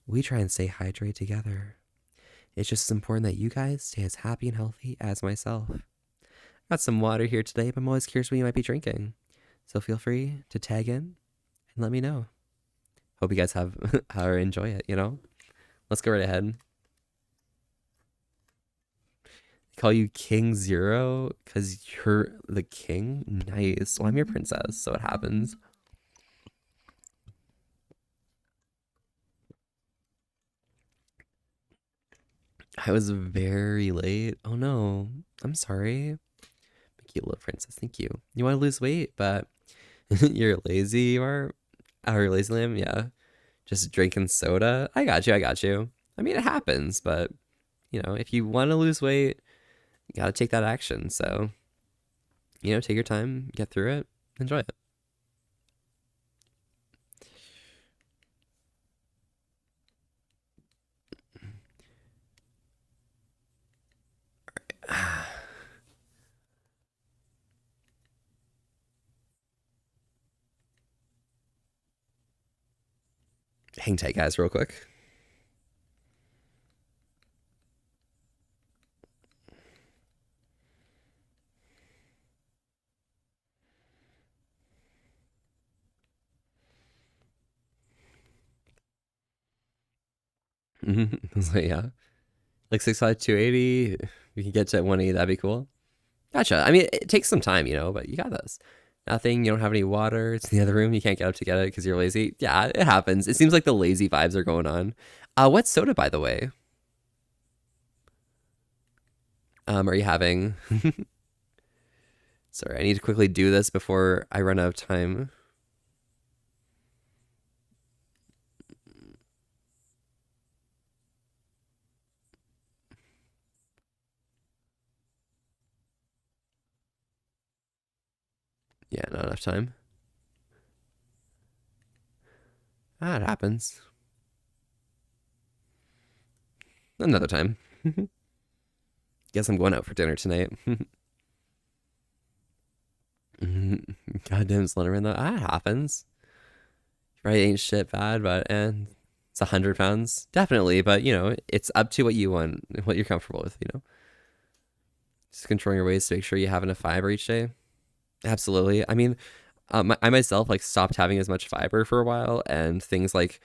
we try and stay hydrated together. It's just as important that you guys stay as happy and healthy as myself. Got some water here today, but I'm always curious what you might be drinking. So feel free to tag in and let me know. Hope you guys have or enjoy it, you know? Let's go right ahead. Call you King Zero because you're the king? Nice. Well, I'm your princess, so it happens. I was very late. Oh no. I'm sorry. Cute little princess. Thank you. You want to lose weight, but you're lazy. You are. Oh, you're lazy lamb? Yeah. Just drinking soda. I got you. I got you. I mean, it happens, but you know, if you want to lose weight, you got to take that action. So, you know, take your time, get through it, enjoy it. Hang tight, guys, real quick. So yeah, like 6'5", 280. We can get to 180. That'd be cool. Gotcha. I mean, it takes some time, but you got this. Nothing. You don't have any water. It's in the other room. You can't get up to get it because you're lazy. Yeah, it happens. It seems like the lazy vibes are going on. What soda, by the way? Are you having? Sorry, I need to quickly do this before I run out of time. Yeah, not enough time. It happens. Another time. Guess I'm going out for dinner tonight. Goddamn Slenderman though. It happens. Right, ain't shit bad, but it's 100 pounds. Definitely, but it's up to what you want, what you're comfortable with. Just controlling your ways to make sure you have enough fiber each day. Absolutely. I mean, I myself like stopped having as much fiber for a while, and things like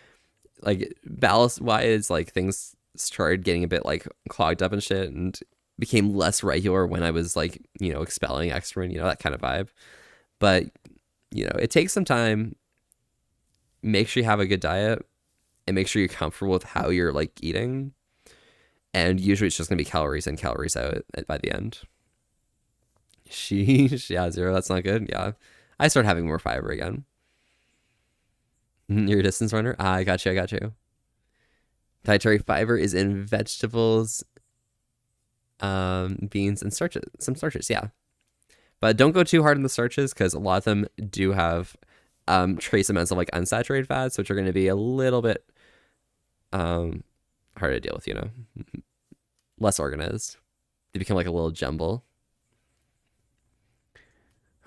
ballast wise, like things started getting a bit like clogged up and shit, and became less regular when I was like expelling excrement, that kind of vibe. But it takes some time. Make sure you have a good diet, and make sure you're comfortable with how you're like eating. And usually it's just gonna be calories in, calories out by the end. Sheesh, yeah, 0. That's not good. Yeah, I start having more fiber again. You're a distance runner. I got you. I got you. Dietary fiber is in vegetables, beans, and starches. Some starches, yeah. But don't go too hard on the starches because a lot of them do have trace amounts of like unsaturated fats, which are going to be a little bit hard to deal with. Less organized. They become like a little jumble.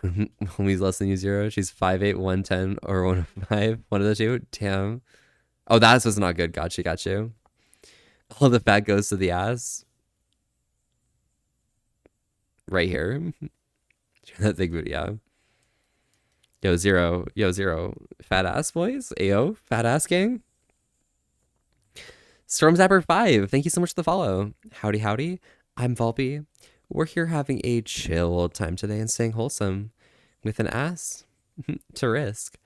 Homie's less than you, 0. She's 5'8", 110, or 105. One of the two. Damn. Oh, that was not good. Got you. All the fat goes to the ass. Right here. That big booty, yeah. Yo, 0. Yo, 0. Fat ass boys. Ayo. Fat ass gang. Stormzapper5. Thank you so much for the follow. Howdy, howdy. I'm Volpe. We're here having a chill time today and staying wholesome with an ass to risk.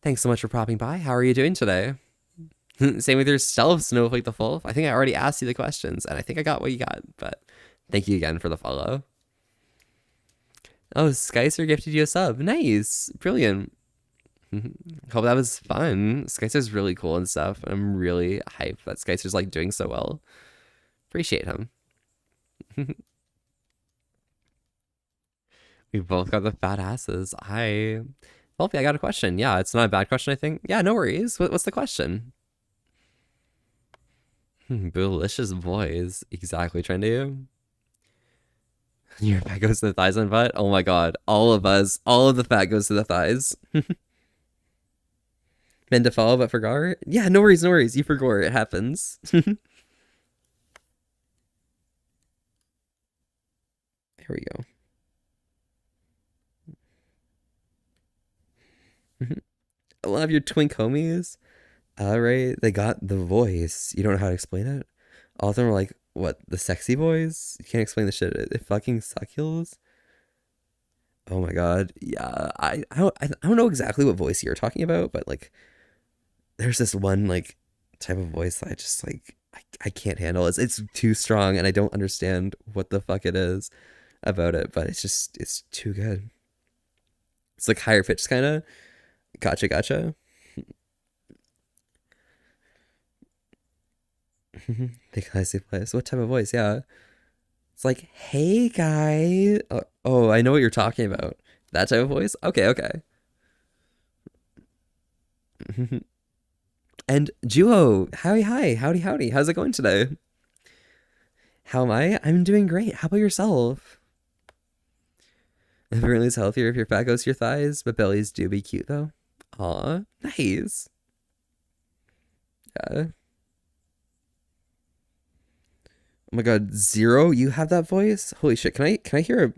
Thanks so much for popping by. How are you doing today? Same with yourself, Snowflake the Wolf. I think I already asked you the questions, and I think I got what you got, but thank you again for the follow. Oh, Skycer gifted you a sub. Nice. Brilliant. Hope that was fun. Skycer's really cool and stuff. I'm really hyped that Skycer's like doing so well. Appreciate him. We both got the fat asses. Well, I got a question. Yeah, it's not a bad question, I think. Yeah, no worries. What's the question? Delicious boys. Exactly, trendy. Your fat goes to the thighs and butt? Oh my god. All of us. All of the fat goes to the thighs. Meant to follow, but forgot? Yeah, no worries, no worries. You forgot. It happens. Here we go. I love your twink homies. Alright, they got the voice. You don't know how to explain it? All of them are like, what, the sexy boys? You can't explain the shit. It fucking succulous. Oh my god. Yeah, I don't know exactly what voice you're talking about, but like there's this one like type of voice that I just like I can't handle. It's too strong and I don't understand what the fuck it is about it, but it's too good. It's like higher pitched kind of. Gotcha. The classic place. What type of voice? Yeah. It's like, hey guy. Oh, I know what you're talking about. That type of voice? Okay. And Duo, hi, howdy. How's it going today? How am I? I'm doing great. How about yourself? Apparently it's healthier if your fat goes to your thighs, but bellies do be cute though. Aw, nice. Yeah. Oh my god, Zero, you have that voice? Holy shit! Can I hear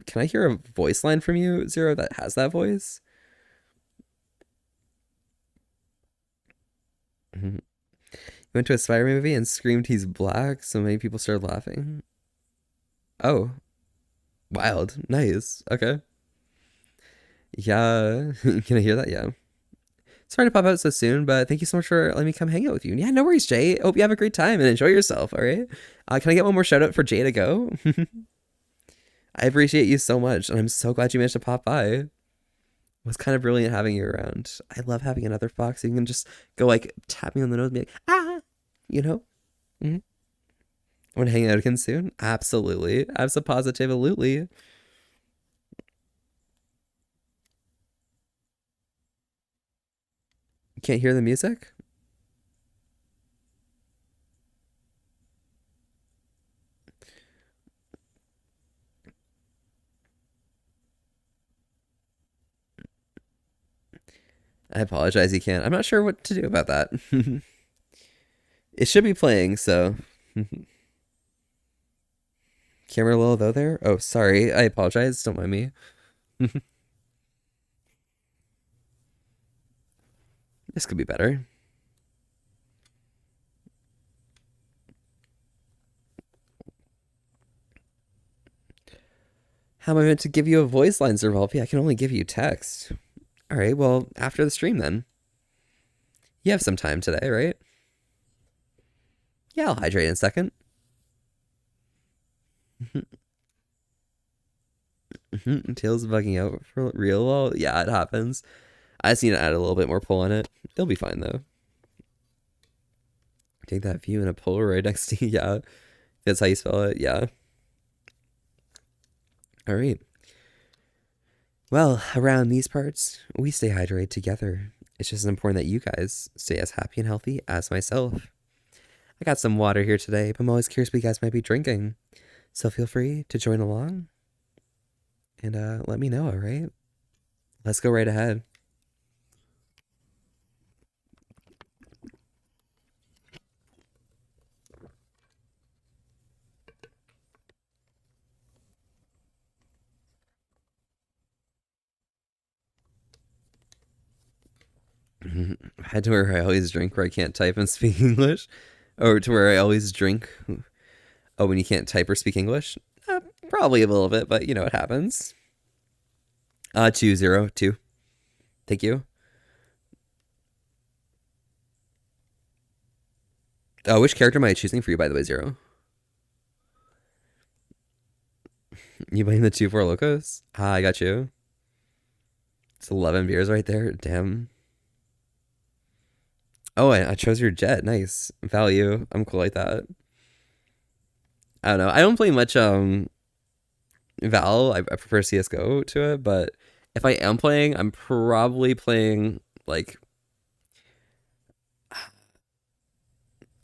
a voice line from you, Zero, that has that voice? Mhm. You went to a Spider-Man movie and screamed he's black, so many people started laughing. Oh, wild, nice. Okay, yeah. Can I hear that? Yeah. Sorry to pop out so soon, but thank you so much for letting me come hang out with you. Yeah, no worries, Jay. Hope you have a great time and enjoy yourself. All right. Can I get one more shout out for Jay to go? I appreciate you so much, and I'm so glad you managed to pop by. It was kind of brilliant having you around. I love having another fox. You can just go like tap me on the nose and be like, ah, you know? Mm-hmm. Want to hang out again soon? Absolutely. Absolutely. Can't hear the music? I apologize, you can't. I'm not sure what to do about that. It should be playing, so. Camera low though there? Oh, sorry. I apologize. Don't mind me. This could be better. How am I meant to give you a voice line, Zervalpi? I can only give you text. All right, well, after the stream then. You have some time today, right? Yeah, I'll hydrate in a second. Tail's bugging out for real. Well, yeah, it happens. I just need to add a little bit more pull on it. It'll be fine though. Take that view in a Polaroid next to you. Yeah, that's how you spell it. Yeah. All right. Well, around these parts, we stay hydrated together. It's just as important that you guys stay as happy and healthy as myself. I got some water here today, but I'm always curious what you guys might be drinking. So feel free to join along and let me know, all right? Let's go right ahead. Head to where I always drink where I can't type and speak English. Or to where I always drink. Oh, when you can't type or speak English? Probably a little bit, but you know what happens. 202. Thank you. Oh, which character am I choosing for you, by the way, Zero? You playing the 2 4 Locos? Ah, I got you. It's 11 beers right there. Damn. Oh, I chose your jet. Nice. Value. I'm cool like that. I don't know. I don't play much Val. I prefer CS:GO to it, but if I am playing, I'm probably playing like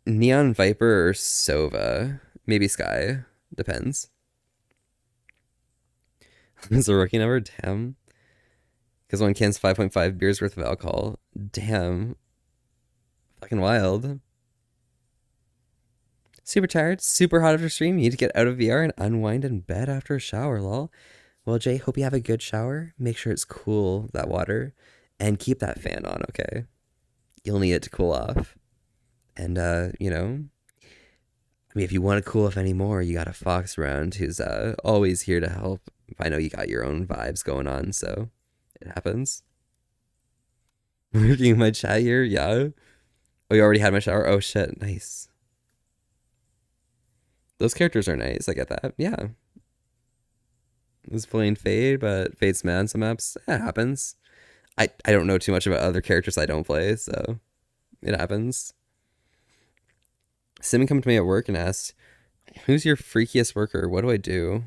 Neon Viper or Sova. Maybe Sky. Depends. Is a rookie number? Damn. Because one can's 5.5 beers worth of alcohol. Damn. Fucking wild. Super tired, super hot after stream. You need to get out of VR and unwind in bed after a shower, lol. Well, Jay, hope you have a good shower. Make sure it's cool, that water. And keep that fan on, okay? You'll need it to cool off. And, I mean, if you want to cool off anymore, you got a Fox around who's always here to help. I know you got your own vibes going on, so it happens. Working my chat here, yeah. Oh, you already had my shower? Oh, shit, nice. Those characters are nice, I get that. Yeah. I was playing Fade, but Fade's mad on some maps. It happens. I don't know too much about other characters I don't play, so it happens. Simon came to me at work and asked, who's your freakiest worker? What do I do?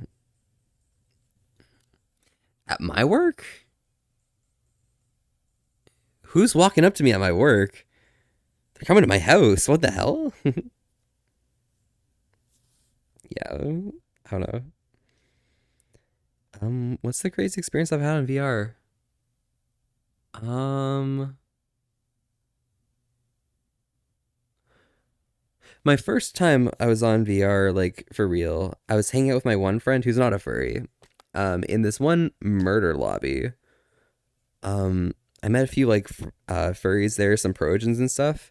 At my work? Who's walking up to me at my work? They're coming to my house. What the hell? Yeah, I don't know. What's the craziest experience I've had in VR? Um, My first time I was on VR, like for real, I was hanging out with my one friend who's not a furry, in this one murder lobby. Um, I met a few like furries there, some Trojans and stuff,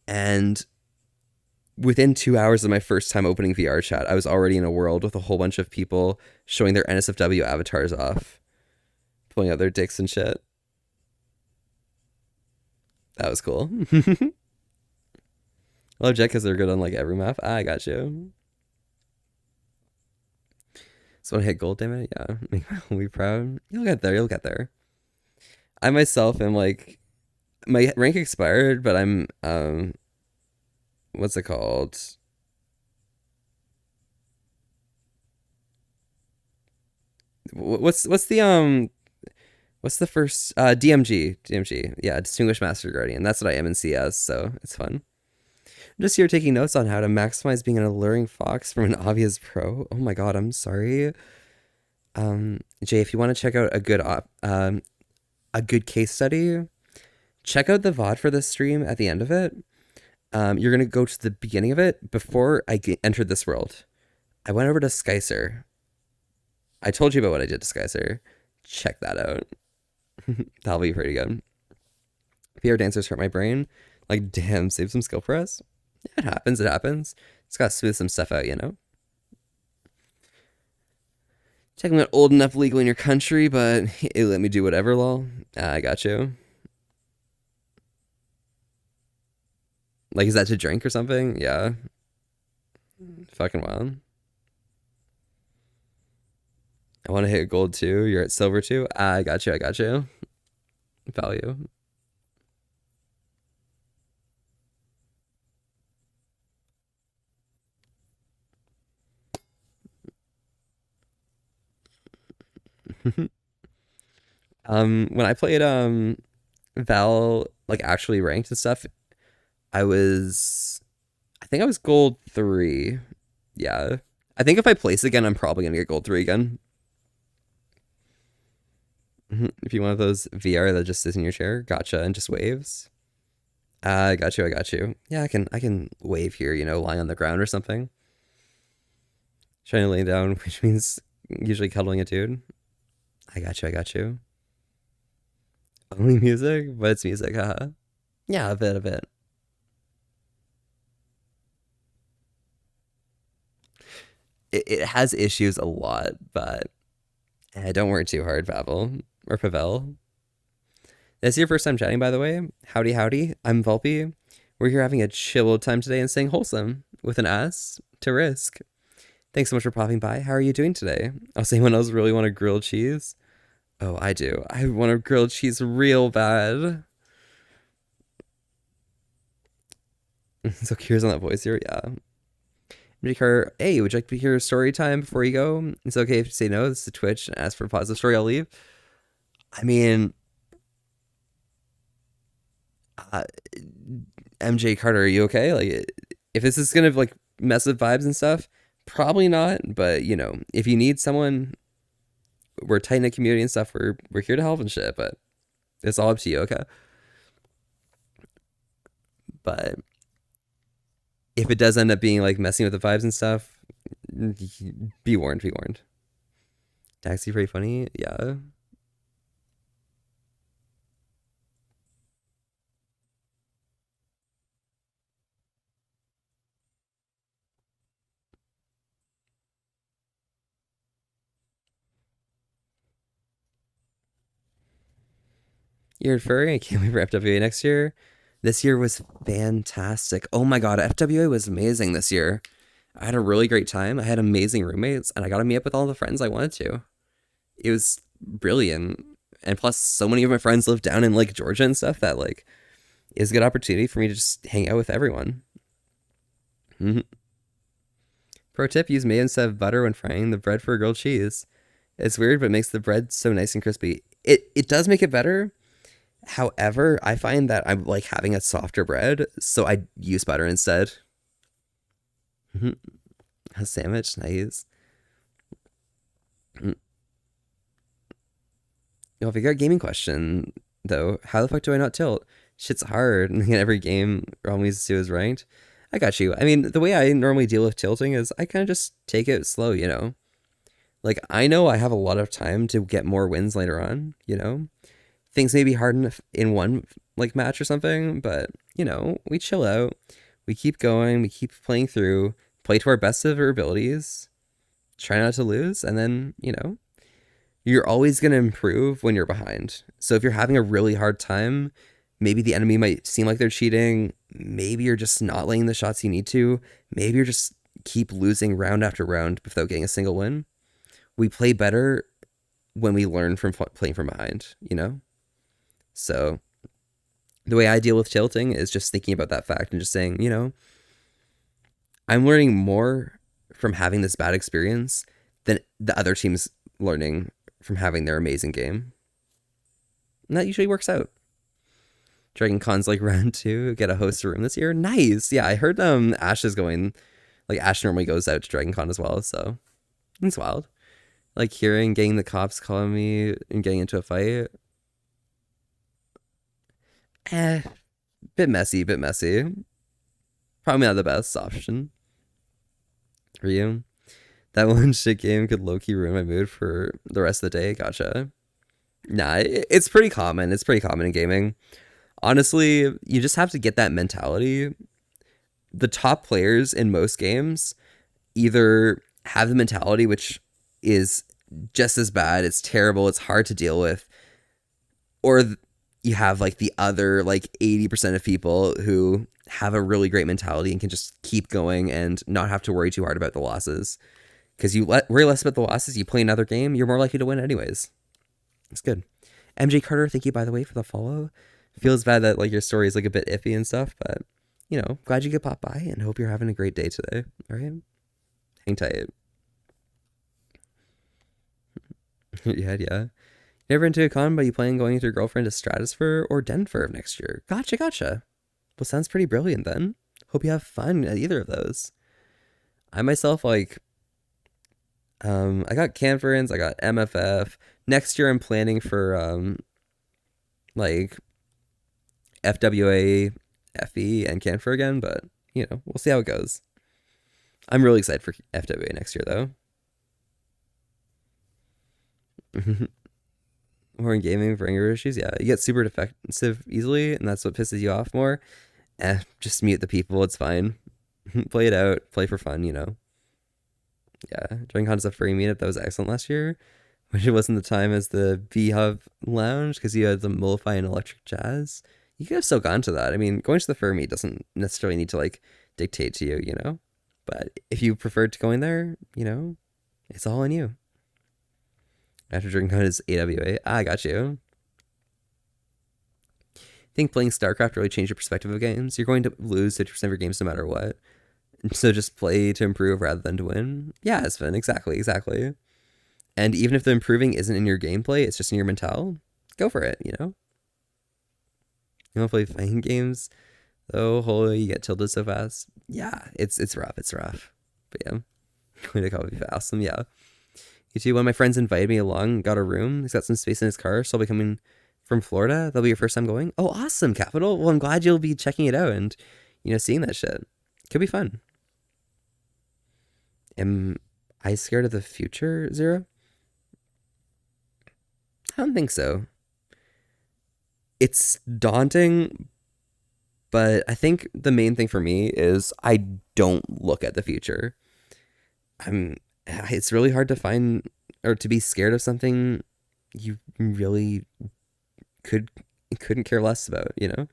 and within 2 hours of my first time opening VRChat, I was already in a world with a whole bunch of people showing their NSFW avatars off, pulling out their dicks and shit. That was cool. I love Jet because they're good on like every map. I got you. So when I hit gold, damn it, yeah, make my be proud. You'll get there. You'll get there. I myself am like, my rank expired, but I'm what's it called? What's the first DMG? Yeah, Distinguished Master Guardian. That's what I am in CS, so it's fun. I'm just here taking notes on how to maximize being an alluring fox from an obvious pro. Oh my god, I'm sorry. Jay, if you want to check out a good case study, check out the VOD for this stream at the end of it. You're gonna go to the beginning of it before I entered this world. I went over to Skycer. I told you about what I did to Skycer. Check that out. That'll be pretty good. VR dancers hurt my brain. Like, damn, save some skill for us. It happens. It happens. Just gotta smooth some stuff out, you know. Technically not old enough legally in your country, but it let me do whatever, lol. I got you. Like, is that to drink or something? Yeah. Fucking wild. I want to hit gold too. You're at silver too. I got you. I got you. Value. When I played Val, like actually ranked and stuff, I think I was gold 3. Yeah. I think if I place again, I'm probably gonna get gold 3 again. If you want those VR that just sits in your chair, gotcha, and just waves. I got you. I got you. Yeah, I can wave here. You know, lying on the ground or something. Trying to lay down, which means usually cuddling a dude. I got you. I got you. Only music, but it's music, haha. Yeah, a bit, a bit. It has issues a lot, but don't worry too hard, Pavel or Pavel. This is your first time chatting, by the way. Howdy, howdy. I'm Volpe. We're here having a chill time today and staying wholesome with an ass to risk. Thanks so much for popping by. How are you doing today? Also, anyone else really want a grilled cheese? Oh, I do. I want a grilled cheese real bad. So curious on that voice here. Yeah. Hey, would you like to hear a story time before you go? It's okay if you say no. This is Twitch and ask for a positive story. I'll leave. I mean, MJ Carter, are you okay? Like, if this is gonna like mess with vibes and stuff, probably not. But you know, if you need someone, we're tight knit community and stuff. We're here to help and shit. But it's all up to you, okay? But if it does end up being like messing with the vibes and stuff, be warned. Be warned. Taxi pretty funny, yeah. You're a furry. I can't wait for FWA next year. This year was fantastic. Oh my god, FWA was amazing this year. I had a really great time. I had amazing roommates, and I got to meet up with all the friends I wanted to. It was brilliant. And plus, so many of my friends live down in like Georgia and stuff that like is a good opportunity for me to just hang out with everyone. Mm-hmm. Pro tip: use mayo instead of butter when frying the bread for grilled cheese. It's weird, but it makes the bread so nice and crispy. It does make it better. However, I find that I'm like having a softer bread, so I use butter instead. Mm-hmm. A sandwich, nice. Mm. If you got a gaming question though, how the fuck do I not tilt? Shit's hard. And every game always do is ranked. I got you. I mean, the way I normally deal with tilting is I kind of just take it slow, you know? Like, I know I have a lot of time to get more wins later on, you know? Things may be hard in one, like, match or something, but, you know, we chill out. We keep going. We keep playing through. Play to our best of our abilities. Try not to lose. And then, you know, you're always going to improve when you're behind. So if you're having a really hard time, maybe the enemy might seem like they're cheating. Maybe you're just not laying the shots you need to. Maybe you're just keep losing round after round without getting a single win. We play better when we learn from playing from behind, you know? So the way I deal with tilting is just thinking about that fact and just saying, you know, I'm learning more from having this bad experience than the other team's learning from having their amazing game. And that usually works out. Dragon Con's like round 2, get a host room this year. Nice. Yeah, I heard Ash is going, like Ash normally goes out to Dragon Con as well, so it's wild. Like hearing, getting the cops calling me and getting into a fight. Bit messy. Probably not the best option for you. That one shit game could low-key ruin my mood for the rest of the day. Gotcha. Nah, it's pretty common. It's pretty common in gaming. Honestly, you just have to get that mentality. The top players in most games either have the mentality, which is just as bad, it's terrible, it's hard to deal with, or you have like the other like 80% of people who have a really great mentality and can just keep going and not have to worry too hard about the losses. Because you worry less about the losses, you play another game, you're more likely to win anyways. It's good. MJ Carter, thank you by the way for the follow. Feels bad that like your story is like a bit iffy and stuff, but you know, glad you could pop by and hope you're having a great day today. All right, hang tight. Yeah. Never into a con, but you plan going with your girlfriend to Stratosphere or Denver next year. Gotcha. Well, sounds pretty brilliant then. Hope you have fun at either of those. I myself like, I got Conference, I got MFF. Next year I'm planning for like FWA, FE, and Canfor again, but you know, we'll see how it goes. I'm really excited for FWA next year though. More in gaming for anger issues, yeah. You get super defensive easily, and that's what pisses you off more. Just mute the people, it's fine. Play it out, play for fun, you know. Yeah, Dragon Con's a furry meetup that was excellent last year, which it wasn't the time as the V-Hub Lounge, because you had the Mullify and Electric Jazz. You could have still gone to that. I mean, going to the fur meet doesn't necessarily need to, like, dictate to you, you know? But if you preferred to going there, you know, it's all on you. After Dragon Con is AWA. I got you. I think playing StarCraft really changed your perspective of games. You're going to lose 50% of your games no matter what. So just play to improve rather than to win. Yeah, Sven, exactly. And even if the improving isn't in your gameplay, it's just in your mental, go for it, you know? You want to play fighting games? Oh, holy, you get tilted so fast. Yeah, it's rough. But yeah, going to copy fast. Yeah. You too, one of my friends invited me along, got a room. He's got some space in his car, so I'll be coming from Florida. That'll be your first time going? Oh, awesome, Capital. Well, I'm glad you'll be checking it out and, you know, seeing that shit. Could be fun. Am I scared of the future, Zero? I don't think so. It's daunting, but I think the main thing for me is I don't look at the future. It's really hard to find or to be scared of something you really couldn't care less about, you know?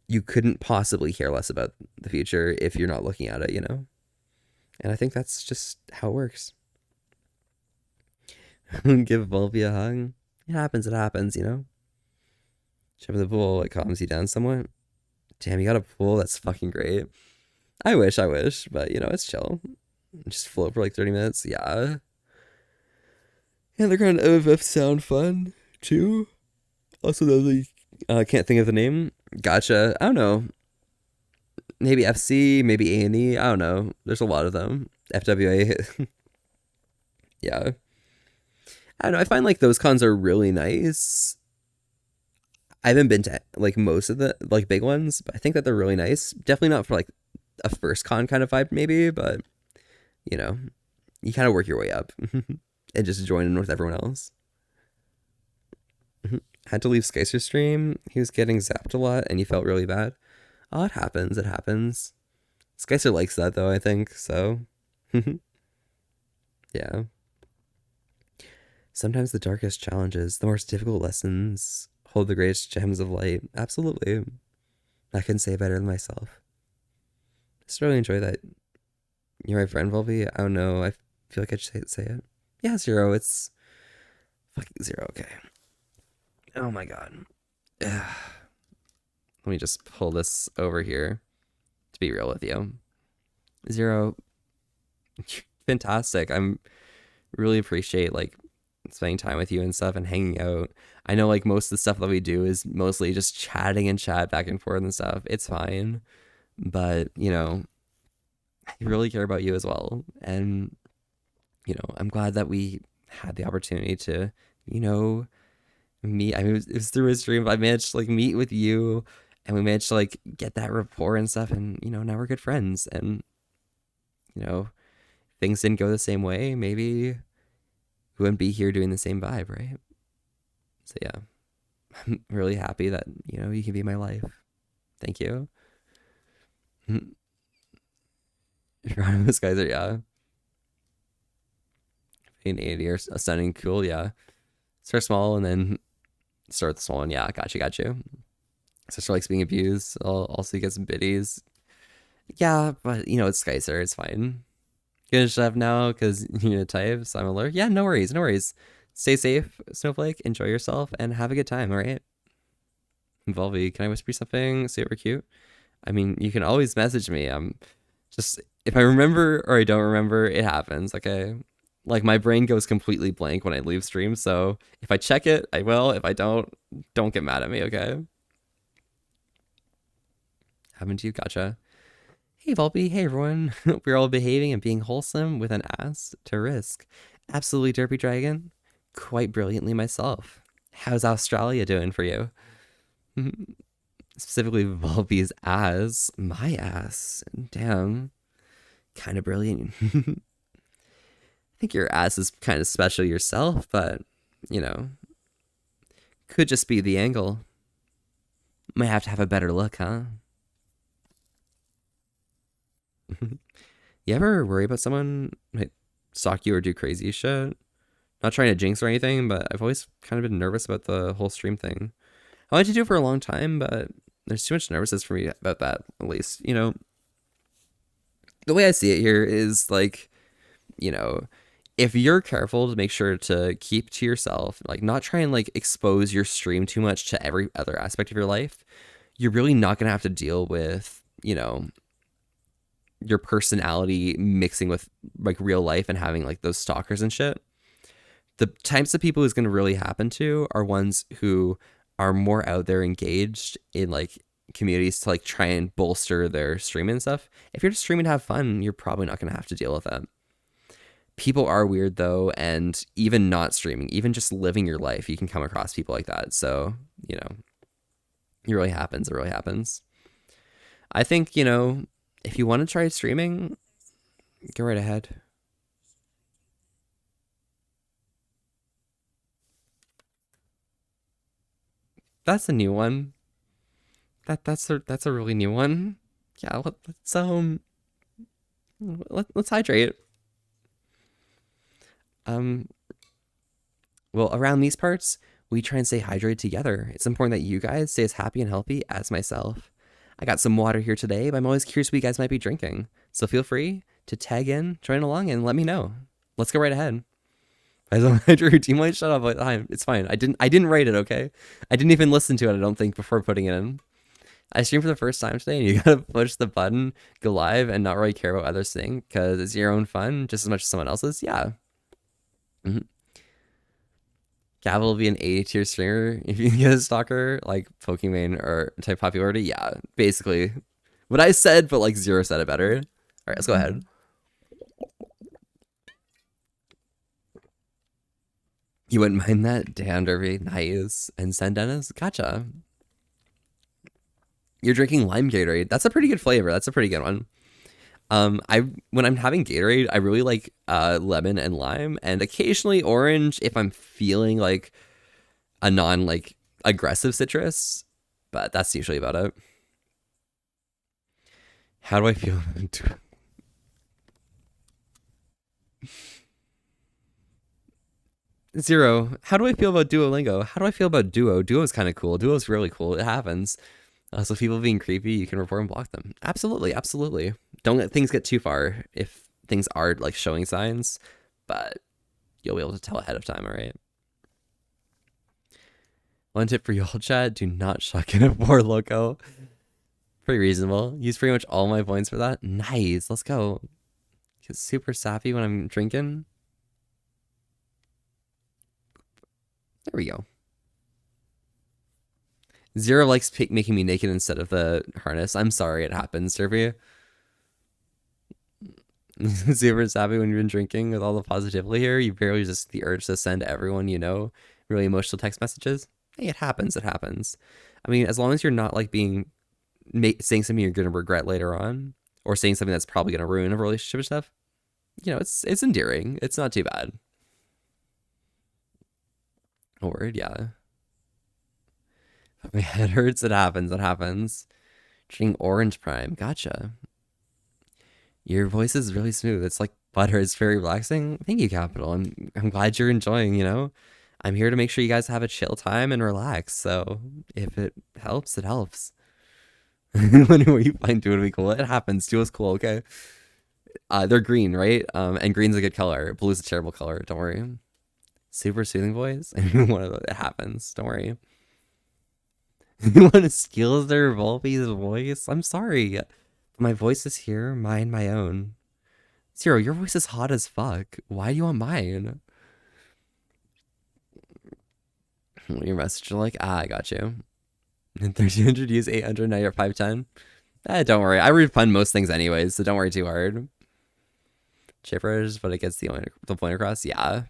You couldn't possibly care less about the future if you're not looking at it, you know? And I think that's just how it works. Give Volby a hug. It happens, you know? Jumping the pool, it calms you down somewhat. Damn, you got a pool? That's fucking great. I wish, but you know, it's chill. Just float for like 30 minutes. Yeah. And the kind of OFF sound fun too. Also, those can't think of the name. Gotcha. I don't know. Maybe FC, maybe A&E. I don't know. There's a lot of them. FWA. Yeah. I don't know. I find like those cons are really nice. I haven't been to like most of the like big ones, but I think that they're really nice. Definitely not for like a first con kind of vibe, maybe, but you know, you kind of work your way up and just join in with everyone else. Had to leave Skycer's stream. He was getting zapped a lot, and he felt really bad. Oh, it happens. It happens. Skycer likes that though, I think. So, yeah. Sometimes the darkest challenges, the most difficult lessons, hold the greatest gems of light. Absolutely. I couldn't say it better than myself. Just really enjoy that. You're my friend, Volby. I don't know. I feel like I should say it. Yeah, Zero. It's fucking Zero. Okay. Oh my god. Ugh. Let me just pull this over here to be real with you. Zero. Fantastic. I'm really appreciate like spending time with you and stuff and hanging out. I know like most of the stuff that we do is mostly just chatting and chat back and forth and stuff. It's fine. But, you know, I really care about you as well. And, you know, I'm glad that we had the opportunity to, you know, meet. I mean, it was through a stream, but I managed to like meet with you and we managed to like get that rapport and stuff. And, you know, now we're good friends. And, you know, things didn't go the same way. Maybe we wouldn't be here doing the same vibe, right? So, yeah, I'm really happy that, you know, you can be my life. Thank you. Those guys are, yeah. In 80 or stunning, cool, yeah. Start small and then start the small one. Yeah, got you. Sister likes being abused. Also, you get some biddies. Yeah, but you know, it's Skycer. It's fine. Gonna shut up now because you're gonna type, so I'm alert. Yeah, no worries, no worries. Stay safe, Snowflake. Enjoy yourself and have a good time, all right? Volvy, can I whisper something super cute? I mean, you can always message me. Just if I remember or I don't remember, it happens, okay? Like my brain goes completely blank when I leave stream, so if I check it, I will. If I don't get mad at me, okay? Happened to you? Gotcha. Hey Volpe, hey everyone. We're all behaving and being wholesome with an ass to risk. Absolutely derpy dragon. Quite brilliantly myself. How's Australia doing for you? Specifically Volpe's ass. My ass. Damn. Kind of brilliant. I think your ass is kind of special yourself, but, you know, could just be the angle. Might have to have a better look, huh? You ever worry about someone might stalk you or do crazy shit? Not trying to jinx or anything, but I've always kind of been nervous about the whole stream thing. I wanted to do it for a long time, but there's too much nervousness for me about that, at least. You know, the way I see it here is like, you know, if you're careful to make sure to keep to yourself, like not try and like expose your stream too much to every other aspect of your life, you're really not going to have to deal with, you know, your personality mixing with like real life and having like those stalkers and shit. The types of people who's going to really happen to are ones who are more out there engaged in like communities to like try and bolster their streaming and stuff. If you're just streaming to have fun, you're probably not going to have to deal with that. People are weird though, and even not streaming, even just living your life, you can come across people like that. So, you know, it really happens. It really happens. I think, you know, if you want to try streaming, go right ahead. That's a new one. That's a really new one. Yeah, let's hydrate. Um, well, around these parts, we try and stay hydrated together. It's important that you guys stay as happy and healthy as myself. I got some water here today, but I'm always curious what you guys might be drinking. So feel free to tag in, join along, and let me know. Let's go right ahead. Do you mind shut up? It's fine. I didn't write it, okay? I didn't even listen to it, I don't think, before putting it in. I streamed for the first time today, and you gotta push the button, go live, and not really care about what others think, because it's your own fun just as much as someone else's. Yeah. Gavel will be an A tier streamer if you get a stalker, like Pokemon or type popularity. Yeah, basically what I said, but like Zero said it better. All right, let's go ahead. You wouldn't mind that? Damn, Derby. Nice. And send Dennis? Gotcha. You're drinking lime Gatorade. That's a pretty good flavor. That's a pretty good one. I when I'm having Gatorade, I really like lemon and lime, and occasionally orange if I'm feeling like a non like aggressive citrus. But that's usually about it. How do I feel? Zero. How do I feel about Duolingo? How do I feel about Duo? Duo is kind of cool. Duo is really cool. It happens. So people being creepy, you can report and block them. Absolutely, absolutely. Don't let things get too far if things are like showing signs, but you'll be able to tell ahead of time, all right? One tip for y'all, chat: do not shuck in a Four Loco. Pretty reasonable. Use pretty much all my points for that. Nice, let's go. Get super sappy when I'm drinking. There we go. Zero likes making me naked instead of the harness. I'm sorry, it happens, Derby. Super sappy when you've been drinking with all the positivity here. You barely just the urge to send everyone you know really emotional text messages. Hey, it happens. It happens. I mean, as long as you're not like being saying something you're gonna regret later on, or saying something that's probably gonna ruin a relationship and stuff. You know, it's endearing. It's not too bad. A word, yeah. My head hurts. It happens. It happens. Drinking Orange Prime. Gotcha. Your voice is really smooth. It's like butter. It's very relaxing. Thank you, Capital. I'm glad you're enjoying, you know? I'm here to make sure you guys have a chill time and relax. So if it helps, it helps. Whenever you find Duo to be cool, it happens. Duo's cool, okay? They're green, right? And green's a good color. Blue's a terrible color. Don't worry. Super soothing voice. One of those. It happens. Don't worry. You want to steal their Volpe's voice? I'm sorry. My voice is here, mine my own. Zero, your voice is hot as fuck. Why do you want mine? Your message like, I got you. 1300 use 800, now you're at 510. Don't worry. I refund most things anyways, so don't worry too hard. Chippers, but it gets the point across. Yeah.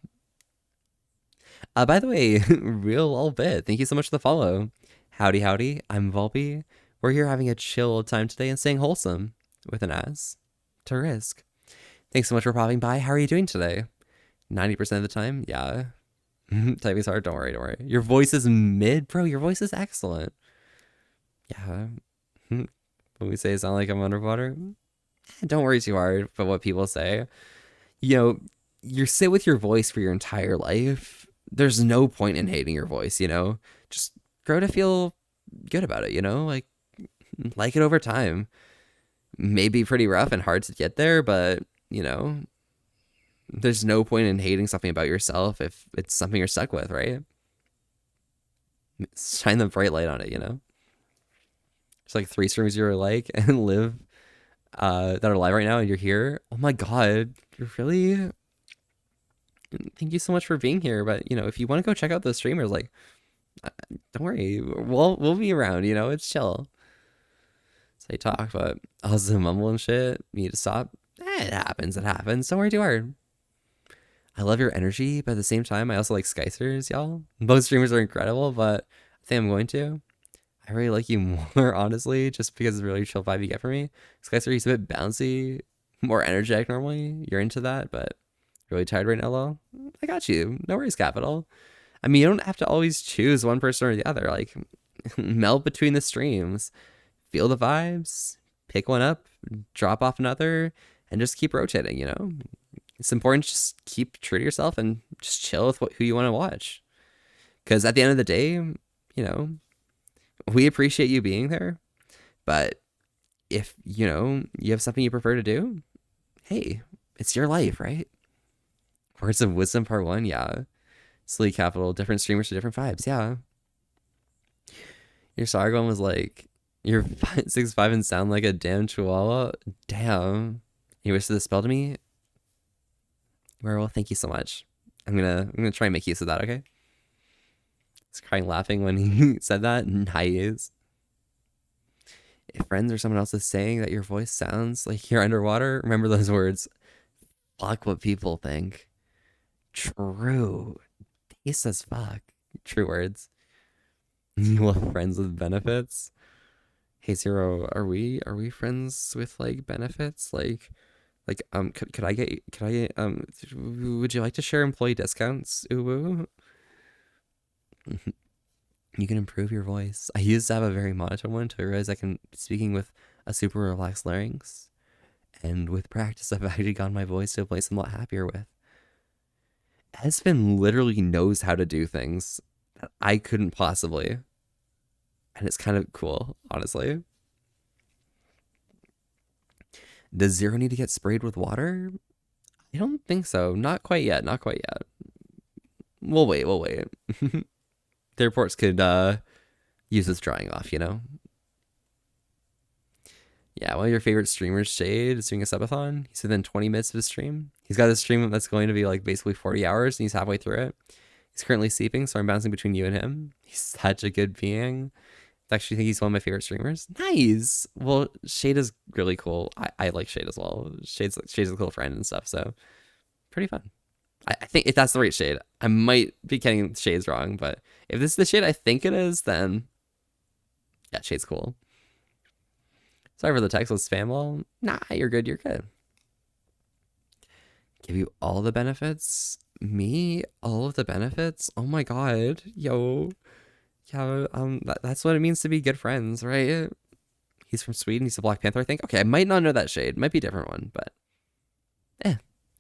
By the way, real old bit. Thank you so much for the follow. Howdy, howdy. I'm Volpe. We're here having a chill old time today and staying wholesome with an ass to risk. Thanks so much for popping by. How are you doing today? 90% of the time? Yeah. Typing's hard. Don't worry, don't worry. Your voice is mid, bro. Your voice is excellent. Yeah. When we say it sound like I'm underwater, don't worry too hard about what people say. You know, you sit with your voice for your entire life. There's no point in hating your voice, you know? Just grow to feel good about it, you know? Like it over time. Maybe pretty rough and hard to get there, but, you know, there's no point in hating something about yourself if it's something you're stuck with, right? Shine the bright light on it, you know? It's like 3 streams you like and live that are live right now and you're here. Oh my god, you're really... Thank you so much for being here, but, you know, if you want to go check out those streamers, like, don't worry, we'll be around, you know? It's chill. Say talk, but also mumble and shit. You need to stop. It happens. It happens. Don't worry too hard. I love your energy, but at the same time, I also like Skysers, y'all. Both streamers are incredible, but I think I'm going to. I really like you more, honestly, just because of the really chill vibe you get from me. Skyster, he's a bit bouncy, more energetic normally. You're into that, but really tired right now, lol. I got you. No worries, Capital. I mean, you don't have to always choose one person or the other. Like, meld between the streams. Feel the vibes, pick one up, drop off another, and just keep rotating, you know? It's important to just keep true to yourself and just chill with who you want to watch. Because at the end of the day, you know, we appreciate you being there, but if, you know, you have something you prefer to do, hey, it's your life, right? Words of Wisdom Part 1, yeah. Silly Capital, different streamers for different vibes, yeah. Your Sargon was like, you're 6'5" and sound like a damn chihuahua. Damn. You wish the spell to me? Werewolf, thank you so much. I'm gonna try and make use of that, okay? He's crying laughing when he said that. Nice. If friends or someone else is saying that your voice sounds like you're underwater, remember those words. Fuck what people think. True. Taste as fuck. True words. You love friends with benefits. Hey Zero, are we friends with like benefits? Could I get would you like to share employee discounts? Ooh, woo. You can improve your voice. I used to have a very monotone one to realize I can speaking with a super relaxed larynx. And with practice I've actually gotten my voice to a place I'm a lot happier with. Esvin literally knows how to do things that I couldn't possibly. And it's kind of cool, honestly. Does Zero need to get sprayed with water? I don't think so. Not quite yet. Not quite yet. We'll wait. We'll wait. The reports could use this drying off, you know? Yeah, one of your favorite streamers, Shade, is doing a subathon. He's within 20 minutes of his stream. He's got a stream that's going to be like basically 40 hours and he's halfway through it. He's currently sleeping, so I'm bouncing between you and him. He's such a good being. I actually think he's one of my favorite streamers. Nice. Well, Shade is really cool. I like Shade as well. Shade's a cool friend and stuff, so pretty fun. I think if that's the right shade, I might be getting shades wrong, but if this is the shade I think it is, then yeah, shade's cool. Sorry for the text with spam wall. Nah, you're good. You're good. Give you all the benefits. Me, all of the benefits. Oh my god, yo, yeah. That's what it means to be good friends, right? He's from Sweden. He's a Black Panther, I think. Okay, I might not know that shade. Might be a different one, but eh.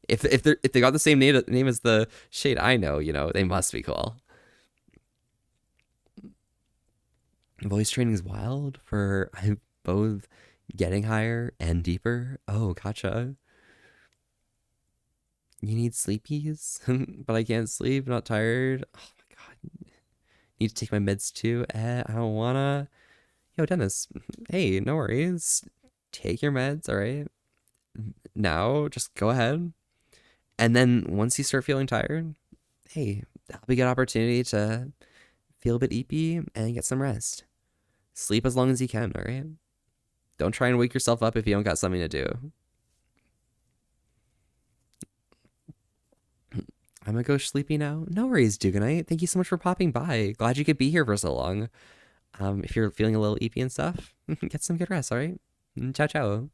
If they got the same name as the shade I know, you know, they must be cool. Voice training is wild for both getting higher and deeper. Oh, gotcha. You need sleepies, but I can't sleep. Not tired. Oh my god. Need to take my meds too. I don't wanna. Yo, Dennis. Hey, no worries. Take your meds, all right? Now, just go ahead. And then once you start feeling tired, hey, that'll be a good opportunity to feel a bit eepy and get some rest. Sleep as long as you can, all right? Don't try and wake yourself up if you don't got something to do. I'm gonna go sleepy now. No worries, Duganite. Thank you so much for popping by. Glad you could be here for so long. If you're feeling a little eepy and stuff, get some good rest, all right? Ciao, ciao.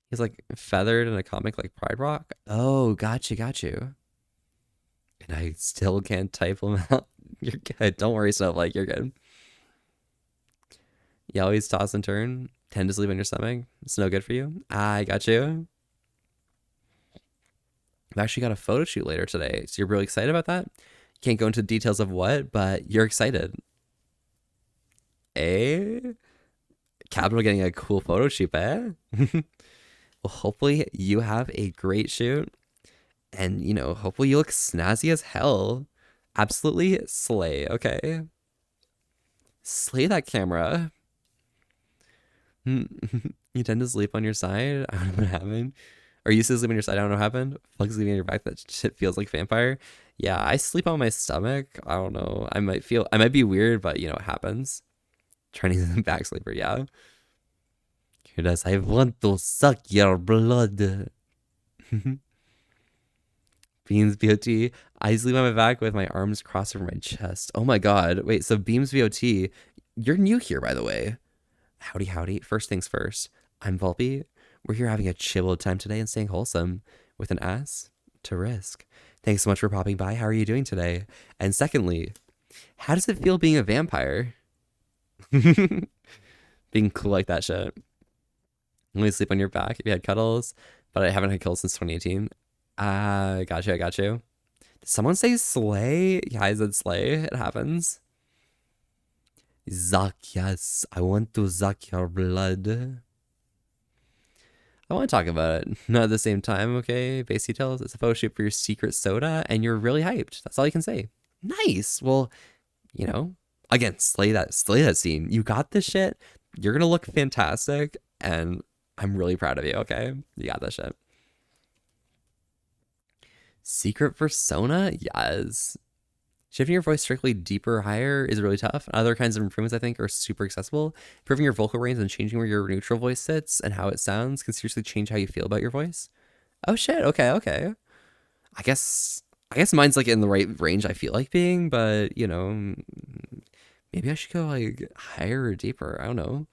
He's like feathered in a comic like Pride Rock. Oh, got you. And I still can't type them out. You're good. Don't worry, Snowflake. You're good. You always toss and turn. Tend to sleep on your stomach. It's no good for you. I got you. I've actually got a photo shoot later today. So you're really excited about that? Can't go into details of what, but you're excited. Eh? Capital getting a cool photo shoot, eh? Well, hopefully you have a great shoot. And, you know, hopefully you look snazzy as hell. Absolutely slay, okay? Slay that camera. You tend to sleep on your side. I don't know what happened. Or you used to sleep on your side. I don't know what happened. Flug sleeping on your back. That shit feels like vampire. Yeah, I sleep on my stomach. I don't know. I might be weird, but you know, it happens. Chinese back sleeper, yeah. Here does. I want to suck your blood. Beams VOT. I sleep on my back with my arms crossed over my chest. Oh my god. Wait, so Beams VOT, you're new here, by the way. Howdy. First things first. I'm Volpe. We're here having a chill time today and staying wholesome with an ass to risk. Thanks so much for popping by. How are you doing today? And secondly, how does it feel being a vampire? Being cool like that shit. Only sleep on your back if you had cuddles, but I haven't had cuddles since 2018. I got you. Did someone say slay? Yeah, I said slay. It happens. Zuck, yes. I want to zuck your blood. I want to talk about it. Not at the same time, okay? Base details. It's a photo shoot for your secret soda, and you're really hyped. That's all you can say. Nice. Well, you know, again, slay that scene. You got this shit. You're gonna look fantastic, and I'm really proud of you, okay? You got this shit. Secret persona? Yes. Shifting your voice strictly deeper or higher is really tough. Other kinds of improvements, I think, are super accessible. Improving your vocal range and changing where your neutral voice sits and how it sounds can seriously change how you feel about your voice. Oh shit, okay. I guess mine's like in the right range I feel like being, but you know, Maybe I should go like higher or deeper. I don't know.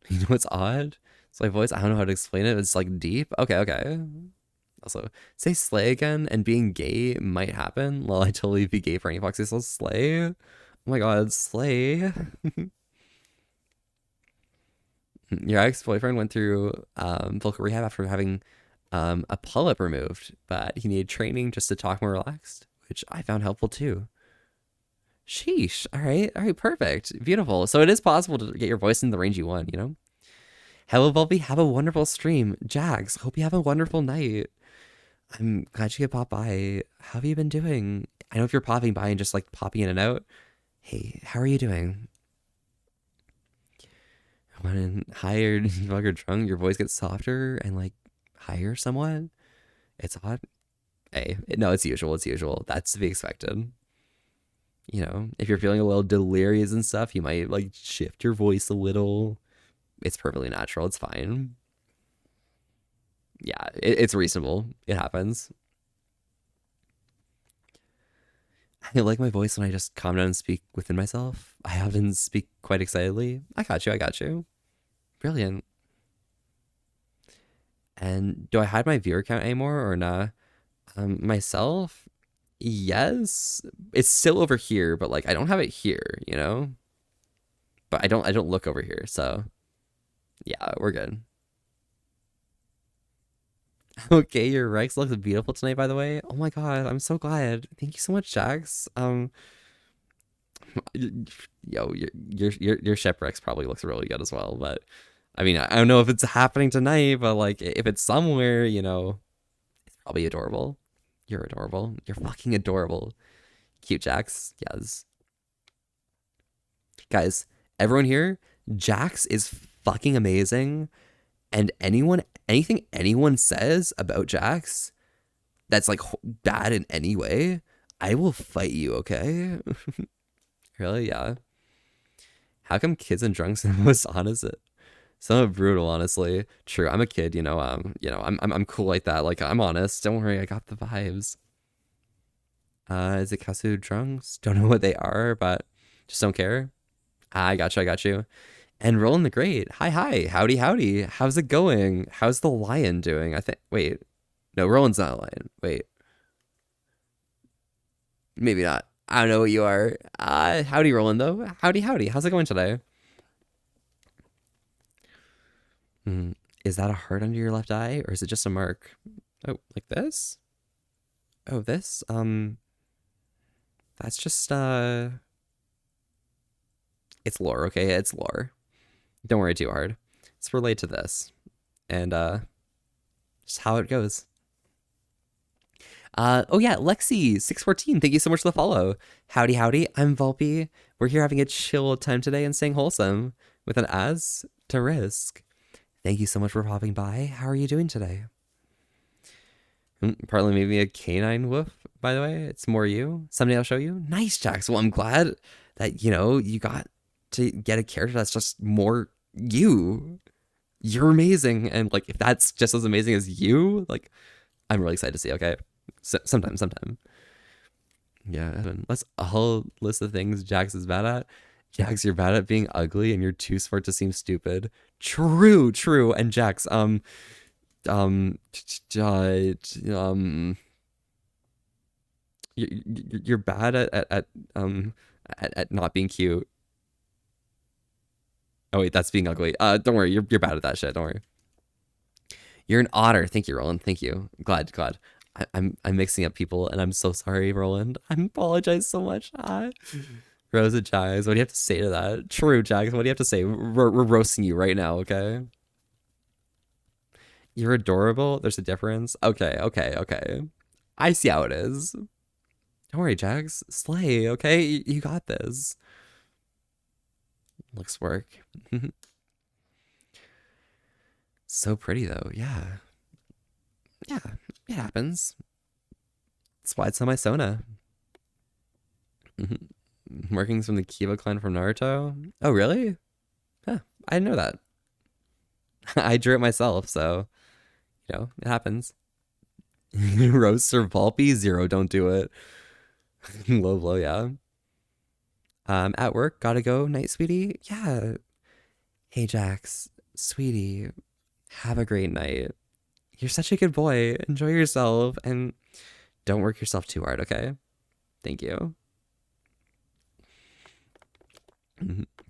You know what's odd? It's my voice. I don't know how to explain it. It's like deep. Okay, okay. Also, say slay again, and being gay might happen. Well, I totally be gay for any foxy, so slay. Oh my god, slay. Your ex-boyfriend went through vocal rehab after having a polyp removed, but he needed training just to talk more relaxed, which I found helpful too. Sheesh. All right, perfect. Beautiful. So it is possible to get your voice in the range you want, you know? Hello, Volby. Have a wonderful stream. Jax, hope you have a wonderful night. I'm glad you could pop by. How have you been doing? I know if you're popping by and just like popping in and out. Hey, how are you doing? When higher, you're drunk, your voice gets softer and like higher somewhat. It's odd. Hey, no, it's usual. It's usual. That's to be expected. You know, if you're feeling a little delirious and stuff, you might like shift your voice a little. It's perfectly natural. It's fine. Yeah, it's reasonable. It happens. I like my voice when I just calm down and speak within myself. I often speak quite excitedly. I got you. I got you. Brilliant. And do I hide my viewer count anymore or not? Myself, yes. It's still over here, but like I don't have it here, you know? But I don't look over here, so yeah, we're good. Okay, your Rex looks beautiful tonight, by the way. Oh my god, I'm so glad. Thank you so much, Jax. Yo, your Shep Rex probably looks really good as well, but I mean, I don't know if it's happening tonight, but like if it's somewhere, you know, it's probably adorable. You're adorable. You're fucking adorable. Cute Jax. Yes. Guys, everyone here, Jax is fucking amazing. And anything anyone says about Jax that's like bad in any way, I will fight you, okay? Really? Yeah. How come kids and drunks are the most honest? Somewhat brutal, honestly. True. I'm a kid, I'm cool like that. Like I'm honest. Don't worry, I got the vibes. Is it Kasu drunks? Don't know what they are, but just don't care. I got you. I got you. And Roland the Great. Hi, hi. Howdy, howdy. How's it going? How's the lion doing? I think. Wait. No, Roland's not a lion. Wait. Maybe not. I don't know what you are. Howdy, Roland, though. Howdy, howdy. How's it going today? Hmm. Is that a heart under your left eye, or is it just a mark? Oh, like this? Oh, this? That's just, it's lore, okay? It's lore. Don't worry too hard. It's related to this. And, just how it goes. Oh yeah, Lexi614, thank you so much for the follow. Howdy, howdy, I'm Volpy. We're here having a chill time today and staying wholesome with an as to risk. Thank you so much for popping by. How are you doing today? Partly maybe a canine woof, by the way. It's more you. Someday I'll show you. Nice, Jax. Well, I'm glad that, you got to get a character that's just more you. You're amazing. And like, if that's just as amazing as you, like, I'm really excited to see, okay? So, sometime. Yeah, let's all list the things Jax is bad at. Jax, you're bad at being ugly and you're too smart to seem stupid. True. And Jax, um, you're bad at not being cute. Oh wait, that's being ugly. Don't worry, you're bad at that shit. Don't worry. You're an otter. Thank you, Roland. Thank you. Glad. I'm mixing up people, and I'm so sorry, Roland. I apologize so much. Rosa Jags, what do you have to say to that? True, Jags, what do you have to say? We're roasting you right now, okay? You're adorable. There's a difference. Okay. I see how it is. Don't worry, Jags. Slay, okay? You got this. Looks work. So pretty, though. Yeah. Yeah, it happens. That's why it's on my Sona. Markings from the Kiba clan from Naruto. Oh, really? Huh, I didn't know that. I drew it myself, so, it happens. Roaster Volpy? Zero, don't do it. Low blow, yeah. At work, gotta go. Night, sweetie. Yeah. Hey, Jax, sweetie, have a great night. You're such a good boy. Enjoy yourself and don't work yourself too hard, okay? Thank you.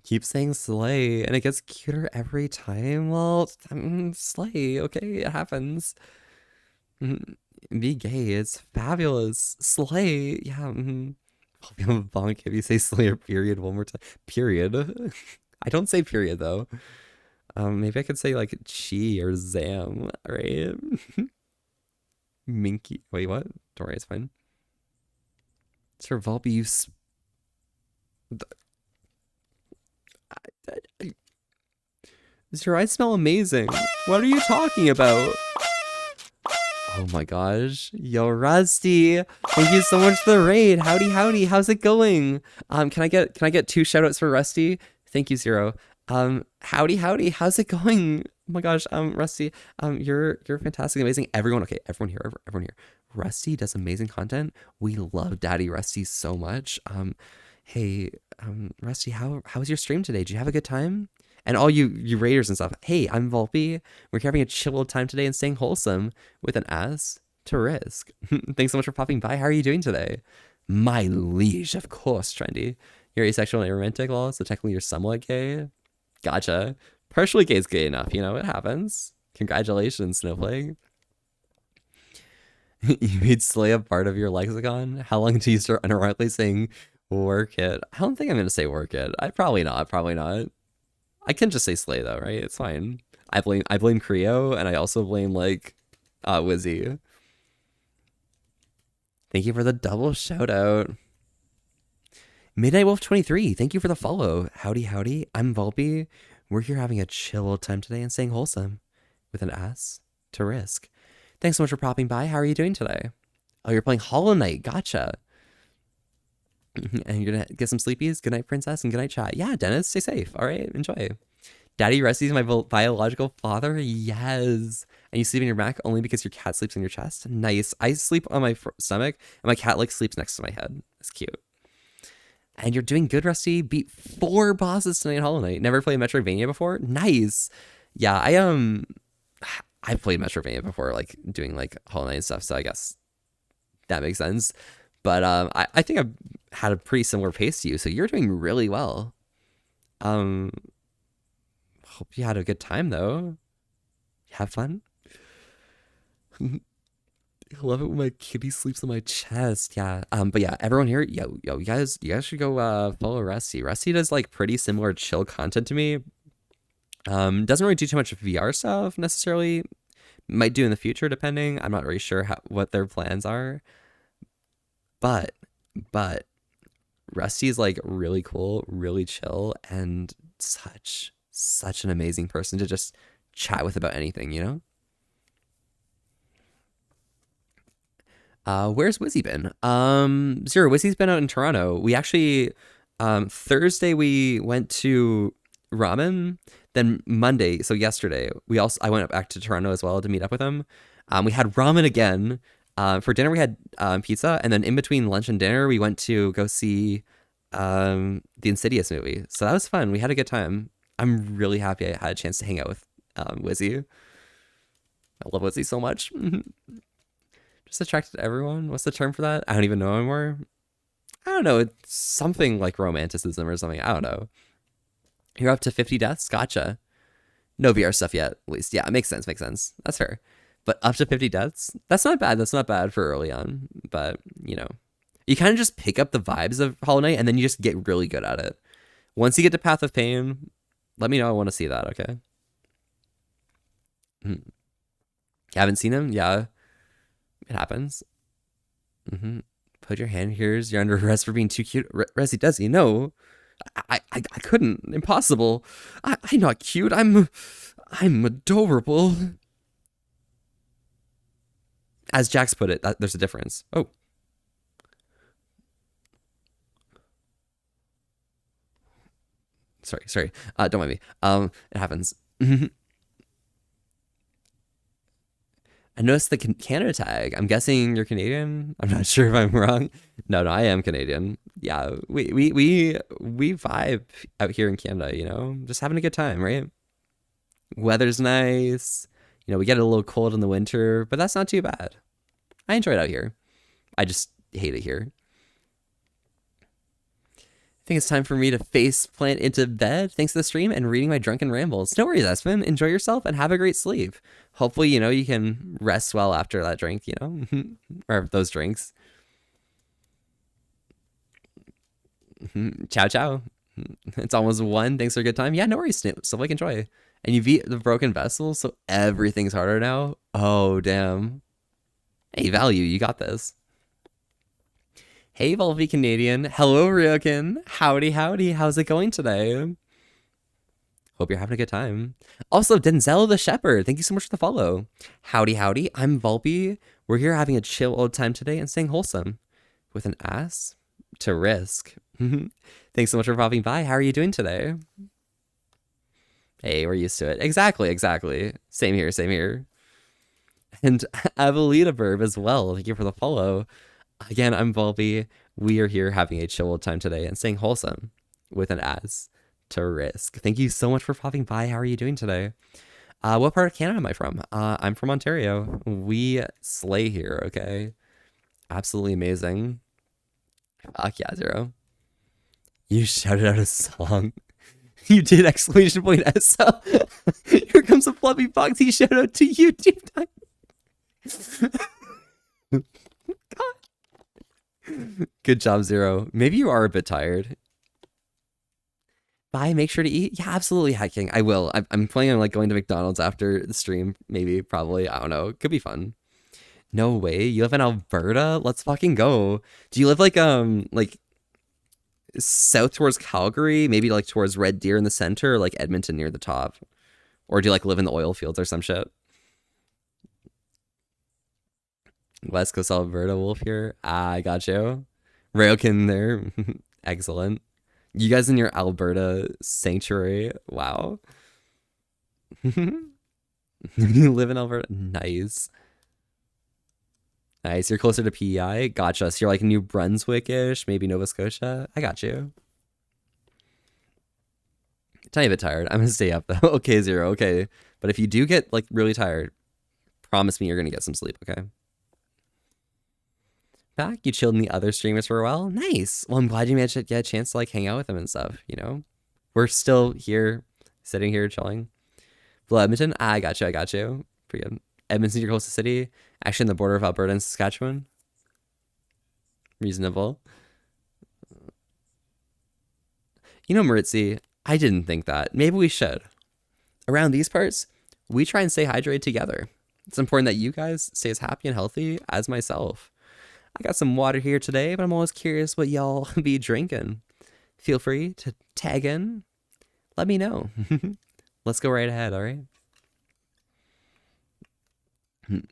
Keep saying slay, and it gets cuter every time. Well, slay, okay? It happens. Be gay, it's fabulous. Slay, yeah. I'll be on a bonk if you say slay or period one more time. Period. I don't say period though. Maybe I could say like chi or zam, right? Minky. Wait, what? Don't worry, it's fine. Sir Volpe, Sir, I smell amazing. What are you talking about? Oh my gosh. Yo, Rusty. Thank you so much for the raid. Howdy, howdy. How's it going? Can I get 2 shout outs for Rusty? Thank you, Zero. Howdy, howdy. How's it going? Oh my gosh, Rusty. You're fantastic, amazing. Everyone everyone here. Rusty does amazing content. We love Daddy Rusty so much. Hey, Rusty, how was your stream today? Did you have a good time? And all you raiders and stuff. Hey, I'm Volpe. We're having a chill time today and staying wholesome with an ass to risk. Thanks so much for popping by. How are you doing today? My liege, of course, Trendy. You're asexual and aromantic, lol, so technically you're somewhat gay. Gotcha. Partially gay is gay enough, you know, it happens. Congratulations, Snowflake. You made slay a part of your lexicon? How long until you start unironically saying work it? I don't think I'm gonna say work it. Probably not. I can just say slay though, right? It's fine. I blame Creo and I also blame like Wizzy. Thank you for the double shout out. Midnight Wolf 23, thank you for the follow. Howdy, howdy. I'm Volpe. We're here having a chill time today and staying wholesome with an ass to risk. Thanks so much for popping by. How are you doing today? Oh, you're playing Hollow Knight. Gotcha. And you're gonna get some sleepies. Good night, princess, and good night, chat. Yeah, Dennis, stay safe. All right, enjoy. Daddy Rusty's my biological father. Yes. And you sleep in your back only because your cat sleeps on your chest. Nice. I sleep on my stomach, and my cat like sleeps next to my head. It's cute. And you're doing good, Rusty. Beat 4 bosses tonight in Hollow Knight. Never played Metroidvania before. Nice. Yeah, I've played Metroidvania before, like doing like Hollow Knight and stuff. So I guess that makes sense. But I think I've had a pretty similar pace to you, so you're doing really well. Hope you had a good time though. Have fun. I love it when my kitty sleeps on my chest. Yeah. But yeah, everyone here, yo, you guys should go follow Rusty. Rusty does like pretty similar chill content to me. Doesn't really do too much VR stuff necessarily. Might do in the future, depending. I'm not really sure what their plans are. But Rusty's like really cool, really chill, and such an amazing person to just chat with about anything, you know? Where's Wizzy been? Zero, Wizzy's been out in Toronto. We actually Thursday we went to ramen. Then Monday, so yesterday, I went back to Toronto as well to meet up with him. We had ramen again. For dinner, we had pizza, and then in between lunch and dinner, we went to go see the Insidious movie. So that was fun. We had a good time. I'm really happy I had a chance to hang out with Wizzy. I love Wizzy so much. Just attracted to everyone. What's the term for that? I don't even know anymore. I don't know. It's something like romanticism or something. I don't know. You're up to 50 deaths? Gotcha. No VR stuff yet, at least. Yeah, it makes sense. That's fair. But up to 50 deaths? That's not bad. That's not bad for early on. But, you know, you kind of just pick up the vibes of Hollow Knight and then you just get really good at it. Once you get to Path of Pain, let me know. I want to see that, okay? You haven't seen him? Yeah. It happens. Put your hand here. You're under arrest for being too cute. Resi Desi, no. I couldn't. Impossible. I'm not cute. I'm adorable. As Jax put it, there's a difference. Oh. Sorry. Don't mind me. It happens. I noticed the Canada tag. I'm guessing you're Canadian. I'm not sure if I'm wrong. No, I am Canadian. Yeah, we vibe out here in Canada. Just having a good time, right? Weather's nice. We get a little cold in the winter, but that's not too bad. I enjoy it out here. I just hate it here. I think it's time for me to face plant into bed thanks to the stream and reading my drunken rambles. No worries, Espen. Enjoy yourself and have a great sleep. Hopefully, you can rest well after that drink, or those drinks. Ciao, ciao. It's almost 1. Thanks for a good time. Yeah, no worries, Snoop. So, enjoy. And you beat the broken vessel, so everything's harder now. Oh, damn. Hey, Value, you got this. Hey, Volvy Canadian. Hello, Ryokin. Howdy, howdy. How's it going today? Hope you're having a good time. Also, Denzel the Shepherd, thank you so much for the follow. Howdy, howdy. I'm Volpy. We're here having a chill old time today and staying wholesome. With an ass to risk. Thanks so much for popping by. How are you doing today? Hey, we're used to it. Exactly. Same here. And Avelita Burb as well. Thank you for the follow. Again, I'm Volby. We are here having a chill old time today and staying wholesome with an ass to risk. Thank you so much for popping by. How are you doing today? What part of Canada am I from? I'm from Ontario. We slay here, okay? Absolutely amazing. Fuck yeah, Zero. You shouted out a song. You did! Exclamation point SL. Here comes a fluffy foxy shout out to YouTube. God. Good job, Zero. Maybe you are a bit tired. Bye, make sure to eat. Yeah, absolutely, Hacking. I will. I'm planning on going to McDonald's after the stream. Maybe, probably. I don't know. Could be fun. No way. You live in Alberta? Let's fucking go. Do you live south towards Calgary? Maybe towards Red Deer in the center, or Edmonton near the top? Or do you live in the oil fields or some shit? West Coast Alberta Wolf here. I got you. Railkin there. Excellent. You guys in your Alberta sanctuary. Wow. You live in Alberta. Nice. You're closer to PEI. Gotcha. So you're New Brunswick-ish, maybe Nova Scotia. I got you. Tiny bit tired. I'm gonna stay up though. Okay, Zero. Okay. But if you do get really tired, promise me you're gonna get some sleep, okay? Back, you chilled in the other streamers for a while. Nice. Well, I'm glad you managed to get a chance to hang out with them and stuff, We're still here, sitting here chilling. Blue Edmonton, I got you. Pretty good. Edmonton, your closest city. Actually, on the border of Alberta and Saskatchewan. Reasonable. Maritzi, I didn't think that. Maybe we should. Around these parts, we try and stay hydrated together. It's important that you guys stay as happy and healthy as myself. I got some water here today, but I'm always curious what y'all be drinking. Feel free to tag in. Let me know. Let's go right ahead, all right?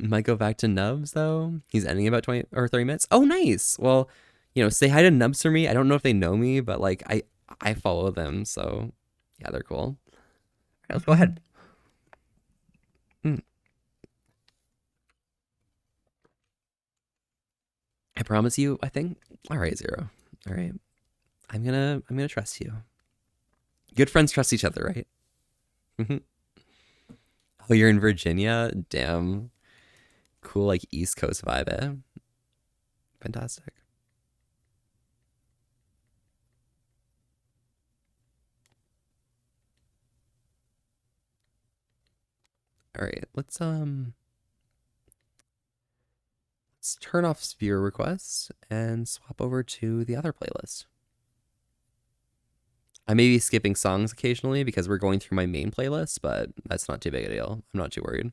Might go back to Nubs, though. He's ending about 20 or 30 minutes. Oh, nice. Well, say hi to Nubs for me. I don't know if they know me, but, I follow them, so, yeah, they're cool. All right, let's go ahead. I promise you, I think. All right, Zero. All right. I'm gonna trust you. Good friends trust each other, right? Oh, you're in Virginia? Damn. Cool, East Coast vibe, eh? Fantastic. All right, let's turn off viewer requests and swap over to the other playlist. I may be skipping songs occasionally because we're going through my main playlist, but that's not too big a deal. I'm not too worried.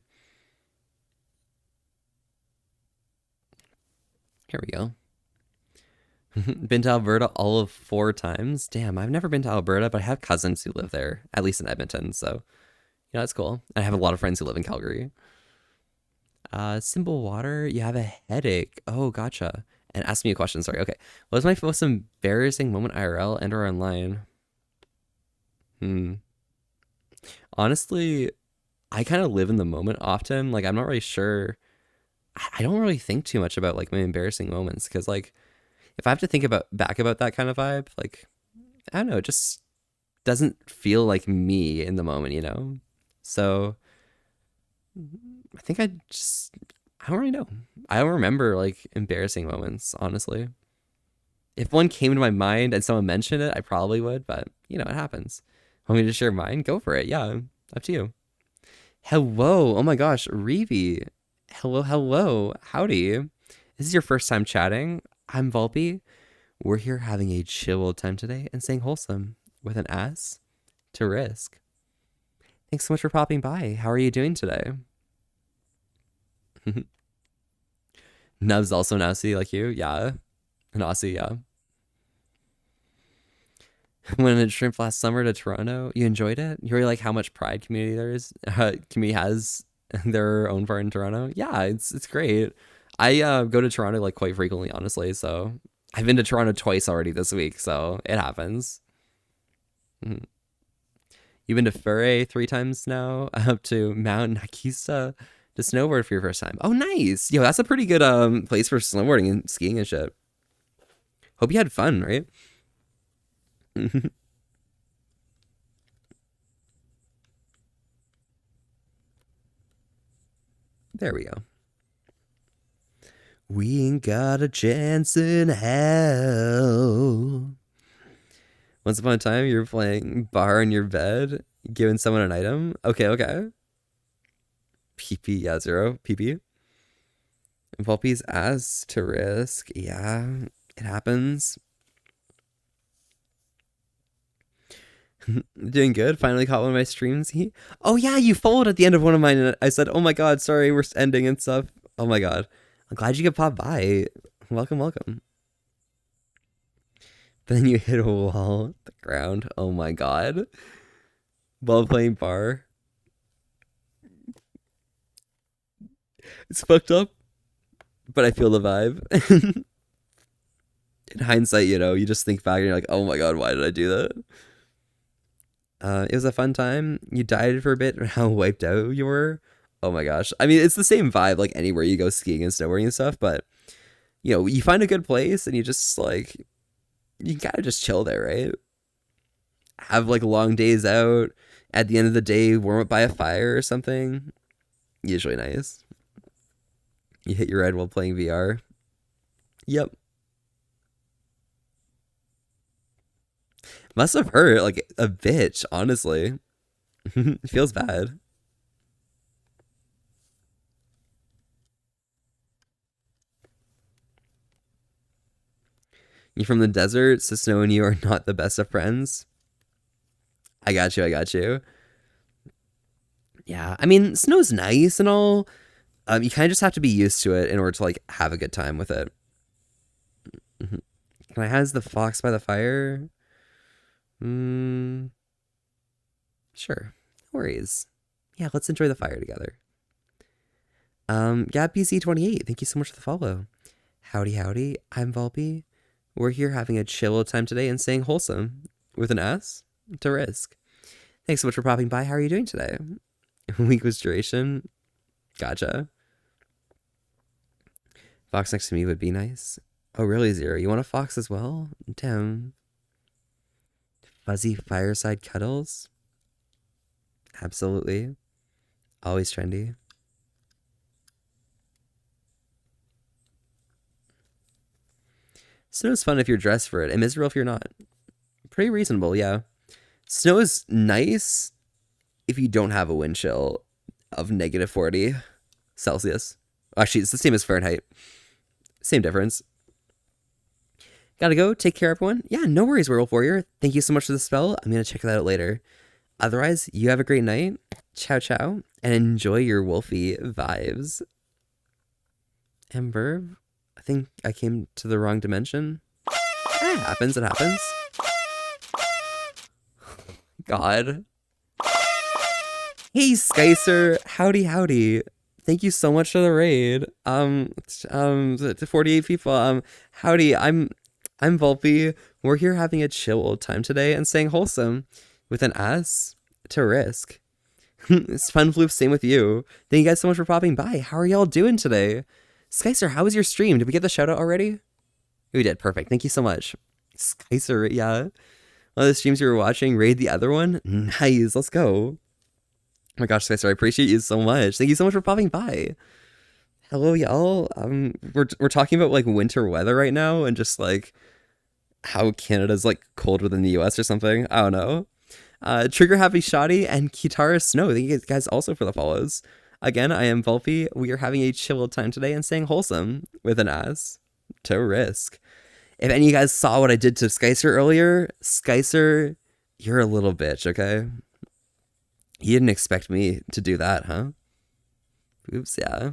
Here we go. Been to Alberta all of 4 times. Damn, I've never been to Alberta, but I have cousins who live there, at least in Edmonton, so that's cool. I have a lot of friends who live in Calgary. Simple Water, you have a headache. Oh, gotcha. And ask me a question, sorry. Okay. What was my most embarrassing moment IRL and or online? Honestly, I kind of live in the moment often. I'm not really sure I don't really think too much about like my embarrassing moments because like if I have to think about back about that kind of vibe, like I don't know, it just doesn't feel like me in the moment, you know? So I think I don't really know. I don't remember like embarrassing moments, honestly. If one came to my mind and someone mentioned it, I probably would, but you know, it happens. Want me to share mine? Go for it. Yeah, up to you. Hello. Oh my gosh, Reevy. Hello, hello. Howdy. This is your first time chatting. I'm Volpe. We're here having a chill old time today and staying wholesome with an ass to risk. Thanks so much for popping by. How are you doing today? Nub's also an Aussie like you? Yeah. An Aussie, yeah. Went on a trip last summer to Toronto. You enjoyed it? You really like how much pride community there is? Community has their own part in Toronto. Yeah, it's great. I go to Toronto like quite frequently, honestly. So I've been to Toronto twice already this week, so it happens. Mhm. You've been to Furray 3 times now, up to Mount Nakisa to snowboard for your first time. Oh, nice. Yo, that's a pretty good place for snowboarding and skiing and shit. Hope you had fun, right? There we go. We ain't got a chance in hell. Once upon a time, you were playing bar in your bed, giving someone an item. Okay, okay. PP, yeah, 0. PP. Volpe's ass to risk. Yeah, it happens. Doing good. Finally caught one of my streams. Oh yeah, you followed at the end of one of mine, and I said, "Oh my god, sorry, we're ending and stuff." Oh my god, I'm glad you could pop by. Welcome, welcome. But then you hit a wall, the ground. Oh my god, while playing bar. It's fucked up, but I feel the vibe. In hindsight, you know, you just think back and you're like, "Oh my god, why did I do that?" It was a fun time. You dieted for a bit, how wiped out you were. Oh my gosh. I mean, it's the same vibe like anywhere you go skiing and snowboarding and stuff, but you know, you find a good place and you just like you gotta just chill there, right? Have like long days out. At the end of the day, warm up by a fire or something. Usually nice. You hit your head while playing VR. Yep. Must have hurt like a bitch, honestly. It feels bad. You from the desert, so Snow and you are not the best of friends. I got you, I got you. Yeah, I mean, snow's nice and all. You kind of just have to be used to it in order to like have a good time with it. Mhm. Can I has the fox by the fire? Mm, sure. No worries. Yeah, let's enjoy the fire together. Yeah, BC28, thank you so much for the follow. Howdy, howdy. I'm Volpe. We're here having a chill time today and staying wholesome with an S to risk. Thanks so much for popping by. How are you doing today? Week was duration. Gotcha. Fox next to me would be nice. Oh, really, Zero? You want a fox as well? Damn. Fuzzy fireside cuddles? Absolutely. Always trendy. Snow's fun if you're dressed for it, and miserable if you're not. Pretty reasonable, yeah. Snow is nice if you don't have a wind chill of -40 Celsius. Actually, it's the same as Fahrenheit. Same difference. Gotta go. Take care, everyone. Yeah, no worries, Werewolf Warrior. Thank you so much for the spell. I'm gonna check that out later. Otherwise, you have a great night. Ciao, ciao, and enjoy your wolfy vibes. Amber, I think I came to the wrong dimension. It happens, it happens. God. Hey, Skycer. Howdy, howdy. Thank you so much for the raid. To 48 people. Howdy. I'm Volpe. We're here having a chill old time today and staying wholesome with an ass to risk. It's fun, Floof. Same with you. Thank you guys so much for popping by. How are y'all doing today? Skycer, how was your stream? Did we get the shout out already? We did. Perfect. Thank you so much. Skycer, yeah. One of the streams you were watching, raid the other one. Nice. Let's go. Oh my gosh, Skycer, I appreciate you so much. Thank you so much for popping by. Hello, y'all. We're talking about like winter weather right now and just like how Canada's like colder than the US or something. I don't know. Trigger Happy Shoddy and Kitara Snow. Thank you guys also for the follows. Again, I am Volpy. We are having a chill time today and saying wholesome with an ass to risk. If any of you guys saw what I did to Skycer earlier, Skycer, you're a little bitch, okay? You didn't expect me to do that, huh? Oops, yeah.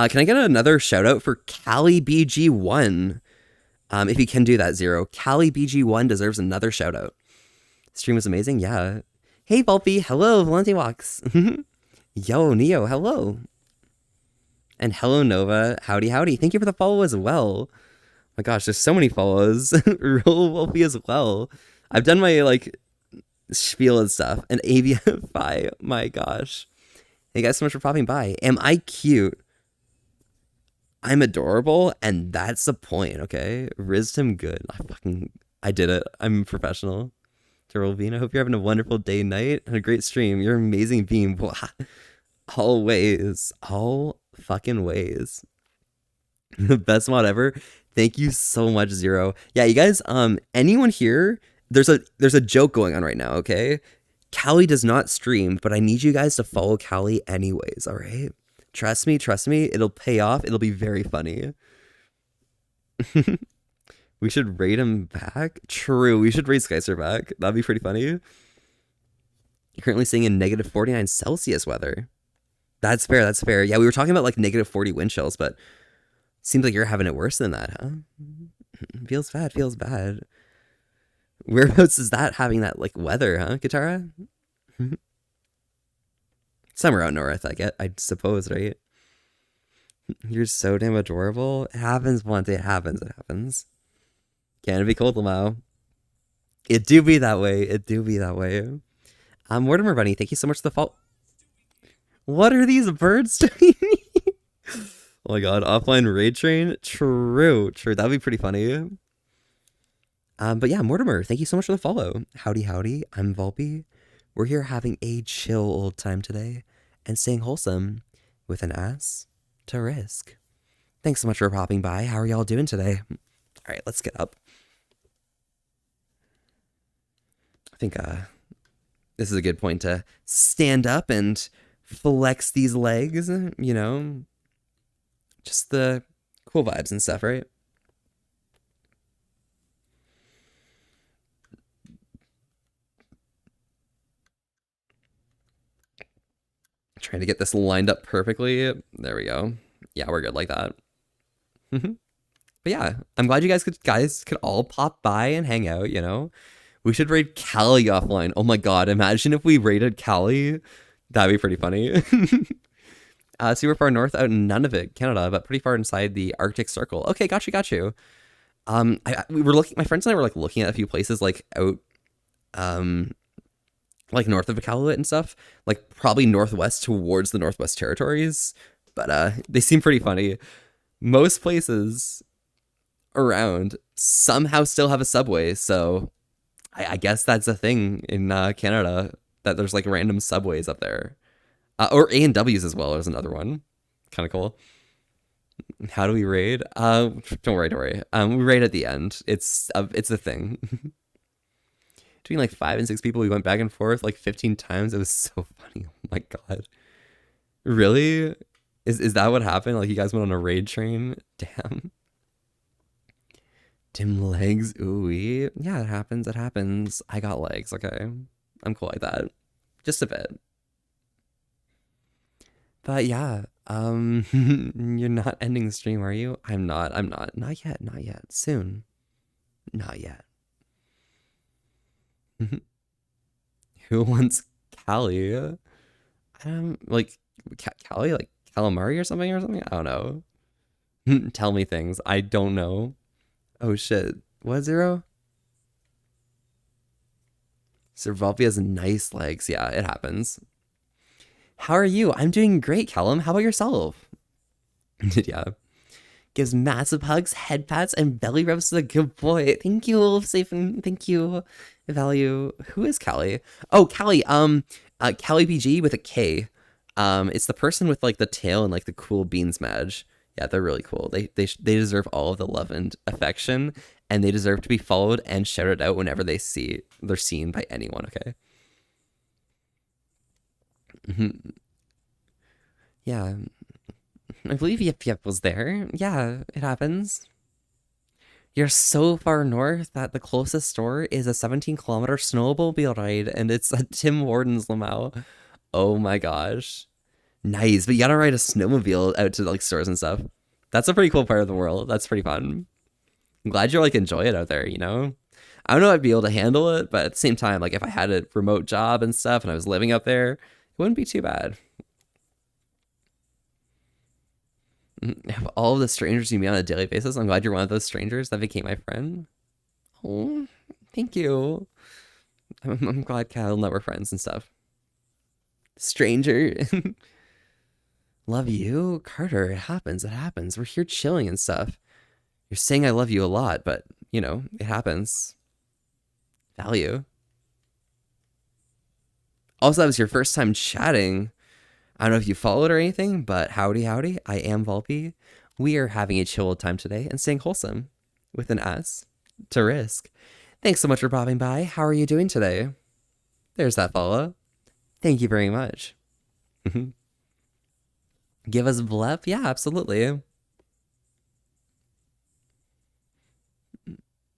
Can I get another shout out for CaliBG1? If you can do that, Zero. CaliBG1 deserves another shout out. Stream was amazing, yeah. Hey, Volpy. Hello, Valente Walks. Yo, Neo, hello. And hello, Nova. Howdy, howdy. Thank you for the follow as well. My gosh, there's so many follows. Real Volpy as well. I've done my, like, spiel and stuff. And AVFI, my gosh. Thank you guys so much for popping by. Am I cute? I'm adorable, and that's the point, okay? Rizzed him good. I did it. I'm a professional. Bean, I hope you're having a wonderful day, night, and a great stream. You're an amazing beam. Always. All fucking ways. The best mod ever. Thank you so much, Zero. Yeah, you guys, anyone here, there's a joke going on right now, okay? Callie does not stream, but I need you guys to follow Callie anyways, all right? Trust me, it'll pay off. It'll be very funny. We should raid him back? True, we should raid Skycer back. That'd be pretty funny. You're currently seeing in negative 49 Celsius weather. That's fair. Yeah, we were talking about like negative 40 wind chills, but seems like you're having it worse than that, huh? Feels bad. Whereabouts is that having that like weather, huh, Katara? Somewhere out north, I suppose, right? You're so damn adorable. It happens once. It happens. Can it be cold, Lamau? It do be that way. Mortimer Bunny, thank you so much for the follow. What are these birds doing? Oh my god, offline raid train? True. That'd be pretty funny. But yeah, Mortimer, thank you so much for the follow. Howdy. I'm Volpy. We're here having a chill old time today and staying wholesome with an ass to risk. Thanks so much for popping by. How are y'all doing today? All right, let's get up. I think this is a good point to stand up and flex these legs, you know? Just the cool vibes and stuff, right? Trying to get this lined up perfectly. There we go. Yeah, we're good like that. But yeah, I'm glad you guys could all pop by and hang out, you know? We should raid Callie offline. Oh my god, imagine if we raided Callie. That'd be pretty funny. Super far north out in Nunavut, Canada, but pretty far inside the Arctic Circle. Okay, got you. We were looking, my friends and I were like looking at a few places like out like north of Iqaluit and stuff, like probably northwest towards the Northwest Territories, but they seem pretty funny. Most places around somehow still have a subway, so I guess that's a thing in Canada, that there's like random subways up there, or A&Ws as well. There's another one, kind of cool. How do we raid? Don't worry. We raid at the end. It's a thing. Between like 5 and 6 people, we went back and forth like 15 times. It was so funny. Oh my god. Really? Is that what happened? Like you guys went on a raid train? Damn. Dim legs. Ooh. Yeah, it happens. I got legs, okay? I'm cool like that. Just a bit. But yeah, you're not ending the stream, are you? I'm not. Not yet. Soon. Not yet. Who wants Callie? Like Callie, like calamari or something? I don't know. Tell me things. I don't know. Oh shit. What, Zero? Sir Volpy has nice legs. Yeah, it happens. How are you? I'm doing great, Callum. How about yourself? Yeah. Gives massive hugs, head pats, and belly rubs to the good boy. Thank you, safe and thank you. Value. Who is Callie? Oh, Callie. Callie BG with a K. It's the person with like the tail and like the cool beans madge. Yeah, they're really cool. They deserve all of the love and affection, and they deserve to be followed and shouted out whenever they're seen by anyone. Okay. Yeah, I believe Yip Yip was there. Yeah, it happens. You're so far north that the closest store is a 17-kilometer snowmobile ride, and it's at Tim Hortons Lamau. Oh my gosh. Nice, but you gotta ride a snowmobile out to like stores and stuff. That's a pretty cool part of the world. That's pretty fun. I'm glad you like enjoy it out there, you know? I don't know if I'd be able to handle it, but at the same time, like if I had a remote job and stuff and I was living up there, it wouldn't be too bad. All of the strangers you meet on a daily basis, I'm glad you're one of those strangers that became my friend. Oh, thank you. I'm glad Kyle and I were friends and stuff. Stranger. Love you, Carter. It happens. It happens. We're here chilling and stuff. You're saying I love you a lot, but you know, it happens. Value. Also, that was your first time chatting. I don't know if you followed or anything, but howdy, howdy. I am Volpe. We are having a chill time today and staying wholesome with an S to risk. Thanks so much for popping by. How are you doing today? There's that follow. Thank you very much. Give us a blep? Yeah, absolutely.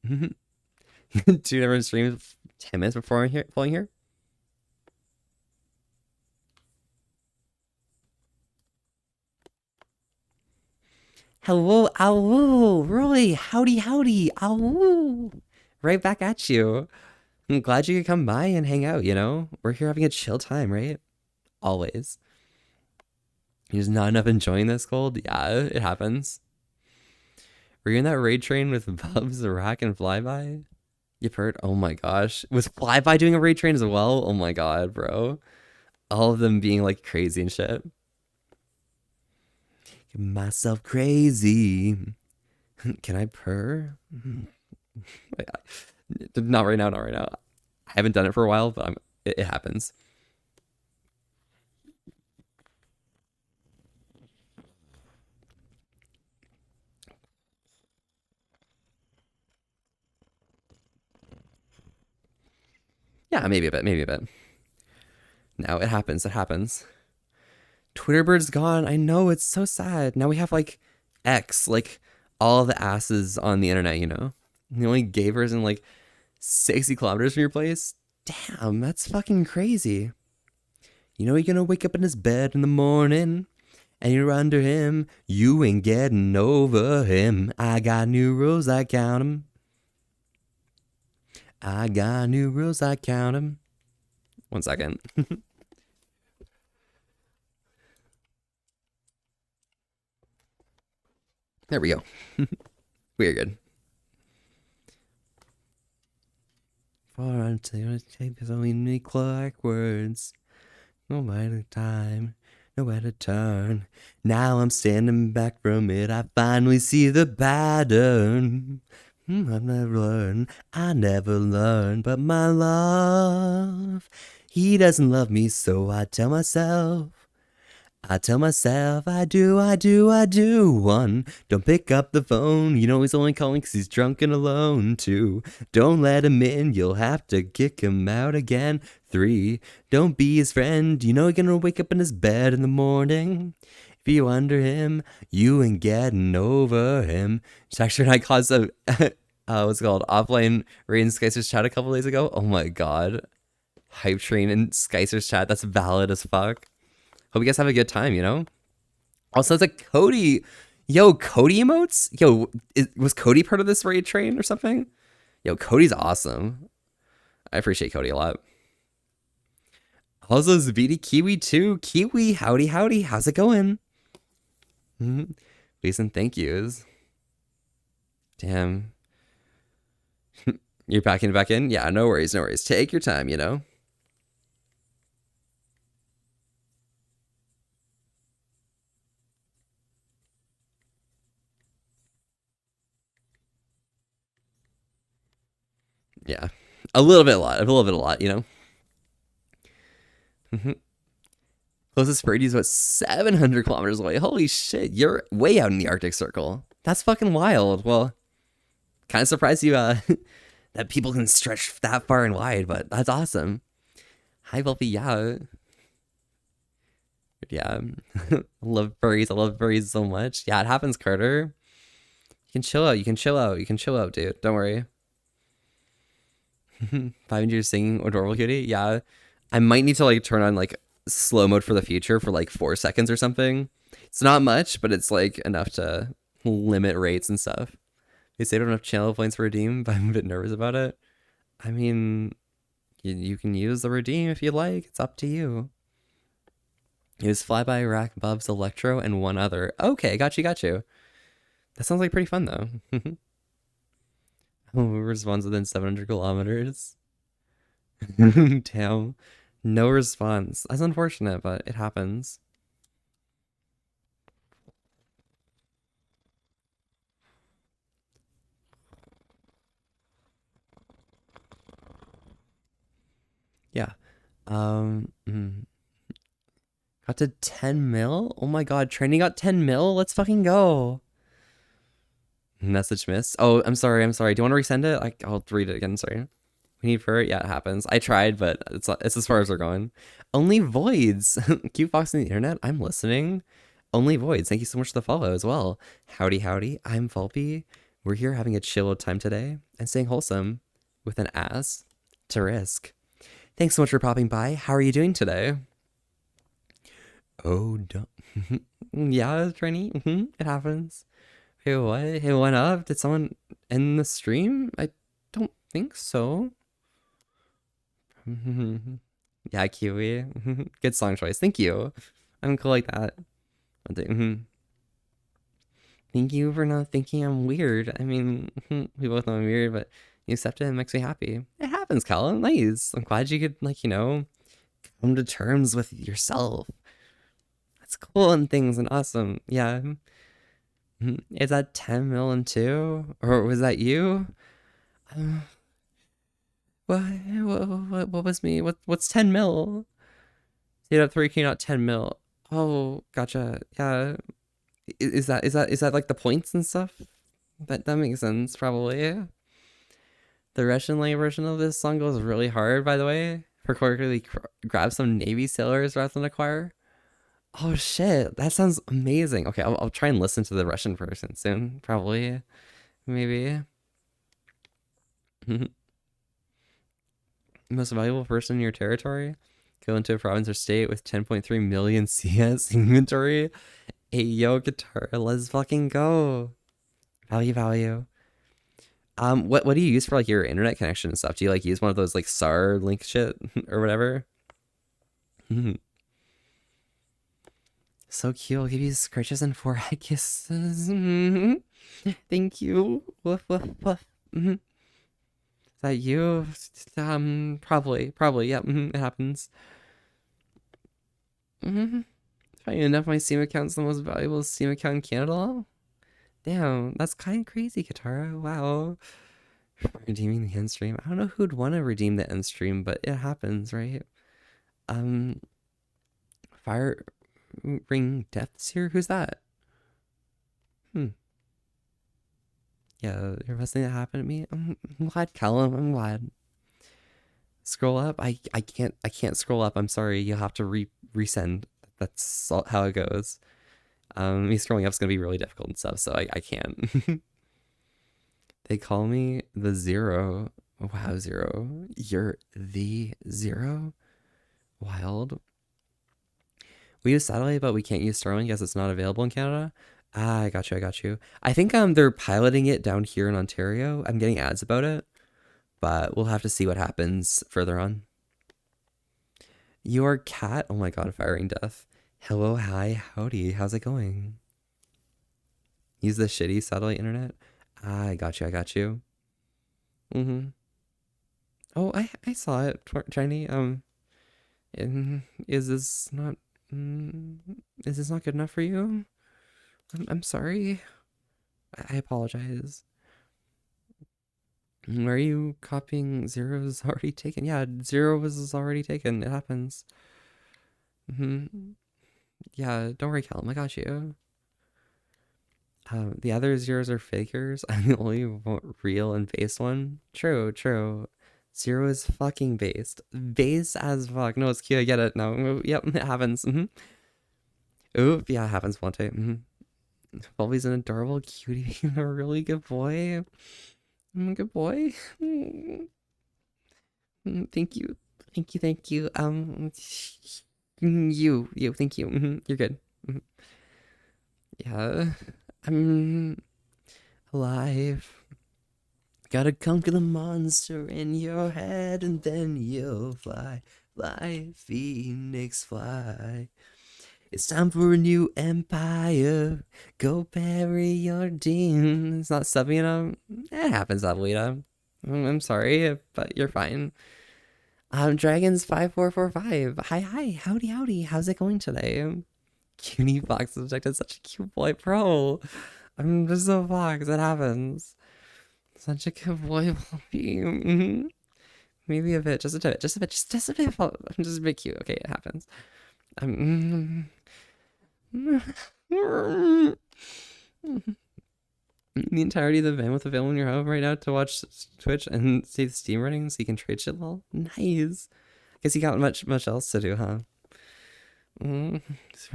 2 different streams 10 minutes before I'm here, pulling here. Hello, ow, Roy. Howdy, howdy, ow. Right back at you. I'm glad you could come by and hang out, you know? We're here having a chill time, right? Always. You're just not enough enjoying this cold? Yeah, it happens. Were you in that raid train with Bubs, Rack, and Flyby? You've heard? Oh my gosh. Was Flyby doing a raid train as well? Oh my god, bro. All of them being like crazy and shit. Get myself crazy. Can I purr? Not right now, not right now. I haven't done it for a while, but it happens. Yeah, maybe a bit, maybe a bit. No, it happens, it happens. Twitterbird's gone. I know, it's so sad. Now we have like X, like all the asses on the internet, you know? The only gay person like 60 kilometers from your place? Damn, that's fucking crazy. You know you're gonna wake up in his bed in the morning and you're under him. You ain't getting over him. I got new rules, I count 'em. I got new rules, I count 'em. 1 second. There we go. We're good. For until it takes only me Clark words. No matter time, nowhere to turn. Now I'm standing back from it. I finally see the pattern. I've never learned, I never learned, but my love. He doesn't love me, so I tell myself. I tell myself I do, I do, I do. 1, don't pick up the phone. You know he's only calling 'cause he's drunk and alone. 2, don't let him in. You'll have to kick him out again. 3, don't be his friend. You know you're gonna wake up in his bed in the morning. If you under him, you ain't getting over him. Actually, and I caused a what's it called, offline raid in Skycer's chat a couple days ago. Oh my god, hype train in Skycer's chat. That's valid as fuck. Hope you guys have a good time, you know? Also, it's like Cody. Yo, Cody emotes? Yo, was Cody part of this raid train or something? Yo, Cody's awesome. I appreciate Cody a lot. Also, Zavidi Kiwi too. Kiwi, howdy, howdy. How's it going? Please and thank yous. Damn. You're back in? Yeah, no worries, no worries. Take your time, you know? Yeah. A little bit a lot. A little bit a lot, you know? Mhm. Closest birdie is about 700 kilometers away. Holy shit, you're way out in the Arctic Circle. That's fucking wild. Well, kind of surprised you that people can stretch that far and wide, but that's awesome. Hi, Volpe. Yeah. Yeah. I love furries. I love furries so much. Yeah, it happens, Carter. You can chill out. You can chill out. You can chill out, dude. Don't worry. 500 singing adorable cutie. Yeah. I might need to like turn on like slow mode for the future for like 4 seconds or something. It's not much, but it's like enough to limit rates and stuff. They say I don't have channel points for redeem, but I'm a bit nervous about it. I mean, you can use the redeem if you like. It's up to you. Use Flyby, Rack, Bubs, Electro, and one other. Okay, got you, got you. That sounds like pretty fun though. Who responds within 700 kilometers? Damn. No response. That's unfortunate, but it happens. Yeah. Got to 10 mil? Oh my god, training got 10 mil? Let's fucking go. Message missed. Oh, I'm sorry. I'm sorry. Do you want to resend it? I'll read it again. Sorry. We need for it. Yeah, it happens. I tried, but it's as far as we're going. Only voids. Cute Fox in the internet. I'm listening. Only voids. Thank you so much for the follow as well. Howdy, howdy. I'm Volpe. We're here having a chill time today and staying wholesome with an ass to risk. Thanks so much for popping by. How are you doing today? Oh, yeah, Trini. It happens. Hey, what? Hey, what up? Did someone end the stream? I don't think so. Yeah, Kiwi. Good song choice. Thank you. I'm cool like that. Thank you for not thinking I'm weird. I mean, we both know I'm weird, but you accept it and it makes me happy. It happens, Callum. Nice. I'm glad you could, like, come to terms with yourself. That's cool and things and awesome. Yeah. Is that 10 mil and 2? Or was that you? Uh, what was me? What's 10 mil? Stayed up 3K, not 10 mil. Oh, gotcha. Yeah. Is that like the points and stuff? That makes sense, probably. The Russian language version of this song goes really hard, by the way. For quickly grab some Navy sailors rather than acquire. Oh shit, that sounds amazing. Okay, I'll try and listen to the Russian version soon, probably, maybe. Most valuable person in your territory? Go into a province or state with 10.3 million CS inventory. Hey, yo, guitar, let's fucking go. Value. What do you use for like your internet connection and stuff? Do you like use one of those like SAR link shit or whatever? So cute. I'll give you scratches and forehead kisses. Thank you. Woof woof woof. Is that you? Probably. Yeah, it happens. Funny enough, my Steam account's the most valuable Steam account in Canada. Damn, that's kind of crazy, Katara. Wow. Redeeming the end stream. I don't know who'd want to redeem the end stream, but it happens, right? Fire Ring Deaths here? Who's that? Yeah, your best thing that happened to me. I'm glad, Callum. I'm glad. Scroll up. I can't scroll up. I'm sorry. You'll have to resend. That's how it goes. Me scrolling up is gonna be really difficult and stuff, so I can't. They call me the Zero. Wow, Zero. You're the Zero? Wild. We use satellite, but we can't use Starlink as it's not available in Canada. Ah, I got you. I think they're piloting it down here in Ontario. I'm getting ads about it, but we'll have to see what happens further on. Your cat? Oh my god, firing death. Hello, hi, howdy. How's it going? Use the shitty satellite internet. Ah, I got you. Oh, I saw it, Tiny. Is this not is this not good enough for you? I'm sorry. I apologize. Where are you copying? Zero's already taken. Yeah, zero was already taken. It happens. Yeah, don't worry, Callum. I got you. The other zeros are figures. I'm the only real and base one. True, true. Zero is fucking based. Base as fuck. No, it's cute. I get it. No, yep, it happens. Oop, yeah, it happens one day. Bulby's an adorable cutie. A really good boy. Good boy. Thank you. Thank you, thank you. Thank you. You're good. Yeah, I'm alive. Gotta conquer the monster in your head and then you'll fly. Fly, Phoenix, fly. It's time for a new empire. Go bury your demons. It's not subbing enough. It happens, Abuela. I'm sorry, but you're fine. Dragons5445. Hi, howdy. How's it going today? Cutie Fox detected such a cute boy, bro. I'm just a fox. It happens. Such a good boy, Bobby. Maybe a bit, just a bit, just a bit. I'm just a bit cute. Okay, it happens. The entirety of the van with available in your home right now to watch Twitch and see the Steam running so you can trade shit. Lol. Nice. Guess you got much else to do, huh? So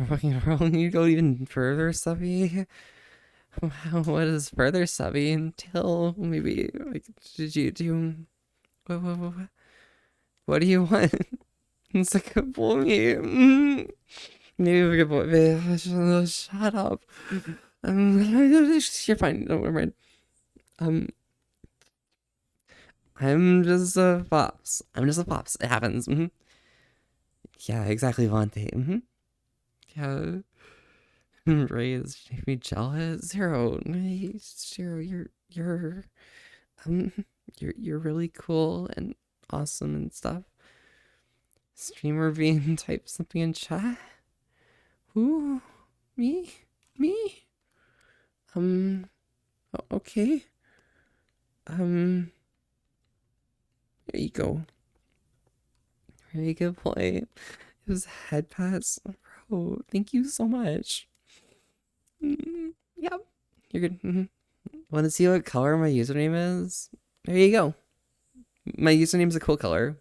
fucking wrong. You go even further, Subby. What is further, Subby? Until maybe like, did you do? What do you want? It's like a boy. Maybe we could boy. Shut up. You're fine. Don't worry. I'm just a pops. It happens. Yeah, exactly, Vontae. Yeah. Ray is making me jealous. Zero, you're really cool and awesome and stuff. Streamer being type something in chat. Who? Me? Okay. There you go. Very good play. It was head pass. Bro, thank you so much. Yep. You're good. Want to see what color my username is? There you go. My username is a cool color.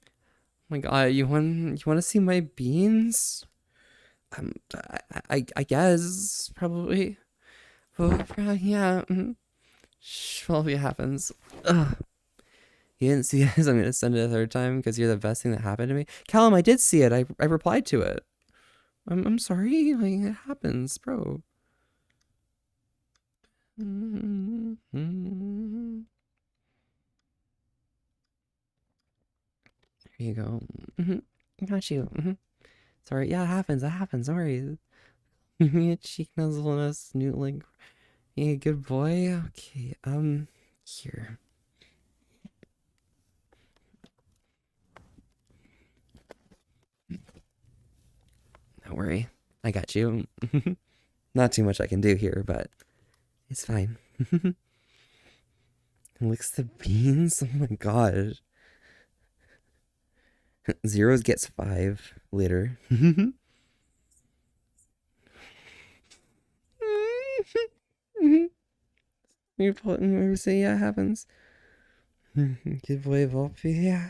Oh my god, you want to see my beans? I guess probably. Oh, yeah. Well, it happens. Ugh. You didn't see it, so I'm gonna send it a third time because you're the best thing that happened to me. Callum, I did see it. I replied to it. I'm sorry. Like, it happens, bro. There you go. Got you. Sorry. Yeah, it happens. Don't worry. Me a cheek nuzzle and a snoot like. Yeah, good boy. Okay. Here. Don't worry. I got you. Not too much I can do here, but it's fine. Licks the beans? Oh my god. Zeros gets 5 later. You say yeah, it happens. Good boy, Volpe. Yeah.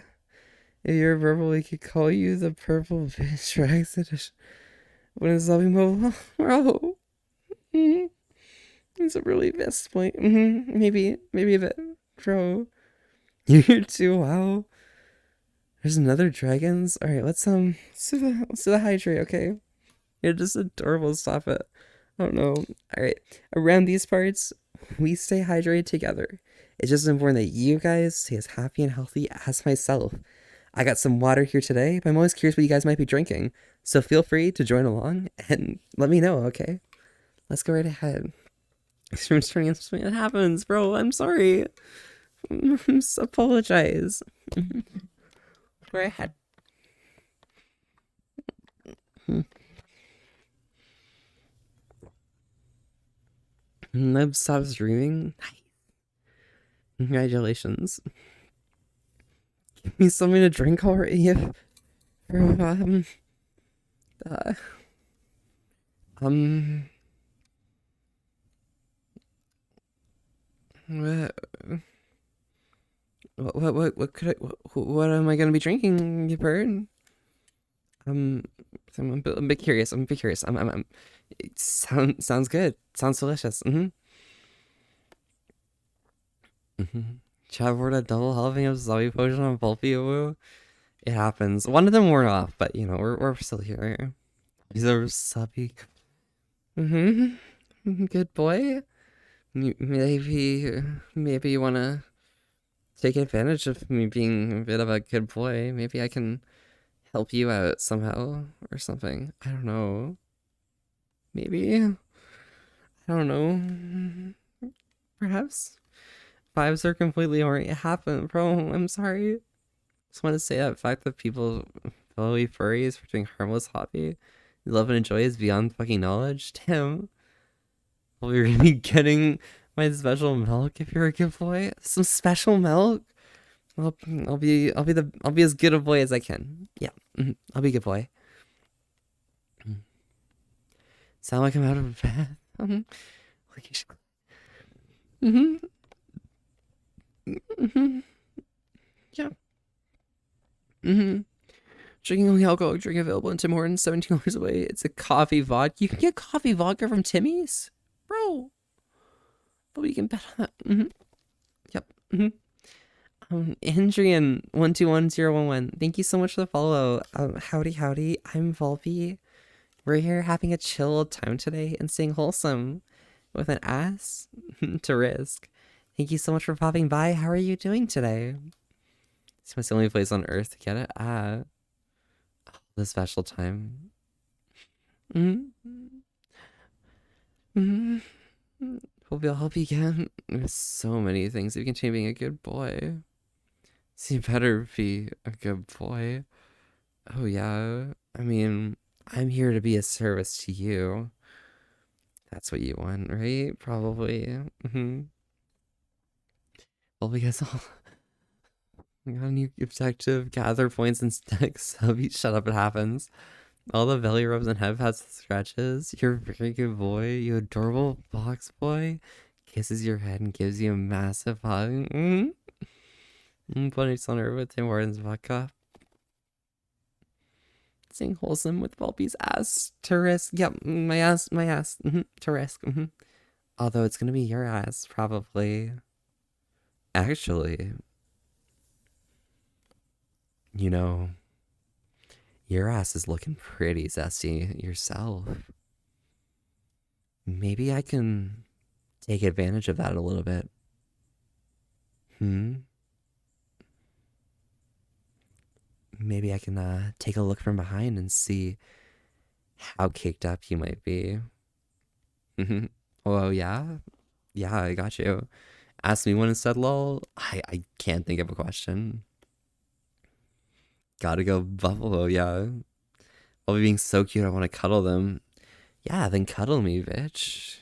If you're verbal, we could call you the purple bitch for accident. When it's zombie mobile, bro. It's a really best point. Maybe a bit, bro. You're too wow. There's another dragons. All right, let's do the hydrate. Okay, you're just adorable. Stop it. I don't know. All right, around these parts, we stay hydrated together. It's just important that you guys stay as happy and healthy as myself. I got some water here today, but I'm always curious what you guys might be drinking. So feel free to join along and let me know. Okay, let's go right ahead. Stream's turning into something that happens, bro. I'm sorry. Apologize. Go ahead. I've stopped streaming. Congratulations. Give me something to drink already. Um, uh, um, what could what am I gonna be drinking, you bird? Um, I'm a bit curious. I'm a bit curious. It sounds good. Sounds delicious. Chad poured a double helping of zombie potion on Volpy. It happens. One of them wore off, but you know we're still here. These are subby. Good boy. Maybe you wanna take advantage of me being a bit of a good boy. Maybe I can help you out somehow or something. I don't know. Maybe. I don't know. Perhaps. Vibes are completely already happened, bro. I'm sorry. Just want to say that fact that people follow you furries for doing harmless hobby, you love and enjoy is beyond fucking knowledge. Damn. Will you really getting my special milk if you're a good boy? Some special milk? I'll be as good a boy as I can. Yeah, I'll be a good boy. Sound like I'm out of breath. Like you should. Yeah. Drinking only alcoholic drink available in Tim Hortons, $17 away. It's a coffee vodka. You can get coffee vodka from Timmy's, bro. But we can bet on that. Yep. Andrian121011. Thank you so much for the follow. Howdy. I'm Volpy. We're here having a chill time today and staying wholesome with an ass to risk. Thank you so much for popping by. How are you doing today? It's the only place on earth to get it. The special time. Hope you'll help you again. There's so many things. If you continue being a good boy, so you better be a good boy. Oh yeah. I mean, I'm here to be a service to you. That's what you want, right? Probably. Well, because all I got a new objective, gather points and sticks. Shut up, it happens. All the belly rubs and head pats scratches. You're a very good boy. You adorable box boy. Kisses your head and gives you a massive hug. Putting on her with Tim Hortons vodka. Staying wholesome with Volpy's ass to risk. Yep, my ass to risk. Although it's gonna be your ass, probably. Actually, you know, your ass is looking pretty zesty yourself. Maybe I can take advantage of that a little bit. Maybe I can take a look from behind and see how caked up you might be. Oh, yeah? Yeah, I got you. Ask me one instead, lol. I can't think of a question. Gotta go buffalo, yeah. While being so cute, I want to cuddle them. Yeah, then cuddle me, bitch.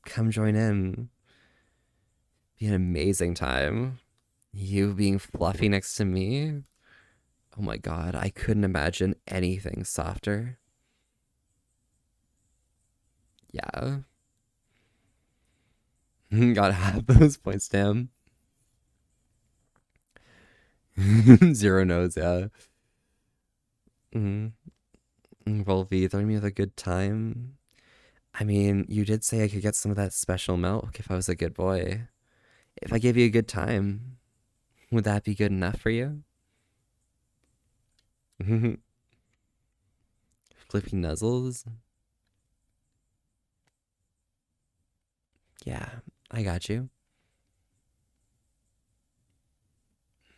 Come join in. Be an amazing time. You being fluffy next to me. Oh my god, I couldn't imagine anything softer. Yeah. Gotta have those points, damn. 0 no's, yeah. Volvi, throwing me with a good time. I mean, you did say I could get some of that special milk if I was a good boy. If I gave you a good time, would that be good enough for you? Flippy nuzzles? Yeah, I got you.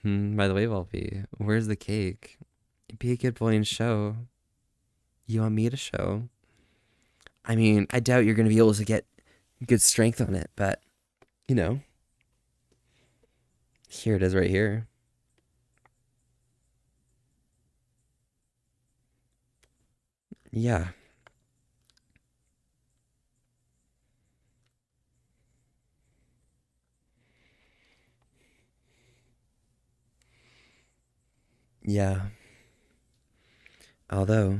By the way, Volpy, where's the cake? Be a good boy and show. You want me to show? I mean, I doubt you're going to be able to get good strength on it, but, you know. Here it is right here. Yeah. Yeah. Although,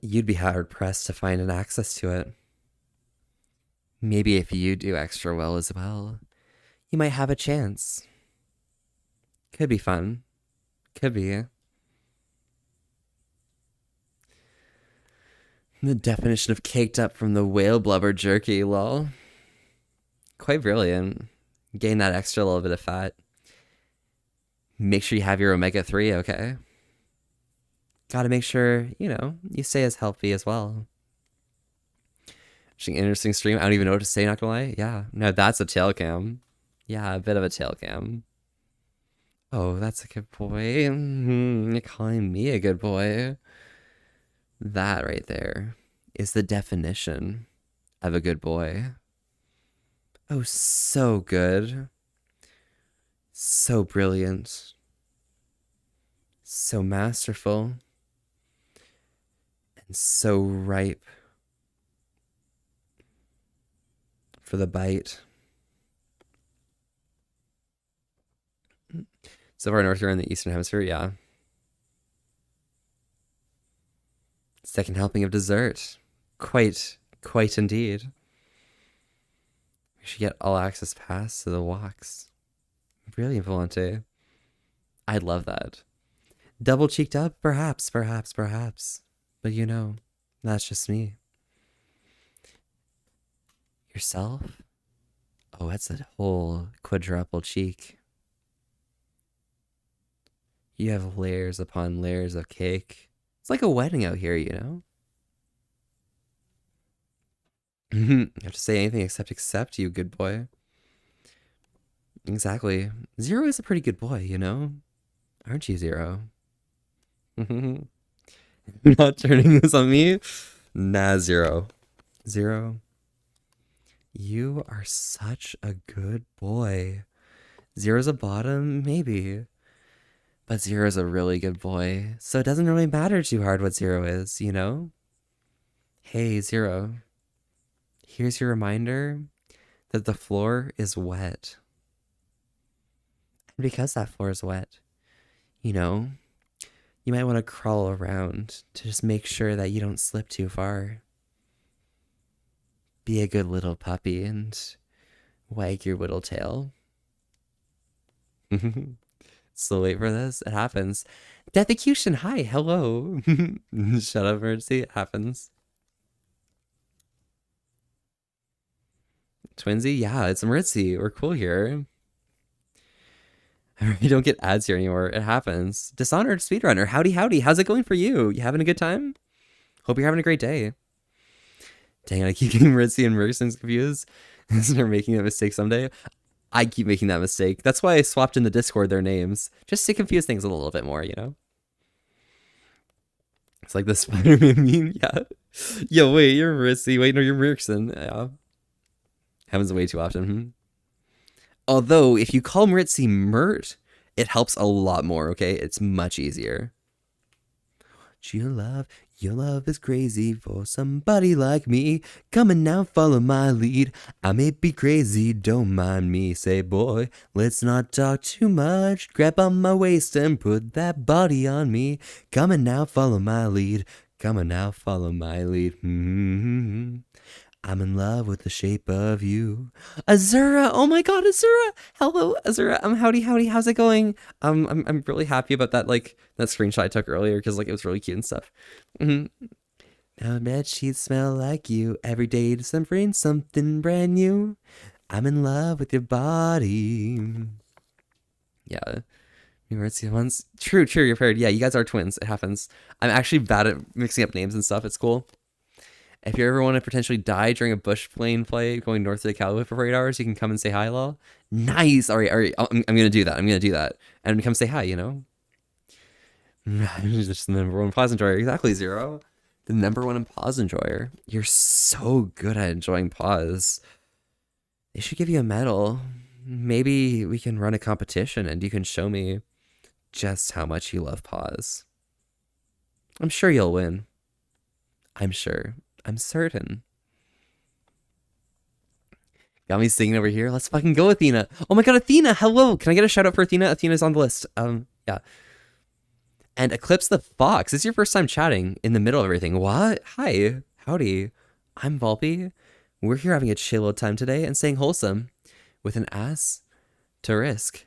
you'd be hard pressed to find an access to it. Maybe if you do extra well as well, you might have a chance. Could be fun. Could be. The definition of caked up from the whale blubber jerky, lol. Quite brilliant. Gain that extra little bit of fat. Make sure you have your omega-3, okay? Gotta make sure, you stay as healthy as well. Actually, interesting stream. I don't even know what to say, not gonna lie. Yeah. No, that's a tail cam. Yeah, a bit of a tail cam. Oh, that's a good boy. You're calling me a good boy. That right there is the definition of a good boy. Oh, so good. So brilliant. So masterful. And so ripe for the bite. So far north, you're in the Eastern Hemisphere, yeah. Second helping of dessert. Quite indeed. We should get all access pass to the walks. Brilliant, Volante. I'd love that. Double cheeked up? Perhaps. But that's just me. Yourself? Oh, that's a whole quadruple cheek. You have layers upon layers of cake. It's like a wedding out here, You have to say anything except, you good boy. Exactly. Zero is a pretty good boy, Aren't you, Zero? Not turning this on me? Nah, Zero. Zero. You are such a good boy. Zero's a bottom, maybe. But Zero's a really good boy. So it doesn't really matter too hard what Zero is, Hey, Zero. Here's your reminder that the floor is wet. And because that floor is wet, you might want to crawl around to just make sure that you don't slip too far. Be a good little puppy and wag your little tail. Still wait for this? It happens. Deathecution, hi, hello. Shut up, emergency. It happens. Twinsy, yeah, it's Maritzi. We're cool here. I don't get ads here anymore. It happens. Dishonored speedrunner, howdy. How's it going for you? You having a good time? Hope you're having a great day. Dang it, I keep getting Maritzi and Mercedes confused. They're making a mistake someday. I keep making that mistake. That's why I swapped in the Discord their names. Just to confuse things a little bit more, It's like the Spider-Man meme, yeah. Yo, wait, you're Maritzi. Wait, no, you're Merkson. Yeah. Happens way too often. Although, if you call Maritzi Mert, it helps a lot more, okay? It's much easier. Your love is crazy for somebody like me. Come on now, follow my lead. I may be crazy, don't mind me. Say, boy, let's not talk too much. Grab on my waist and put that body on me. Come on now, follow my lead. Come on now, follow my lead. I'm in love with the shape of you. Azura, oh my god, Azura. Hello, Azura. Howdy. How's it going? I'm really happy about that, that screenshot I took earlier, because it was really cute and stuff. Now bed sheets smell like you. Every day December something brand new. I'm in love with your body. Yeah. Maritza ones. True, you're paired. Yeah, you guys are twins. It happens. I'm actually bad at mixing up names and stuff. It's cool. If you ever want to potentially die during a bush plane flight going north to the Callaway for 8 hours, you can come and say hi, lol. Nice. All right. I'm gonna do that. And come say hi. Just the number one pause enjoyer. Exactly, Zero. The number one pause enjoyer. You're so good at enjoying pause. They should give you a medal. Maybe we can run a competition and you can show me just how much you love pause. I'm sure you'll win. I'm certain. Got me singing over here. Let's fucking go, Athena. Oh my god, Athena, hello. Can I get a shout out for Athena? Athena's on the list. Yeah. And Eclipse the Fox. This is your first time chatting in the middle of everything. What? Hi. Howdy. I'm Volpe. We're here having a chill old time today and staying wholesome with an ass to risk.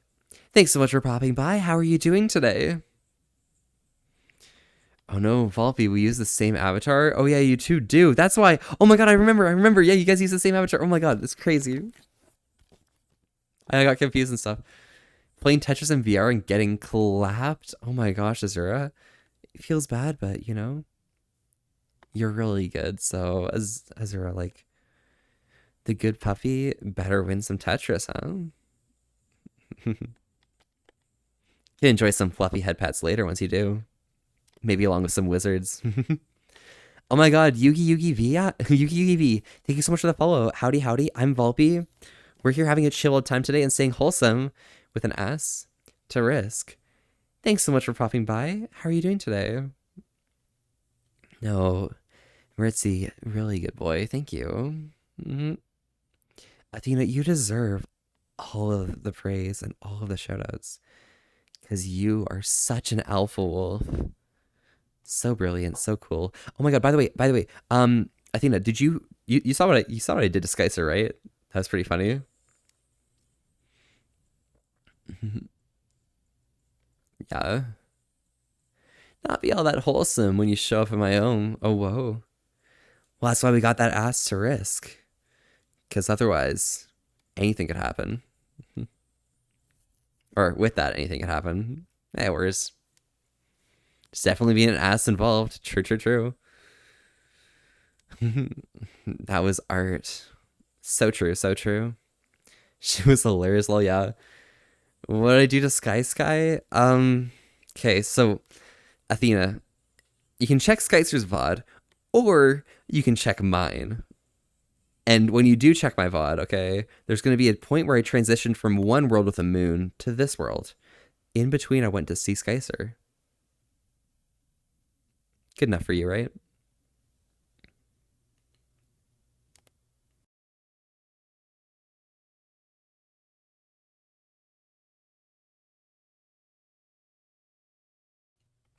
Thanks so much for popping by. How are you doing today? Oh no, Volpe, we use the same avatar? Oh yeah, you two do. That's why. Oh my god, I remember. Yeah, you guys use the same avatar. Oh my god, that's crazy. I got confused and stuff. Playing Tetris in VR and getting clapped. Oh my gosh, Azura. It feels bad, but you know, you're really good. So Azura, like, the good puppy better win some Tetris, huh? You enjoy some fluffy head pats later once you do. Maybe along with some wizards. Oh my god, Yugi V. Yugi V. Thank you so much for the follow. Howdy. I'm Volpe. We're here having a chill old time today and staying wholesome with an ass to risk. Thanks so much for popping by. How are you doing today? No, Ritzy, really good boy. Thank you. Athena, you deserve all of the praise and all of the shoutouts because you are such an alpha wolf. So brilliant, so cool. Oh my god, by the way, Athena, did you saw what I did to Skycer, right? That was pretty funny. Yeah. Not be all that wholesome when you show up in my own. Oh whoa. Well, that's why we got that ass to risk. Because otherwise, anything could happen. Or with that, anything could happen. Hey, worse. There's definitely being an ass involved. True. That was art. So true. She was hilarious, lol, yeah. What did I do to Sky? Okay, so, Athena, you can check Skycer's VOD, or you can check mine. And when you do check my VOD, okay, there's going to be a point where I transitioned from one world with a moon to this world. In between, I went to see Skycer. Good enough for you, right?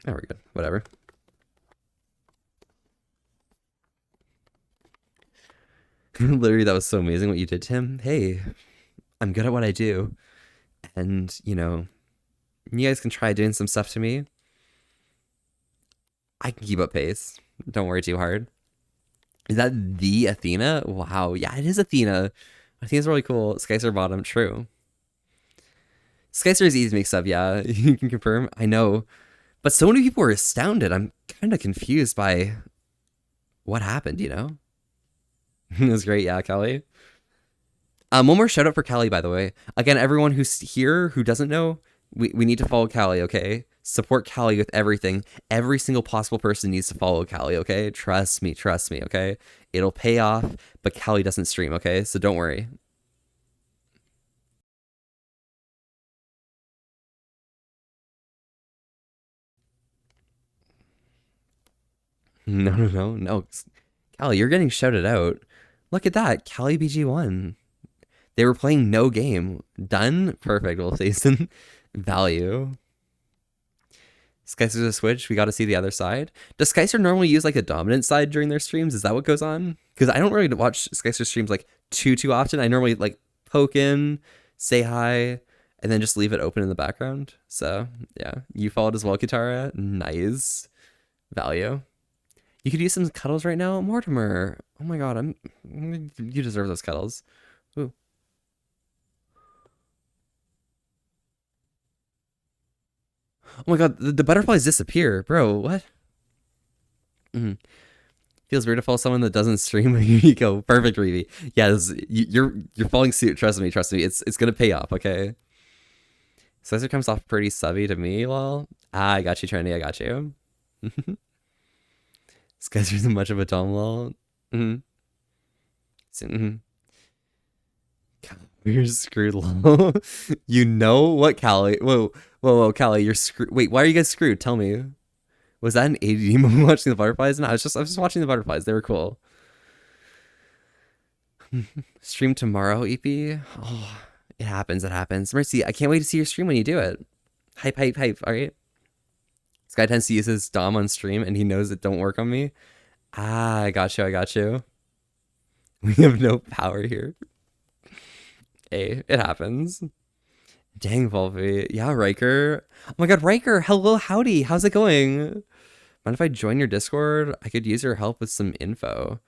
Oh, we're good. Whatever. Literally, that was so amazing what you did to him. Hey, I'm good at what I do. And, you know, you guys can try doing some stuff to me. I can keep up pace. Don't worry too hard. Is that the Athena? Wow. Yeah, it is Athena. Athena's really cool. Skycer bottom. True. Skycer is easy to mix up. Yeah, you can confirm. I know. But so many people were astounded. I'm kind of confused by what happened, you know? It was great. Yeah, Callie. One more shout out for Callie, by the way. Again, everyone who's here who doesn't know, we need to follow Callie, okay? Support Callie with everything. Every single possible person needs to follow Callie, okay? Trust me, okay? It'll pay off, but Callie doesn't stream, okay? So don't worry. No. Callie, you're getting shouted out. Look at that. Callie BG1. They were playing no game. Done? Perfect. Well, Jason. Value. Skycer's a switch. We got to see the other side. Does Skycer normally use like a dominant side during their streams? Is that what goes on? Because I don't really watch Skycer streams like too often. I normally like poke in, say hi, and then just leave it open in the background. So yeah, you followed as well, Kitara. Nice. Value. You could use some cuddles right now, Mortimer. Oh my god, you deserve those cuddles. Ooh. Oh my god, the butterflies disappear, bro. What? Feels weird to follow someone that doesn't stream. Here you go, perfect, Reevy. Yeah, you're following suit. Trust me. It's gonna pay off. Okay. Slicer comes off pretty subby to me. Lol. I got you, Trendy. I got you. This guy's really much of a dumb lol. You're screwed, lol. You know what, Callie? Whoa, Callie, you're screwed. Wait, why are you guys screwed? Tell me. Was that an ADD moment watching the butterflies? No, I was just watching the butterflies. They were cool. Stream tomorrow, EP. Oh, it happens. It happens. Mercy, I can't wait to see your stream when you do it. Hype, hype, hype. All right. This guy tends to use his Dom on stream, and he knows it don't work on me. Ah, I got you. I got you. We have no power here. Hey, it happens. Dang, Volvi. Yeah, Riker. Oh my god, Riker. Hello, howdy. How's it going? Mind if I join your Discord? I could use your help with some info.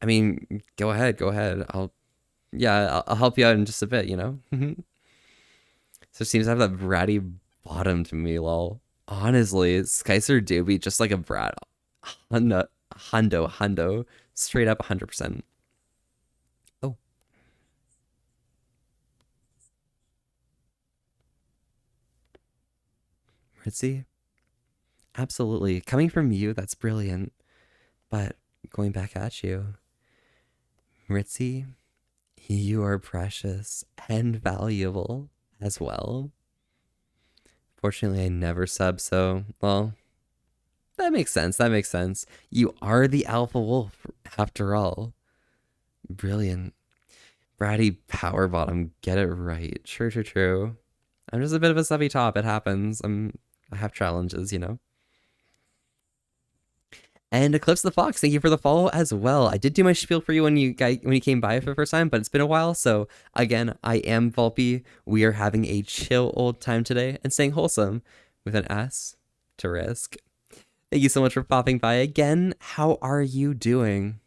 I mean, go ahead. Go ahead. I'll help you out in just a bit, you know? So it seems to have that bratty bottom to me, lol. Honestly, Skycer do be just like a brat. Hundo. Straight up 100%. Oh, Ritzy? Absolutely. Coming from you, that's brilliant. But going back at you, Ritzy, you are precious and valuable as well. Fortunately, I never sub, so, well, that makes sense. That makes sense. You are the alpha wolf, after all. Brilliant. Bratty power bottom. Get it right. True, true, true. I'm just a bit of a subby top. It happens. I have challenges, you know? And Eclipse the Fox, thank you for the follow as well. I did do my spiel for you when you came by for the first time, but it's been a while. So again, I am Volpe. We are having a chill old time today and staying wholesome with an S to risk. Thank you so much for popping by again. How are you doing?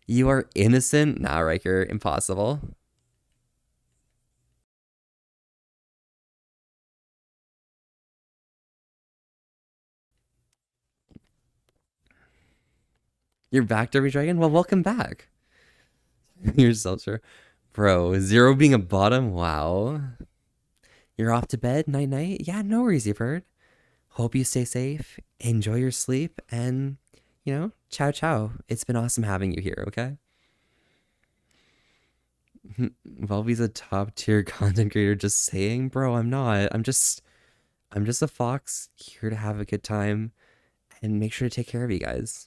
You are innocent? Nah, Riker, impossible. You're back, Derby Dragon? Well, welcome back. You're so sure. Bro, zero being a bottom? Wow. You're off to bed? Night night? Yeah, no worries, you've heard. Hope you stay safe, enjoy your sleep, and, you know, ciao ciao. It's been awesome having you here, okay? Volvy's a top tier content creator, just saying, bro, I'm not. I'm just a fox here to have a good time and make sure to take care of you guys.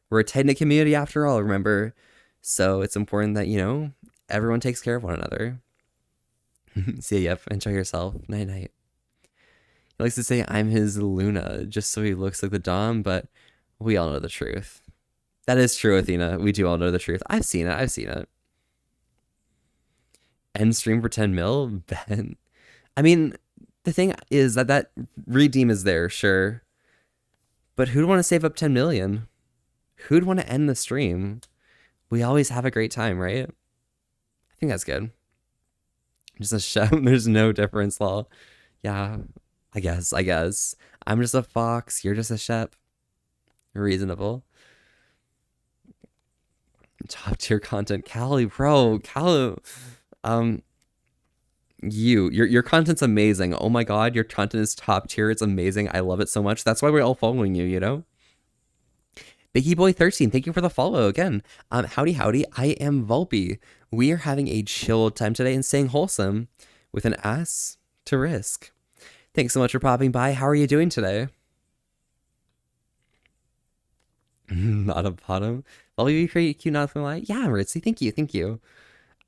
We're a tight knit community after all, remember? So it's important that, you know, everyone takes care of one another. See ya, yep. Enjoy yourself. Night night. He likes to say I'm his Luna just so he looks like the Dom, but we all know the truth. That is true, Athena. We do all know the truth. I've seen it. I've seen it. End stream for 10 mil? Ben. I mean, the thing is that redeem is there, sure. But who'd want to save up 10 million? Who'd want to end the stream? We always have a great time, right? I think that's good. Just a show. There's no difference, lol. Yeah, I guess. I'm just a fox. You're just a shep. Reasonable. Top tier content. Callie, bro. Callie. Um, your content's amazing. Oh my god, your content is top tier. It's amazing. I love it so much. That's why we're all following you, you know? Biggie Boy 13, thank you for the follow again. Howdy, howdy. I am Volpe. We are having a chill time today and staying wholesome with an ass to risk. Thanks so much for popping by. How are you doing today? Not a bottom. Volpe, pretty cute, not gonna lie. Yeah, Ritzy, thank you, thank you.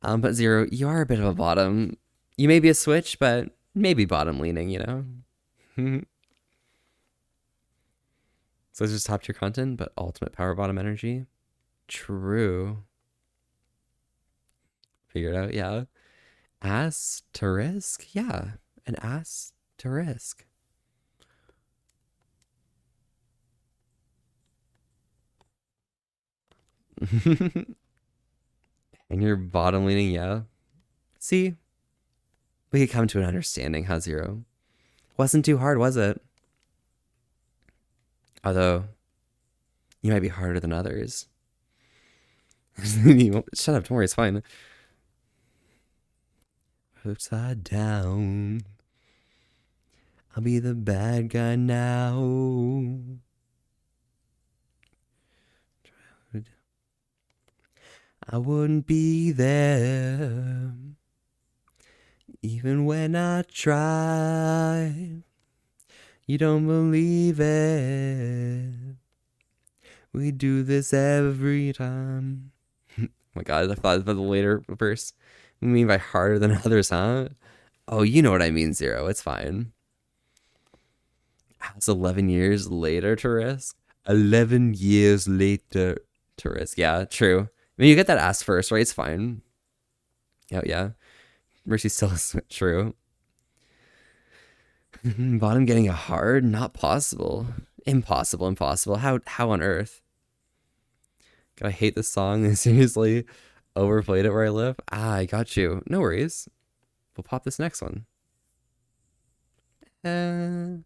But Zero, you are a bit of a bottom. You may be a switch, but maybe bottom leaning, you know? So it's just top tier content, but ultimate power bottom energy. True. Figured out, yeah. Ass to risk? Yeah. An ass to risk. And you're bottom leaning, yeah. See? We could come to an understanding, huh, Zero? Wasn't too hard, was it? Although, you might be harder than others. Shut up, don't worry, it's fine. Upside down. I'll be the bad guy now. I wouldn't be there even when I tried. You don't believe it. We do this every time. my god, I thought about the later verse. What do you mean by harder than others, huh? Oh, you know what I mean, Zero. It's fine. It's 11 years later to risk. 11 years later to risk. Yeah, true. I mean, you get that ass first, right? It's fine. Yeah, yeah. Mercy still is true. Bottom getting a hard? Not possible. Impossible, impossible. How on earth? God, I hate this song. Seriously, overplayed it where I live. Ah, I got you. No worries. We'll pop this next one. I'll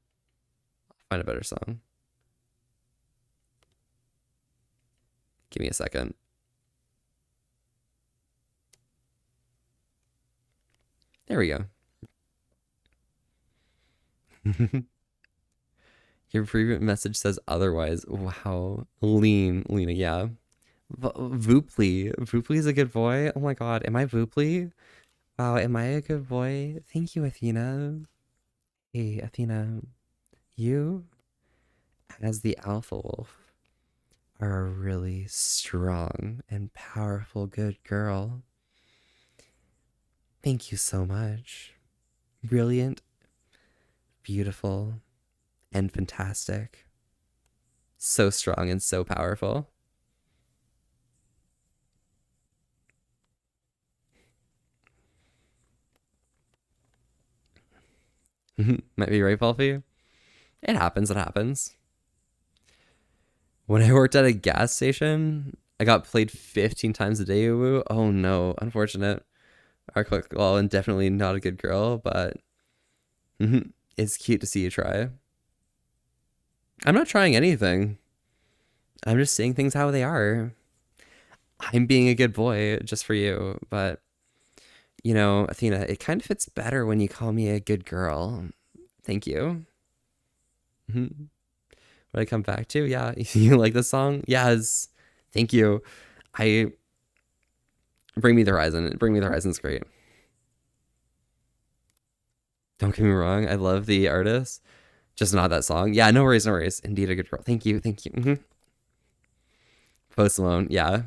find a better song. Give me a second. There we go. Your previous message says otherwise. Wow. Lena, yeah. Vooply. Vooply is a good boy. Oh my god. Am I Vooply? Wow, am I a good boy? Thank you, Athena. Hey, Athena. You, as the alpha wolf, are a really strong and powerful good girl. Thank you so much. Brilliant, beautiful, and fantastic. So strong and so powerful. Might be right, Palfy? It happens, it happens. When I worked at a gas station, I got played 15 times a day, woo. Oh no, unfortunate. Well, and definitely not a good girl, but it's cute to see you try. I'm not trying anything. I'm just saying things how they are. I'm being a good boy just for you, but you know, Athena, it kind of fits better when you call me a good girl. Thank you. What I come back to? Yeah, you like the song? Yes. Thank you. I Bring Me the Horizon. Bring Me the Horizon's great. Don't get me wrong. I love the artist. Just not that song. Yeah, no worries, no worries. Indeed a good girl. Thank you, thank you. Post Malone, yeah.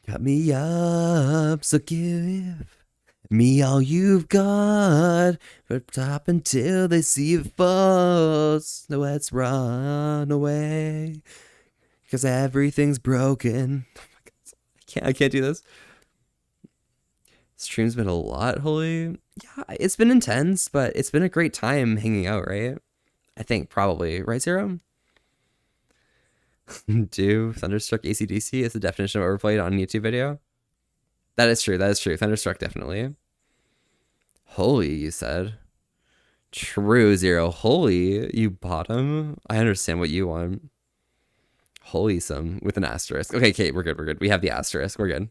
Got me up, so give me all you've got. From top until they see it falls. No, let's run away. Because everything's broken. Oh my God. I can't do this. Stream's been a lot, Holy. Yeah, it's been intense, but it's been a great time hanging out, right? I think probably. Right, Zero? Do Thunderstruck ACDC is the definition of overplayed on a YouTube video? That is true. That is true. Thunderstruck, definitely. Holy, you said. True, Zero. Holy, you bottom. I understand what you want. Holy some with an asterisk. Okay, Kate, we're good. We're good. We have the asterisk. We're good.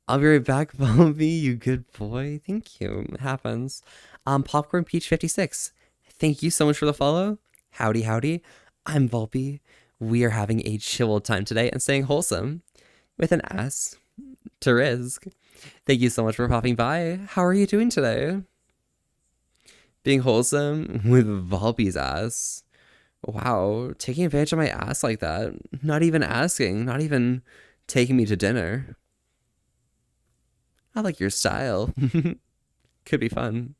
I'll be right back, Bobby. You good boy. Thank you. It happens. Popcorn Peach 56. Thank you so much for the follow. Howdy, howdy. I'm Volpe. We are having a chill time today and staying wholesome with an ass to risk. Thank you so much for popping by. How are you doing today? Being wholesome with Volpe's ass. Wow, taking advantage of my ass like that. Not even asking, not even taking me to dinner. I like your style. Could be fun.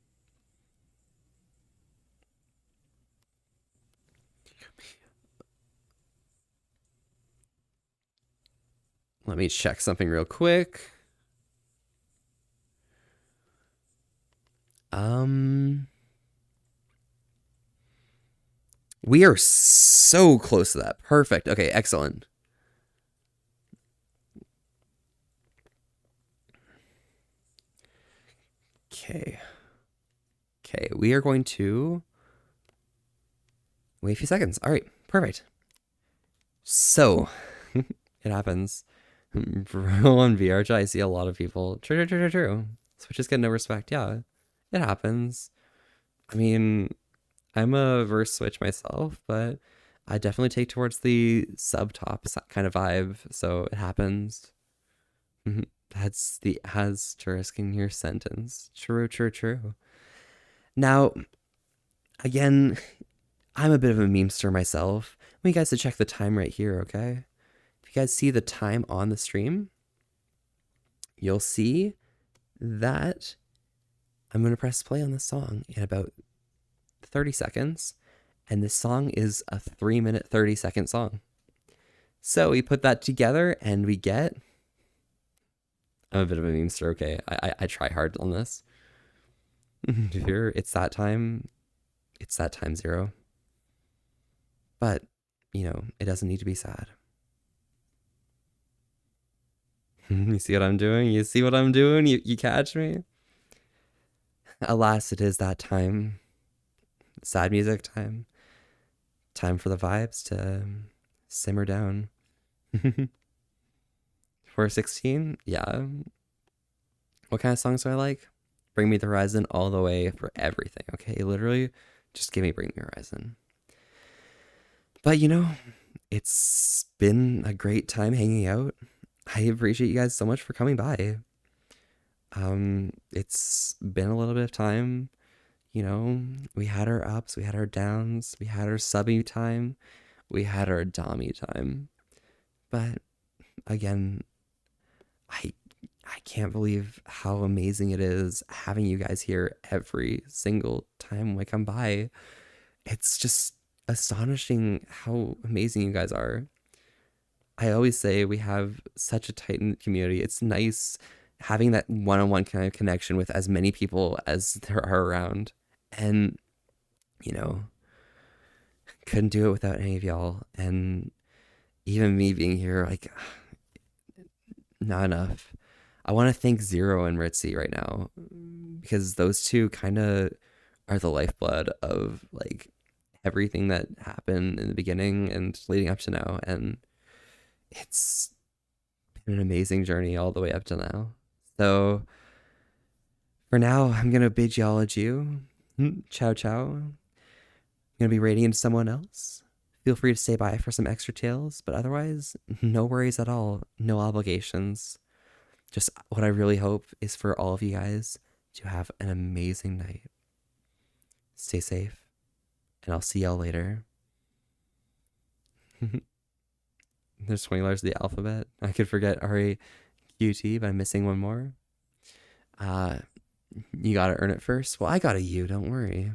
Let me check something real quick. We are so close to that. Perfect. Okay, excellent. Okay. Okay, we are going to wait a few seconds. All right, perfect. So, it happens. Bro, on VRChat, I see a lot of people. True. Switches get no respect. Yeah, it happens. I mean, I'm a verse switch myself, but I definitely take towards the sub top kind of vibe. So it happens. That's the asterisk in your sentence. True. Now, again, I'm a bit of a memester myself. I want you guys to check the time right here, okay? if you guys see the time on the stream, you'll see that I'm going to press play on this song in about 30 seconds. And this song is a 3-minute, 30-second song. So we put that together and we get... I'm a bit of a memester, okay? I try hard on this. Here, it's that time zero. But, you know, it doesn't need to be sad. You see what I'm doing? You see what I'm doing? You catch me? Alas, it is that time. Sad music time. Time for the vibes to simmer down. 416? Yeah. What kind of songs do I like? Bring Me the Horizon all the way for everything, okay? Literally, just give me Bring Me Horizon. But, you know, it's been a great time hanging out. I appreciate you guys so much for coming by. It's been a little bit of time. You know, we had our ups, we had our downs, we had our subby time, we had our dommy time. But again, I can't believe how amazing it is having you guys here every single time we come by. It's just astonishing how amazing you guys are. I always say we have such a tight-knit community. It's nice having that one-on-one kind of connection with as many people as there are around. And, you know, couldn't do it without any of y'all. And even me being here, like, not enough. I want to thank Zero and Ritzy right now, because those two kind of are the lifeblood of, like, everything that happened in the beginning and leading up to now. And it's been an amazing journey all the way up to now. So for now, I'm going to bid y'all adieu. Ciao, ciao. I'm going to be raiding into someone else. Feel free to stay by for some extra tales, but otherwise, no worries at all. No obligations. Just what I really hope is for all of you guys to have an amazing night. Stay safe, and I'll see y'all later. There's 20 letters of the alphabet. I could forget R-A-Q-T, but I'm missing one more. You gotta earn it first. Well, I got a U, don't worry.